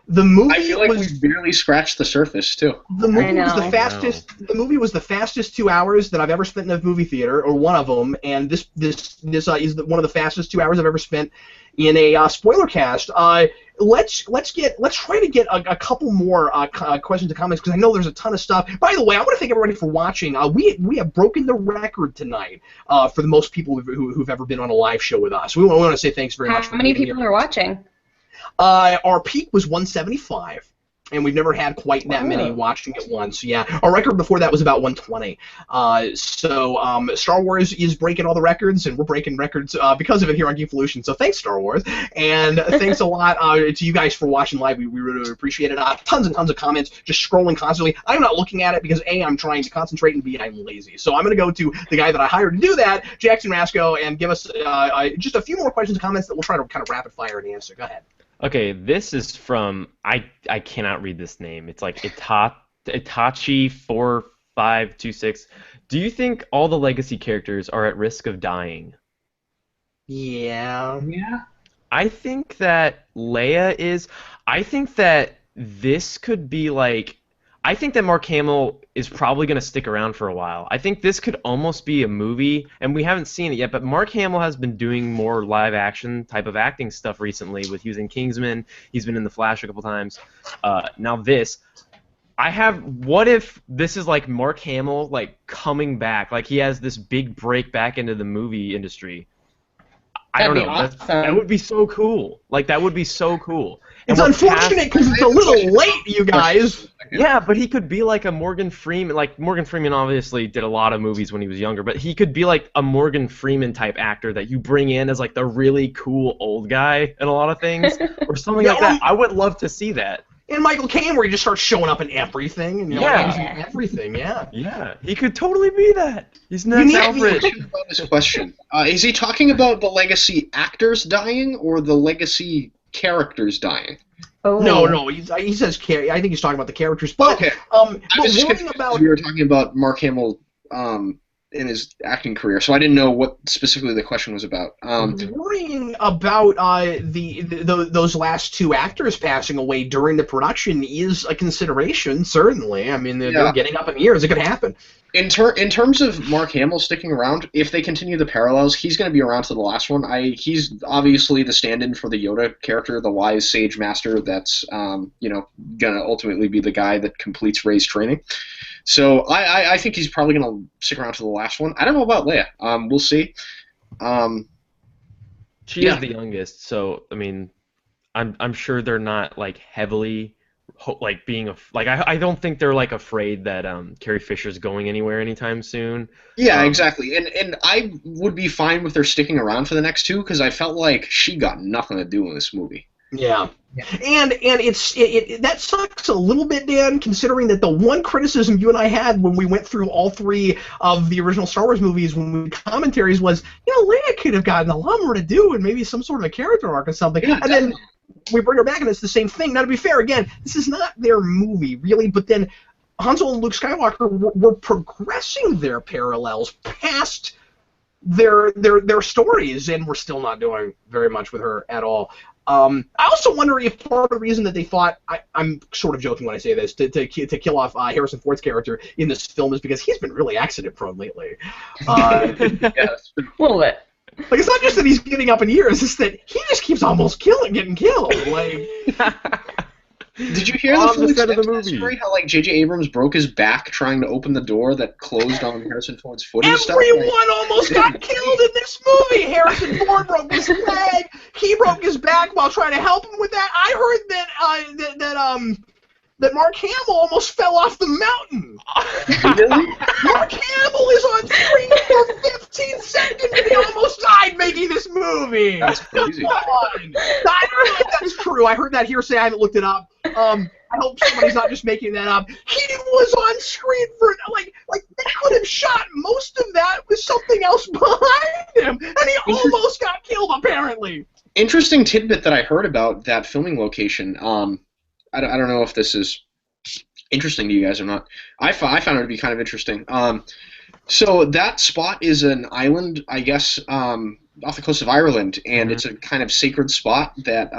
The movie I feel like we barely scratched the surface too. The movie was the fastest. The movie was the fastest 2 hours that I've ever spent in a movie theater, or one of them. And this is one of the fastest 2 hours I've ever spent in a Spoilercast. Let's try to get a couple more questions and comments, because I know there's a ton of stuff. By the way, I want to thank everybody for watching. We have broken the record tonight for the most people who've ever been on a live show with us. We want to say thanks very much. How many people are watching? Our peak was 175, and we've never had quite that many watching at once. Yeah, our record before that was about 120. So Star Wars is breaking all the records, and we're breaking records because of it here on Geekvolution. So thanks, Star Wars, and thanks a lot to you guys for watching live. We really appreciate it. Tons and tons of comments, just scrolling constantly. I'm not looking at it because A, I'm trying to concentrate, and B, I'm lazy. So I'm going to go to the guy that I hired to do that, Jackson Rasco, and give us just a few more questions and comments that we'll try to kind of rapid fire and answer. Go ahead. Okay, this is from I cannot read this name. It's like Itachi4526. Do you think all the legacy characters are at risk of dying? Yeah. I think that Leia is. I think that this could be like. I think that Mark Hamill is probably going to stick around for a while. I think this could almost be a movie, and we haven't seen it yet, but Mark Hamill has been doing more live-action type of acting stuff recently with using Kingsman. He's been in The Flash a couple times. Now this. What if this is like Mark Hamill like coming back, like he has this big break back into the movie industry? I don't know. Awesome. That would be so cool. Like, that would be so cool. It's unfortunate because it's a little late, you guys. Yeah, but he could be like a Morgan Freeman. Like, Morgan Freeman obviously did a lot of movies when he was younger, but he could be like a Morgan Freeman type actor that you bring in as like the really cool old guy in a lot of things, or something like that. I would love to see that. And Michael Caine, where he just starts showing up in everything, and everything, Yeah, he could totally be that. He's next Alfred. About this question, is he talking about the legacy actors dying or the legacy characters dying? Oh. No, he says I think he's talking about the characters. But okay. I was just about we were talking about Mark Hamill in his acting career, so I didn't know what specifically the question was about. Worrying about those last two actors passing away during the production is a consideration, certainly. I mean, they're getting up in years. It could happen. In terms of Mark Hamill sticking around, if they continue the parallels, he's going to be around to the last one. He's obviously the stand-in for the Yoda character, the wise sage master that's going to ultimately be the guy that completes Rey's training. So I think he's probably going to stick around to the last one. I don't know about Leia. We'll see. She is the youngest, so I mean, I'm sure they're not like heavily like being I don't think they're like afraid that Carrie Fisher's going anywhere anytime soon. Yeah, exactly. And I would be fine with her sticking around for the next two because I felt like she got nothing to do in this movie. Yeah. And that sucks a little bit, Dan, considering that the one criticism you and I had when we went through all three of the original Star Wars movies when we did commentaries was, Leia could have gotten a lot more to do and maybe some sort of a character arc or something. Yeah, and then we bring her back and it's the same thing. Now, to be fair, again, this is not their movie, really, but then Han Solo and Luke Skywalker were progressing their parallels past their stories, and we're still not doing very much with her at all. I also wonder if part of the reason that they thought, I'm sort of joking when I say this, to kill off Harrison Ford's character in this film is because he's been really accident-prone lately. A little bit. Like, it's not just that he's getting up in years, it's that he just keeps almost getting killed. Like, did you hear the set of the movie? Story, how like J.J. Abrams broke his back trying to open the door that closed on Harrison Ford's foot and stuff? Everyone almost got killed in this movie! Harrison Ford broke his leg, he broke his back while trying to help him with that. I heard that Mark Hamill almost fell off the mountain. Really? Mark Hamill is on screen for 15 seconds and he almost died making this movie. That's crazy. Come on. I don't know if that's true. I heard that hearsay. I haven't looked it up. I hope somebody's not just making that up. He was on screen for like they could have shot most of that with something else behind him, and he almost got killed apparently. Interesting tidbit that I heard about that filming location. I don't know if this is interesting to you guys or not. I found it to be kind of interesting. So that spot is an island, I guess, off the coast of Ireland, and it's a kind of sacred spot that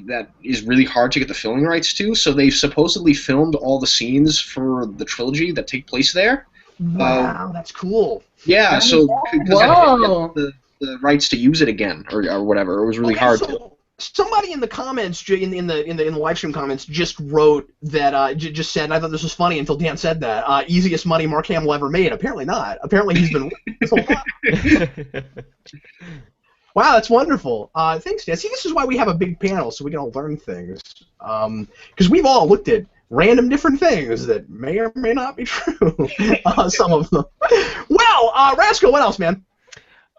that is really hard to get the filming rights to. So they've supposedly filmed all the scenes for the trilogy that take place there. Wow, that's cool. Yeah, so because Whoa. the rights to use it again or whatever, it was really hard to. Somebody in the comments, in the live stream comments, just wrote that just said, and I thought this was funny until Dan said that, easiest money Mark Hamill ever made. Apparently not. Apparently he's been this whole time. Wow, that's wonderful. Thanks, Dan. See, this is why we have a big panel, so we can all learn things. Because we've all looked at random different things that may or may not be true. Some of them. Well, Rascal, what else, man?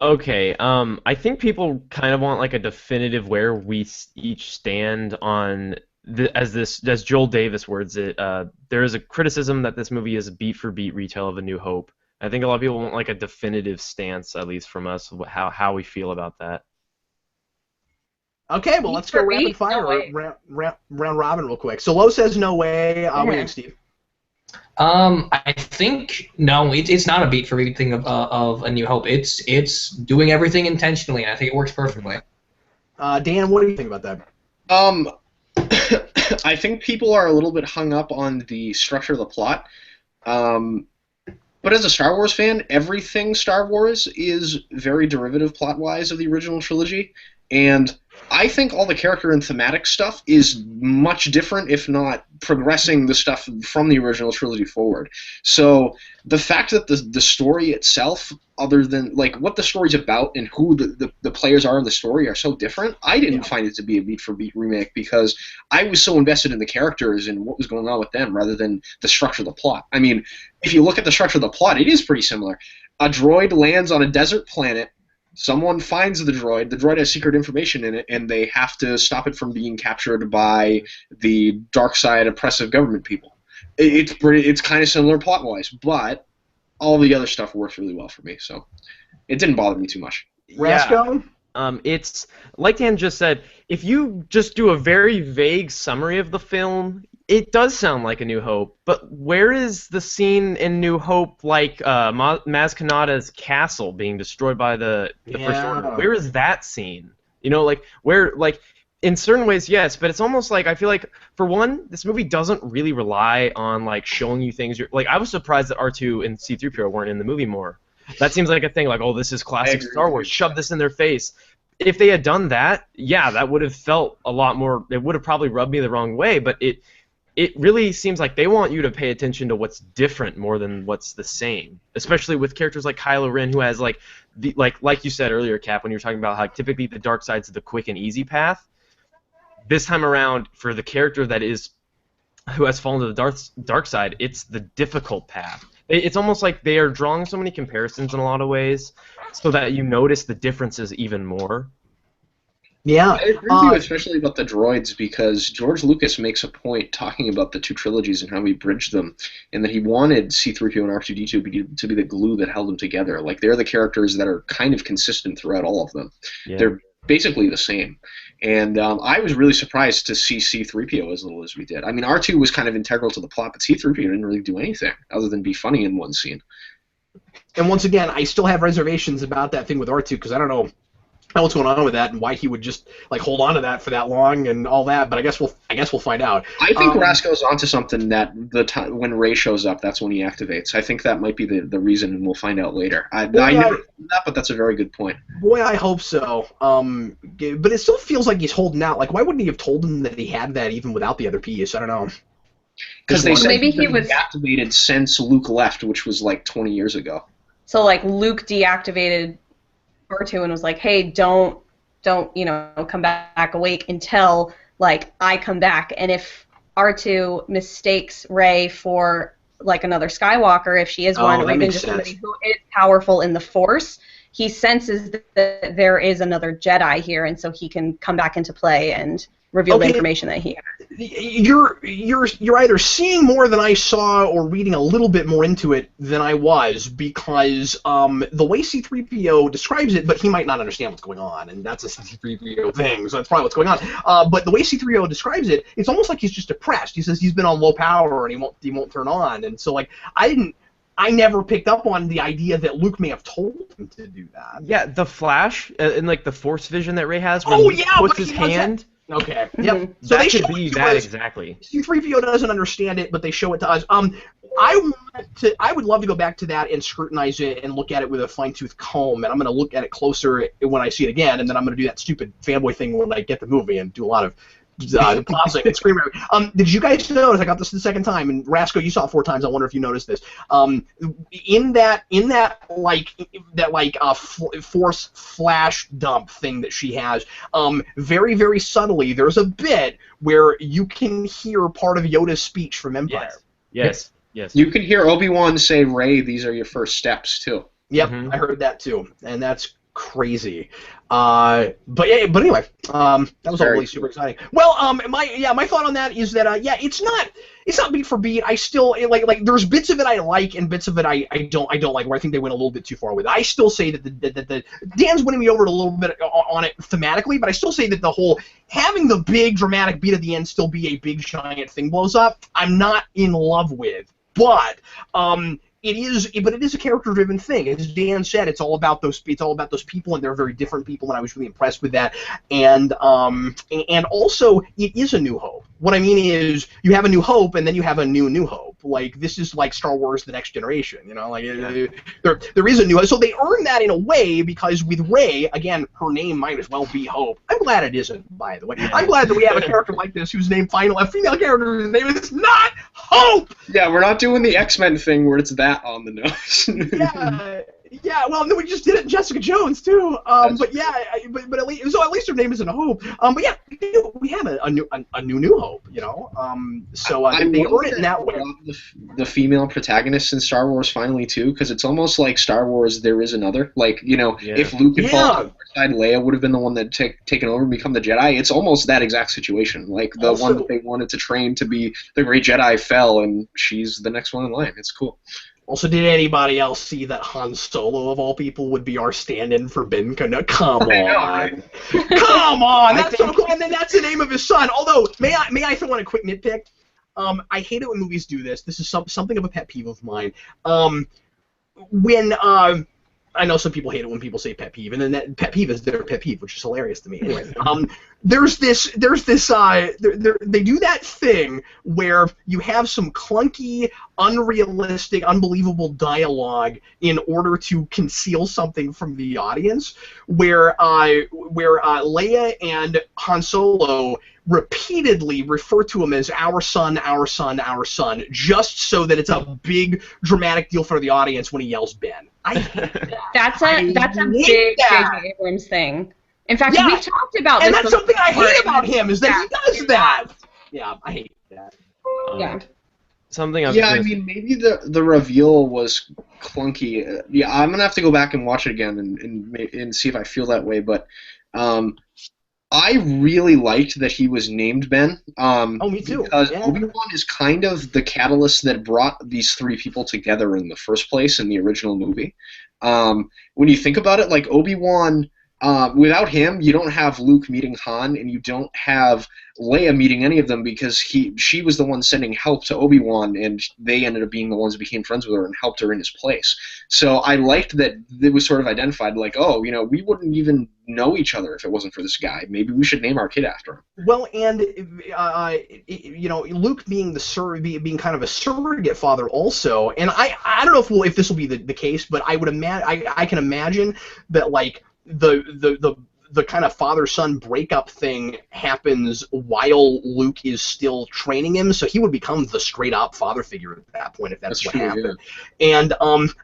Okay, I think people kind of want like a definitive where we each stand on as Joel Davis words it. There is a criticism that this movie is a beat for beat retell of A New Hope. I think a lot of people want like a definitive stance, at least from us, how we feel about that. Okay, well, let's go rapid fire, round robin real quick. So Lo says no way. What do you think, Steve? I think no, it's not a beat for beat thing of A New Hope. It's doing everything intentionally, and I think it works perfectly. Dan, what do you think about that? I think people are a little bit hung up on the structure of the plot. But as a Star Wars fan, everything Star Wars is very derivative plot-wise of the original trilogy, and I think all the character and thematic stuff is much different, if not progressing the stuff from the original trilogy forward. So the fact that the story itself, other than like what the story's about and who the players are in the story, are so different, I didn't find it to be a beat-for-beat remake because I was so invested in the characters and what was going on with them rather than the structure of the plot. I mean, if you look at the structure of the plot, it is pretty similar. A droid lands on a desert planet. Someone finds the droid has secret information in it, and they have to stop it from being captured by the dark side oppressive government people. It's kind of similar plot-wise, but all the other stuff works really well for me, so it didn't bother me too much. Rasco? It's, like Dan just said, if you just do a very vague summary of the film, it does sound like A New Hope, but where is the scene in New Hope, like Maz Kanata's castle being destroyed by the First Order? Where is that scene? You know, like, where, like, in certain ways, yes, but it's almost like, I feel like, for one, this movie doesn't really rely on, like, showing you things. Like, I was surprised that R2 and C-3PO weren't in the movie more. That seems like a thing, like, oh, this is classic Star Wars, shove this in their face. If they had done that, yeah, that would have felt a lot more, it would have probably rubbed me the wrong way, but it really seems like they want you to pay attention to what's different more than what's the same, especially with characters like Kylo Ren, who has, like, like you said earlier, Cap, when you were talking about how typically the dark side's the quick and easy path. This time around, for the character who has fallen to the dark side, it's the difficult path. It's almost like they are drawing so many comparisons in a lot of ways so that you notice the differences even more. Yeah. I agree with you, especially about the droids, because George Lucas makes a point talking about the two trilogies and how he bridged them, and that he wanted C-3PO and R2-D2 to be the glue that held them together. Like, they're the characters that are kind of consistent throughout all of them. Yeah. They're basically the same. And I was really surprised to see C-3PO as little as we did. I mean, R2 was kind of integral to the plot, but C-3PO didn't really do anything other than be funny in one scene. And once again, I still have reservations about that thing with R2, because I don't know what's going on with that and why he would just like hold on to that for that long and all that. But I guess we'll find out. I think Rasco's onto something, that the time when Rey shows up, that's when he activates. I think that might be the reason, and we'll find out later. I never heard that, but that's a very good point. Boy, I hope so. But it still feels like he's holding out. Like, why wouldn't he have told him that he had that even without the other piece? I don't know. Because they said maybe he was activated since Luke left, which was like 20 years ago. So like Luke deactivated R2 and was like, hey, don't come back awake until like I come back. And if R2 mistakes Rey for like another Skywalker, if she is one, or that even makes just sense. somebody who is powerful in the Force, he senses that there is another Jedi here, and so he can come back into play and reveal the information that he has. You're either seeing more than I saw or reading a little bit more into it than I was, because the way C-3PO describes it, but he might not understand what's going on, and that's a C-3PO thing, so that's probably what's going on. But the way C-3PO describes it, it's almost like he's just depressed. He says he's been on low power and he won't turn on, and so like I never picked up on the idea that Luke may have told him to do that. Yeah, the flash and like the Force vision that Rey has when he puts his hand. Okay. Yep. So that could be that exactly. C-3PO doesn't understand it, but they show it to us. I would love to go back to that and scrutinize it and look at it with a fine-tooth comb, and I'm going to look at it closer when I see it again, and then I'm going to do that stupid fanboy thing when I get the movie and do a lot of pausing and screaming. Did you guys notice? I got this the second time, and Rasco, you saw it 4 times. I wonder if you noticed this. In that Force flash dump thing that she has, very very subtly, there's a bit where you can hear part of Yoda's speech from Empire. Yes. You can hear Obi-Wan say, "Rey, these are your first steps," too. Yep, I heard that too, and that's crazy. But anyway, that was all really super exciting. Well, my thought on that is that it's not beat for beat. I still like there's bits of it I like and bits of it I don't like, where I think they went a little bit too far with it. I still say that the Dan's winning me over a little bit on it thematically, but I still say that the whole having the big dramatic beat at the end still be a big giant thing blows up, I'm not in love with. But it is a character-driven thing. As Dan said, it's all about those people, and they're very different people, and I was really impressed with that. And also, it is a New Hope. What I mean is, you have a New Hope, and then you have a New Hope. Like, this is like Star Wars: The Next Generation. You know, like there is a New Hope. So they earn that in a way, because with Rey, again, her name might as well be Hope. I'm glad it isn't, by the way. I'm glad that we have a character like this whose name a female character whose name is not Hope. Yeah, we're not doing the X-Men thing where it's that on the nose. Yeah. Well, no, we just did it in Jessica Jones too. But at least her name isn't Hope. But yeah, we have a new Hope. You know. So they earn it in that way. The female protagonists in Star Wars finally too, because it's almost like Star Wars. There is another. Like, you know, if Luke had fallen on the side, Leia would have been the one that taken over and become the Jedi. It's almost that exact situation. Like the one that they wanted to train to be the great Jedi fell, and she's the next one in line. It's cool. Also, did anybody else see that Han Solo, of all people, would be our stand-in for Ben Kenobi? Come on. Come on! That's so cool. And then that's the name of his son. Although, may I throw in a quick nitpick? I hate it when movies do this. This is something of a pet peeve of mine. I know some people hate it when people say pet peeve, and then that pet peeve is their pet peeve, which is hilarious to me. Anyway, they do that thing where you have some clunky, unrealistic, unbelievable dialogue in order to conceal something from the audience, where Leia and Han Solo repeatedly refer to him as our son, our son, our son, just so that it's a big dramatic deal for the audience when he yells Ben. I hate that. That's a big J.J. Abrams thing. In fact, we've talked about this. And that's something I hate about him, is that he does that. Yeah, I hate that. I mean, maybe the reveal was clunky. I'm gonna have to go back and watch it again and see if I feel that way. But I really liked that he was named Ben. Me too. Because Obi-Wan is kind of the catalyst that brought these 3 people together in the first place in the original movie. When you think about it, like Obi-Wan, without him, you don't have Luke meeting Han, and you don't have Leia meeting any of them, because she was the one sending help to Obi-Wan, and they ended up being the ones who became friends with her and helped her in his place. So I liked that it was sort of identified, like, oh, you know, we wouldn't even know each other if it wasn't for this guy. Maybe we should name our kid after him. Well, and you know, Luke being being kind of a surrogate father also, and I don't know if this will be the case, but I would I can imagine that, like, the the kind of father-son breakup thing happens while Luke is still training him, so he would become the straight-up father figure at that point if that's what true, happened. Yeah. And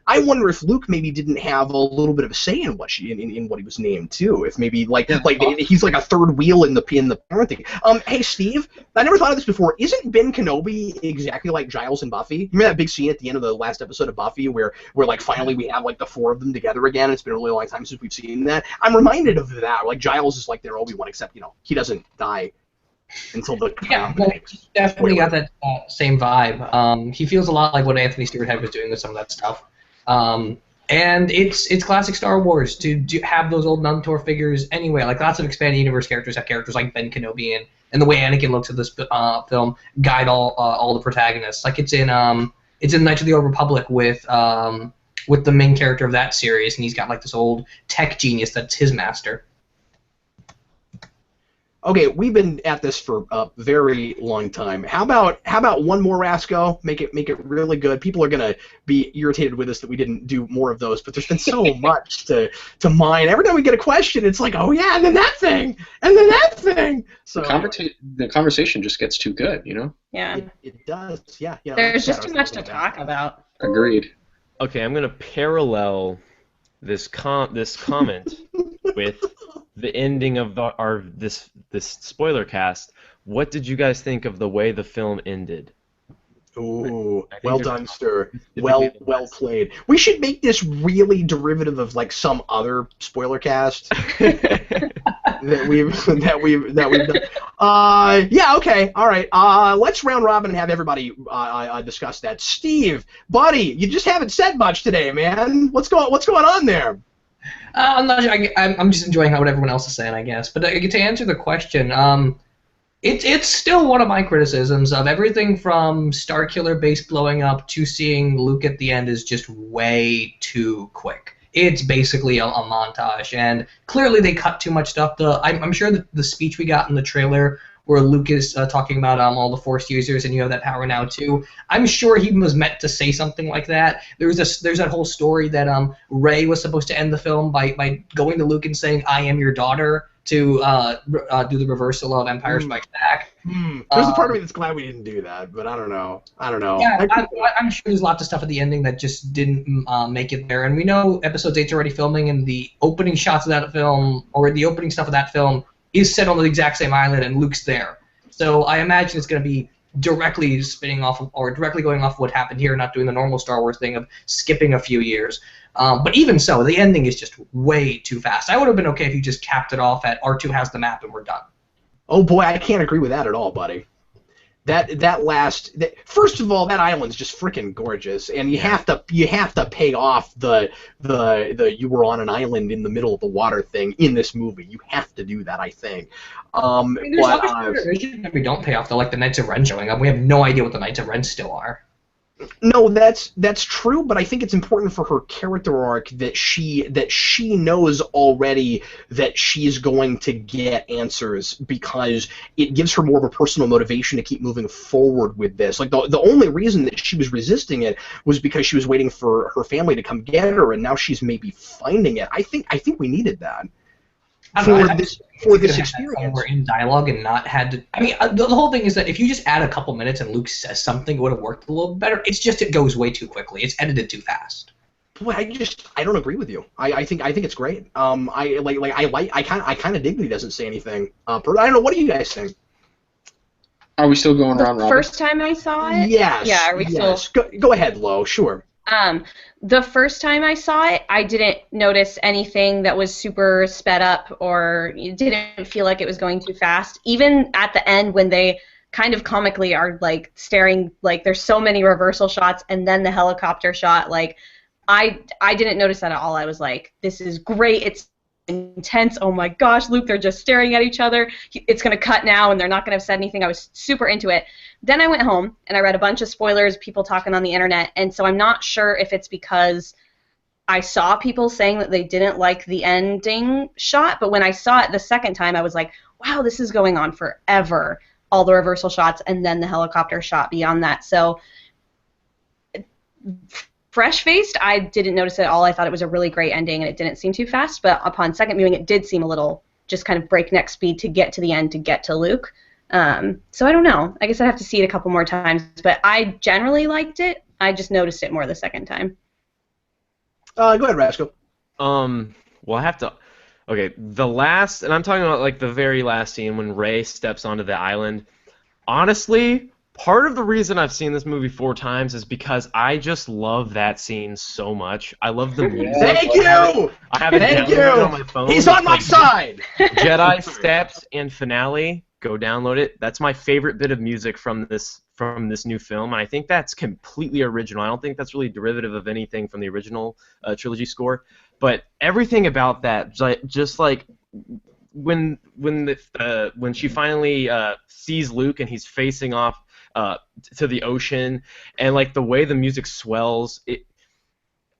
I wonder if Luke maybe didn't have a little bit of a say in what in what he was named too. If maybe he's like a third wheel in the parenting. Hey Steve, I never thought of this before. Isn't Ben Kenobi exactly like Giles and Buffy? Remember that big scene at the end of the last episode of Buffy where like finally we have like the four of them together again? It's been a really long time since we've seen that. I'm reminded of that. Like Giles is like their Obi-Wan, except he doesn't die until the definitely got that same vibe. He feels a lot like what Anthony Stewart Head was doing with some of that stuff. And it's classic Star Wars to have those old Mentor figures anyway. Like lots of expanded universe characters have characters like Ben Kenobi and the way Anakin looks at this film guide all the protagonists. Like it's in Knights of the Old Republic with the main character of that series, and he's got like this old tech genius that's his master. Okay, we've been at this for a very long time. How about one more Rasco? Make it really good. People are gonna be irritated with us that we didn't do more of those, but there's been so much to mine. Every time we get a question, it's like, oh yeah, and then that thing, and then that thing. So the conversation just gets too good, Yeah. It does. Yeah. There's just too much to talk about. Agreed. Okay, I'm gonna parallel this comment with the ending of this spoiler cast. What did you guys think of the way the film ended? Ooh, well done, sir. Well played. We should make this really derivative of like some other spoiler cast that we've done. Yeah, okay, all right. Let's round robin and have everybody discuss that. Steve, buddy, you just haven't said much today, man. What's going on there? I'm not sure. I'm just enjoying what everyone else is saying, I guess. But to answer the question, it's still one of my criticisms of everything from Starkiller base blowing up to seeing Luke at the end is just way too quick. It's basically a montage, and clearly they cut too much stuff. I'm sure that the speech we got in the trailer where Luke is talking about all the Force users and you have that power now too. I'm sure he was meant to say something like that. There's that whole story that Rey was supposed to end the film by going to Luke and saying, "I am your daughter," to do the reversal of Empire Strikes Back. There's a part of me that's glad we didn't do that, but I don't know. Yeah, I'm sure there's lots of stuff at the ending that just didn't make it there. And we know Episode 8's already filming, and the opening shots of that film, or the opening stuff of that film, is set on the exact same island, and Luke's there. So I imagine it's going to be directly spinning off of, or directly going off of what happened here, not doing the normal Star Wars thing of skipping a few years. But even so, the ending is just way too fast. I would have been okay if you just capped it off at R2 has the map and we're done. Oh boy, I can't agree with that at all, buddy. First of all, that island's just freaking gorgeous, and you have to pay off the you were on an island in the middle of the water thing in this movie. You have to do that, I think. There's we don't pay off, though, like the Knights of Ren showing up. We have no idea what the Knights of Ren still are. No, that's true, but I think it's important for her character arc that she knows already that she's going to get answers, because it gives her more of a personal motivation to keep moving forward with this. Like the only reason that she was resisting it was because she was waiting for her family to come get her, and now she's maybe finding it. I think we needed that. For this experience. We're in dialogue and not had to. I mean, the whole thing is that if you just add a couple minutes and Luke says something, it would have worked a little better. It's just it goes way too quickly. It's edited too fast. Boy, I don't agree with you. I think it's great. I kind of dig that he doesn't say anything. I don't know. What do you guys think? Are we still going around? The first time I saw it. Yes. Yeah. Are we still? Go ahead, Lo. Sure. The first time I saw it, I didn't notice anything that was super sped up, or it didn't feel like it was going too fast. Even at the end, when they kind of comically are like staring, like there's so many reversal shots, and then the helicopter shot, like I didn't notice that at all. I was like, this is great. It's intense. Oh my gosh, Luke, they're just staring at each other. It's going to cut now, and they're not going to have said anything. I was super into it. Then I went home, and I read a bunch of spoilers, people talking on the internet, and so I'm not sure if it's because I saw people saying that they didn't like the ending shot, but when I saw it the second time, I was like, wow, this is going on forever. All the reversal shots, and then the helicopter shot beyond that. So fresh-faced, I didn't notice it at all. I thought it was a really great ending, and it didn't seem too fast, but upon second viewing, it did seem a little just kind of breakneck speed to get to the end to get to Luke. So I don't know. I guess I'd have to see it a couple more times, but I generally liked it. I just noticed it more the second time. Go ahead, Rascal. Well, I have to. Okay, the last, and I'm talking about like the very last scene when Rey steps onto the island. Honestly, part of the reason I've seen this movie 4 times is because I just love that scene so much. I love the music. Thank you! I have it Thank downloaded you! on my phone. He's on my side! Jedi Steps and Finale. Go download it. That's my favorite bit of music from this new film, and I think that's completely original. I don't think that's really derivative of anything from the original trilogy score. But everything about that, just like when she finally sees Luke and he's facing off to the ocean, and like the way the music swells,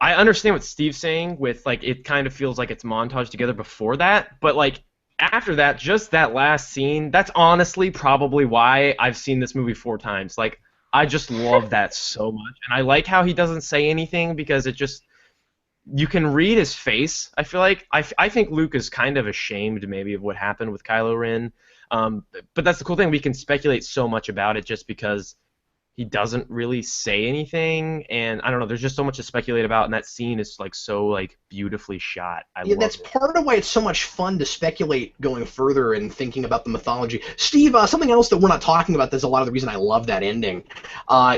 I understand what Steve's saying with like it kind of feels like it's montaged together before that, but like after that, just that last scene, that's honestly probably why I've seen this movie 4 times. Like I just love that so much, and I like how he doesn't say anything because it just. You can read his face. I feel like I think Luke is kind of ashamed maybe of what happened with Kylo Ren, but that's the cool thing. We can speculate so much about it just because he doesn't really say anything, and I don't know. There's just so much to speculate about, and that scene is like so like beautifully shot. I love that's it. part of why it's so much fun to speculate going further and thinking about the mythology. Steve, something else that we're not talking about that's a lot of the reason I love that ending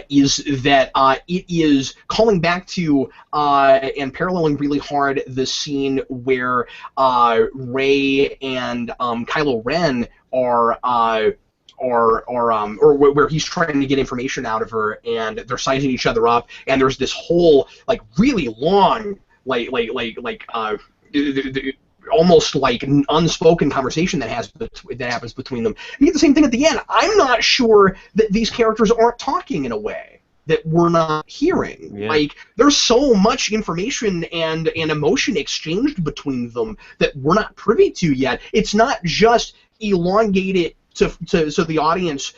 is that it is calling back to and paralleling really hard the scene where Rey and Kylo Ren are or where he's trying to get information out of her, and they're sizing each other up, and there's this whole like really long almost like an unspoken conversation that happens between them. You get the same thing at the end. I'm not sure that these characters aren't talking in a way that we're not hearing. Yeah. Like there's so much information and emotion exchanged between them that we're not privy to yet. It's not just elongated so the audience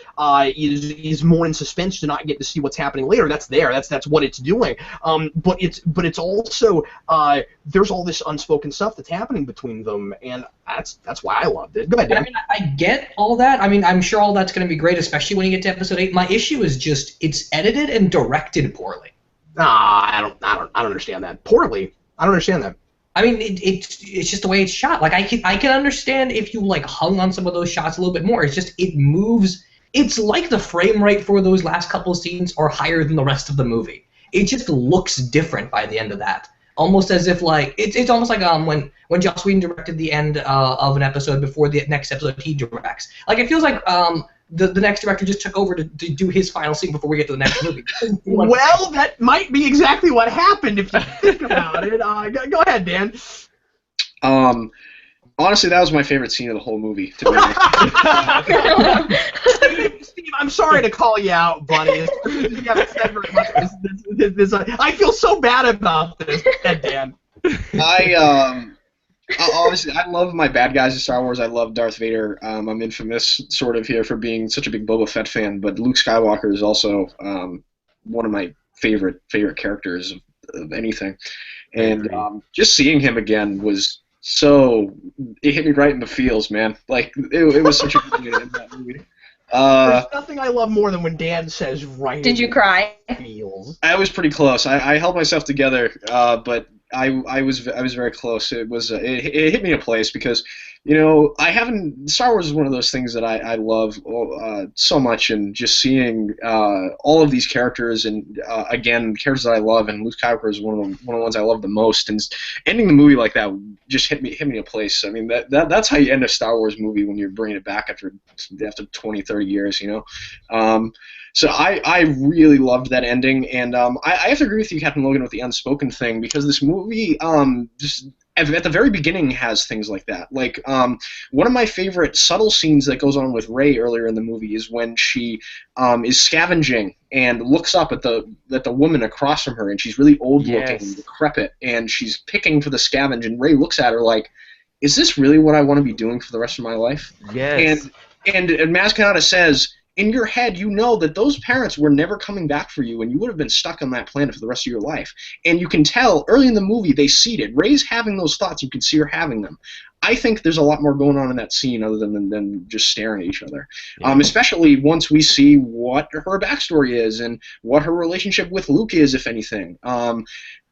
is more in suspense to not get to see what's happening later. That's there. That's what it's doing. But it's also there's all this unspoken stuff that's happening between them, and that's why I loved it. Go ahead, Dan. I mean, I get all that. I mean, I'm sure all that's going to be great, especially when you get to episode 8. My issue is just it's edited and directed poorly. I don't understand that. Poorly. I don't understand that. I mean, it's just the way it's shot. Like I can understand if you like hung on some of those shots a little bit more. It's just it moves. It's like the frame rate for those last couple of scenes are higher than the rest of the movie. It just looks different by the end of that. Almost as if like it's almost like when Joss Whedon directed the end of an episode before the next episode he directs. Like it feels like the next director just took over to do his final scene before we get to the next movie. Well, that might be exactly what happened if you think about it. Go ahead, Dan. Honestly, that was my favorite scene of the whole movie, to be honest. Steve, I'm sorry to call you out, buddy. You haven't said very much. I feel so bad about this, Dan. Obviously, I love my bad guys in Star Wars. I love Darth Vader. I'm infamous, sort of, here for being such a big Boba Fett fan, but Luke Skywalker is also one of my favorite characters of anything. And just seeing him again was so... It hit me right in the feels, man. Like, it was such a good movie in that movie. There's nothing I love more than when Dan says right. Did you cry? Feels. I was pretty close. I held myself together, but I was very close. It was it hit me in a place because, you know, Star Wars is one of those things that I love so much, and just seeing all of these characters and again characters that I love, and Luke Skywalker is one of the ones I love the most, and ending the movie like that just hit me in a place. I mean that's how you end a Star Wars movie when you're bringing it back after 20, 30 years, you know. So I really loved that ending, and I have to agree with you, Captain Logan, with the unspoken thing, because this movie just at the very beginning has things like that. Like one of my favorite subtle scenes that goes on with Rey earlier in the movie is when she is scavenging and looks up at the woman across from her, and she's really old looking and decrepit, and she's picking for the scavenge, and Rey looks at her like, is this really what I want to be doing for the rest of my life? Yes. And Maz Kanata says, in your head, you know that those parents were never coming back for you, and you would have been stuck on that planet for the rest of your life. And you can tell early in the movie they seed it. Rey's having those thoughts. You can see her having them. I think there's a lot more going on in that scene other than just staring at each other. Yeah. Especially once we see what her backstory is and what her relationship with Luke is, if anything. I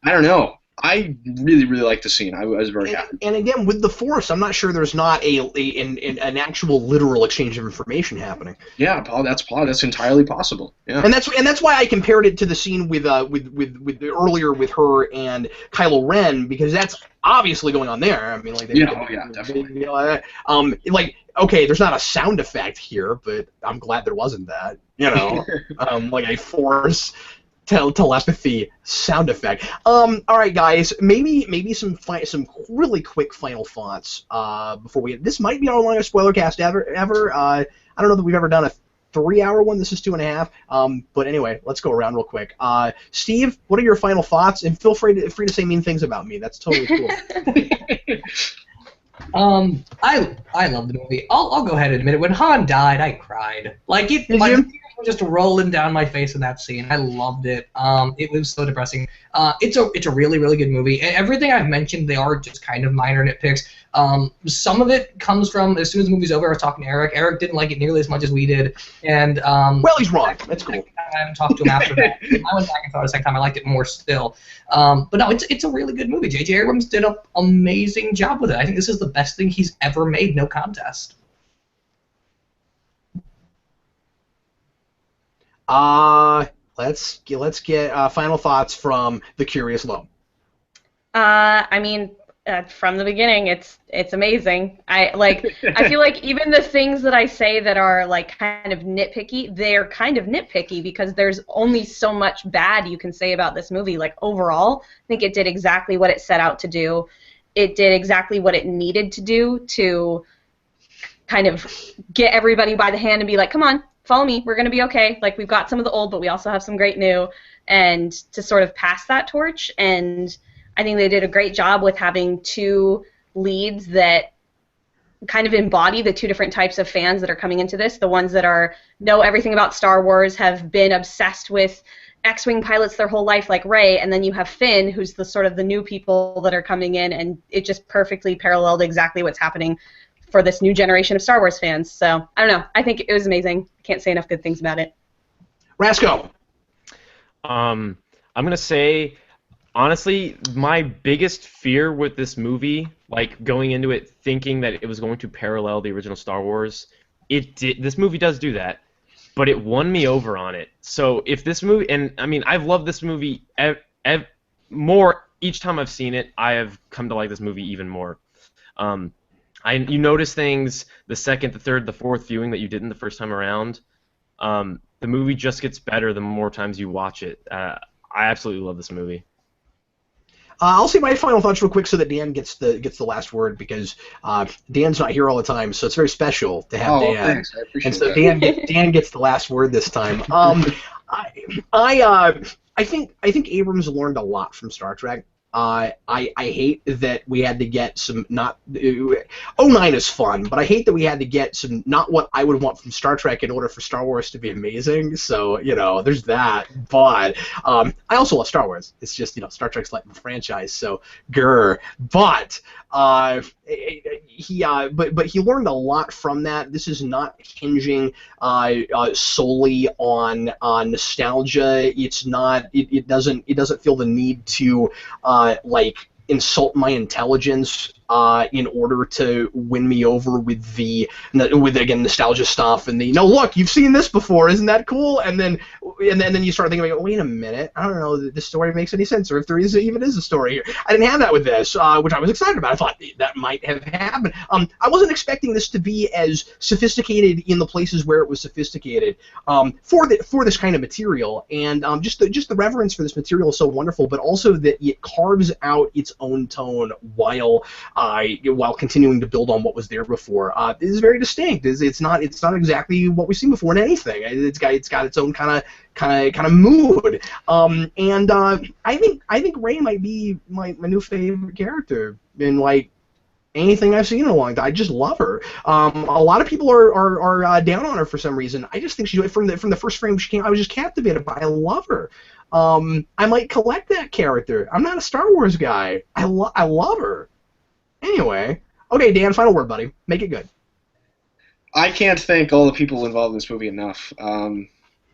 don't know. I really, really like the scene. I was very happy. And again, with the Force, I'm not sure there's not an actual literal exchange of information happening. Yeah, that's entirely possible. Yeah. And that's why I compared it to the scene with earlier with her and Kylo Ren, because that's obviously going on there. I mean, like definitely. Like, okay, there's not a sound effect here, but I'm glad there wasn't that. You know, like a Force telepathy sound effect. All right, guys. Maybe some really quick final thoughts before we. This might be our longest spoilercast ever. I don't know that we've ever done a 3-hour one. This is 2.5. But anyway, let's go around real quick. Steve, what are your final thoughts? And feel free to say mean things about me. That's totally cool. I love the movie. I'll go ahead and admit it. When Han died, I cried. Like my tears were just rolling down my face in that scene. I loved it. It was so depressing. It's a really, really good movie. And everything I've mentioned, they are just kind of minor nitpicks. Some of it comes from as soon as the movie's over, I was talking to Eric. Eric didn't like it nearly as much as we did, and well, he's wrong. That's cool. I haven't talked to him after that. I went back and thought a second time I liked it more still. But no, it's a really good movie. J.J. Abrams did an amazing job with it. I think this is the best thing he's ever made. No contest. Let's get final thoughts from TheCuriousLo. I mean, from the beginning, it's amazing. I feel like even the things that I say that are like kind of nitpicky, they're kind of nitpicky because there's only so much bad you can say about this movie. Like overall, I think it did exactly what it set out to do. It did exactly what it needed to do to kind of get everybody by the hand and be like, come on, follow me, we're going to be okay. Like, we've got some of the old, but we also have some great new, and to sort of pass that torch. And I think they did a great job with having two leads that kind of embody the two different types of fans that are coming into this. The ones that know everything about Star Wars, have been obsessed with X-Wing pilots their whole life like Rey, and then you have Finn, who's the sort of the new people that are coming in, and it just perfectly paralleled exactly what's happening for this new generation of Star Wars fans. So, I don't know. I think it was amazing. I can't say enough good things about it. Rasco. I'm going to say, honestly, my biggest fear with this movie, like going into it thinking that it was going to parallel the original Star Wars, this movie does do that, but it won me over on it. So if this movie, and I mean, I've loved this movie more each time I've seen it, I have come to like this movie even more. You notice things the second, the third, the fourth viewing that you didn't the first time around. The movie just gets better the more times you watch it. I absolutely love this movie. I'll say my final thoughts real quick so that Dan gets the last word, because Dan's not here all the time, so it's very special to have Dan. Thanks. I appreciate and so that. Dan gets the last word this time. I think Abrams learned a lot from Star Trek. I hate that we had to get some not. 09 is fun, but I hate that we had to get some not what I would want from Star Trek in order for Star Wars to be amazing. So there's that. But I also love Star Wars. It's just Star Trek's like the franchise, so grr. But he learned a lot from that. This is not hinging solely on nostalgia. It's not. It doesn't feel the need to insult my intelligence in order to win me over with again nostalgia stuff and look, you've seen this before, isn't that cool? And then you start thinking, wait a minute, I don't know that this story makes any sense, or if there even is a story here. I didn't have that with this, which I was excited about. I thought that might have happened. I wasn't expecting this to be as sophisticated in the places where it was sophisticated for this kind of material, and just the reverence for this material is so wonderful, but also that it carves out its own tone while continuing to build on what was there before. This is very distinct. It's not exactly what we've seen before in anything. It's got its own kind of mood. And I think Rey might be my new favorite character in anything I've seen in a long time. I just love her. A lot of people are down on her for some reason. I just think from the first frame she came, I was just captivated by. I love her. I might collect that character. I'm not a Star Wars guy. I love her. Anyway, Okay, Dan, final word, buddy. Make it good. I can't thank all the people involved in this movie enough.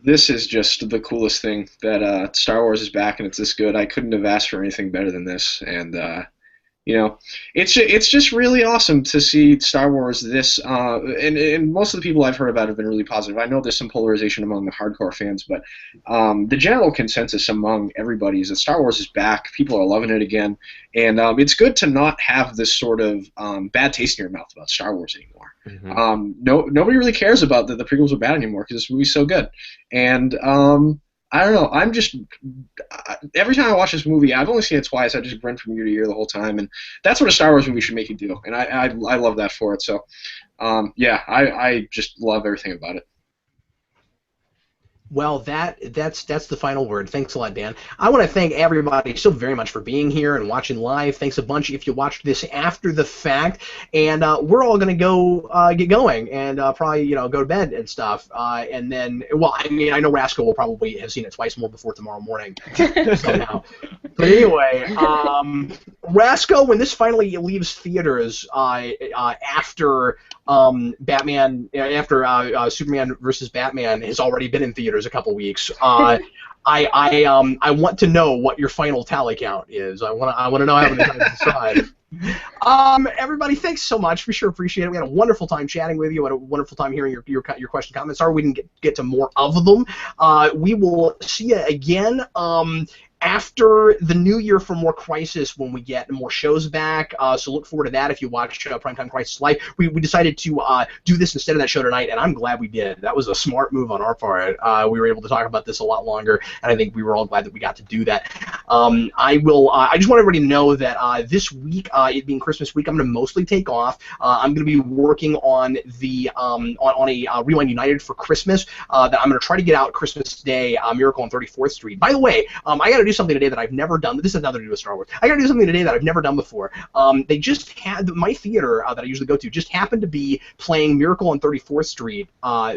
This is just the coolest thing that Star Wars is back and it's this good. I couldn't have asked for anything better than this, and it's just really awesome to see Star Wars this. And most of the people I've heard about have been really positive. I know there's some polarization among the hardcore fans, but the general consensus among everybody is that Star Wars is back. People are loving it again, and it's good to not have this sort of bad taste in your mouth about Star Wars anymore. Nobody really cares about that the prequels are bad anymore because this movie's so good, and I don't know. I'm just every time I watch this movie, I've only seen it twice. I just grin from ear to ear the whole time, and that's what a Star Wars movie should make you do. And I love that for it. So, I just love everything about it. Well, that's the final word. Thanks a lot, Dan. I want to thank everybody so very much for being here and watching live. Thanks a bunch if you watched this after the fact. And we're all going to go get going and probably go to bed and stuff. And then, well, I mean, I know Rascal will probably have seen it twice more before tomorrow morning somehow. But anyway, Rascal, when this finally leaves theaters after Batman, after Superman versus Batman has already been in theaters a couple weeks, I want to know what your final tally count is. I want to know how many times you decide. Everybody, thanks so much. We sure appreciate it. We had a wonderful time chatting with you. We had a wonderful time hearing your question comments. Sorry we didn't get to more of them. We will see you again after the new year for more Crisis when we get more shows back. So look forward to that if you watch Primetime Crisis Live. We decided to do this instead of that show tonight, and I'm glad we did. That was a smart move on our part. We were able to talk about this a lot longer, and I think we were all glad that we got to do that. I just want everybody to know that this week, it being Christmas week, I'm going to mostly take off. I'm going to be working on on a Rewind United for Christmas that I'm going to try to get out Christmas Day, Miracle on 34th Street. By the way, I got to do something today that I've never done. This has nothing to do with Star Wars. I got to do something today that I've never done before. They just had my theater that I usually go to just happened to be playing Miracle on 34th Street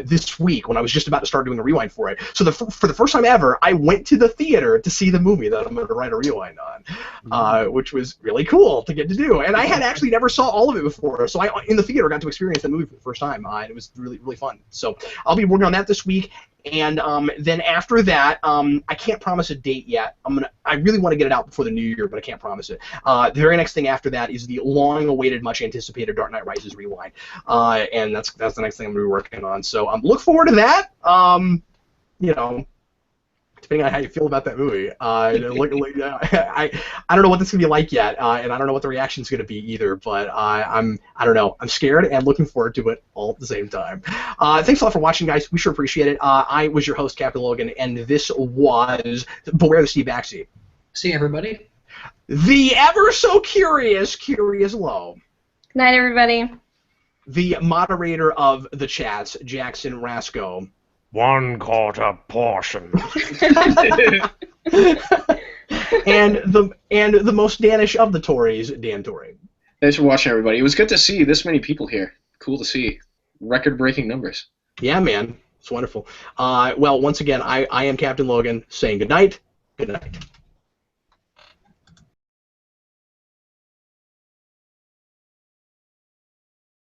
this week when I was just about to start doing a rewind for it. So for the first time ever, I went to the theater to see the movie that I'm going to write a rewind on, which was really cool to get to do. And I had actually never saw all of it before, so I in the theater got to experience the movie for the first time. And it was really, really fun. So I'll be working on that this week. And then after that, I can't promise a date yet. I really want to get it out before the new year, but I can't promise it. The very next thing after that is the long-awaited, much-anticipated Dark Knight Rises rewind, and that's the next thing I'm going to be working on. So look forward to that. Depending on how you feel about that movie. I don't know what this is going to be like yet, and I don't know what the reaction is going to be either, but I don't know. I'm scared and looking forward to it all at the same time. Thanks a lot for watching, guys. We sure appreciate it. I was your host, Captain Logan, and this was Beware the Steve Baxi. See everybody. The ever so curious Lo. Good night, everybody. The moderator of the chats, Jackson Rasco. 1/4 portion. and the most Danish of the Tories, Dan Torrey. Thanks for watching, everybody. It was good to see this many people here. Cool to see. Record-breaking numbers. Yeah, man. It's wonderful. Well, once again, I am Captain Logan saying good night. Good night.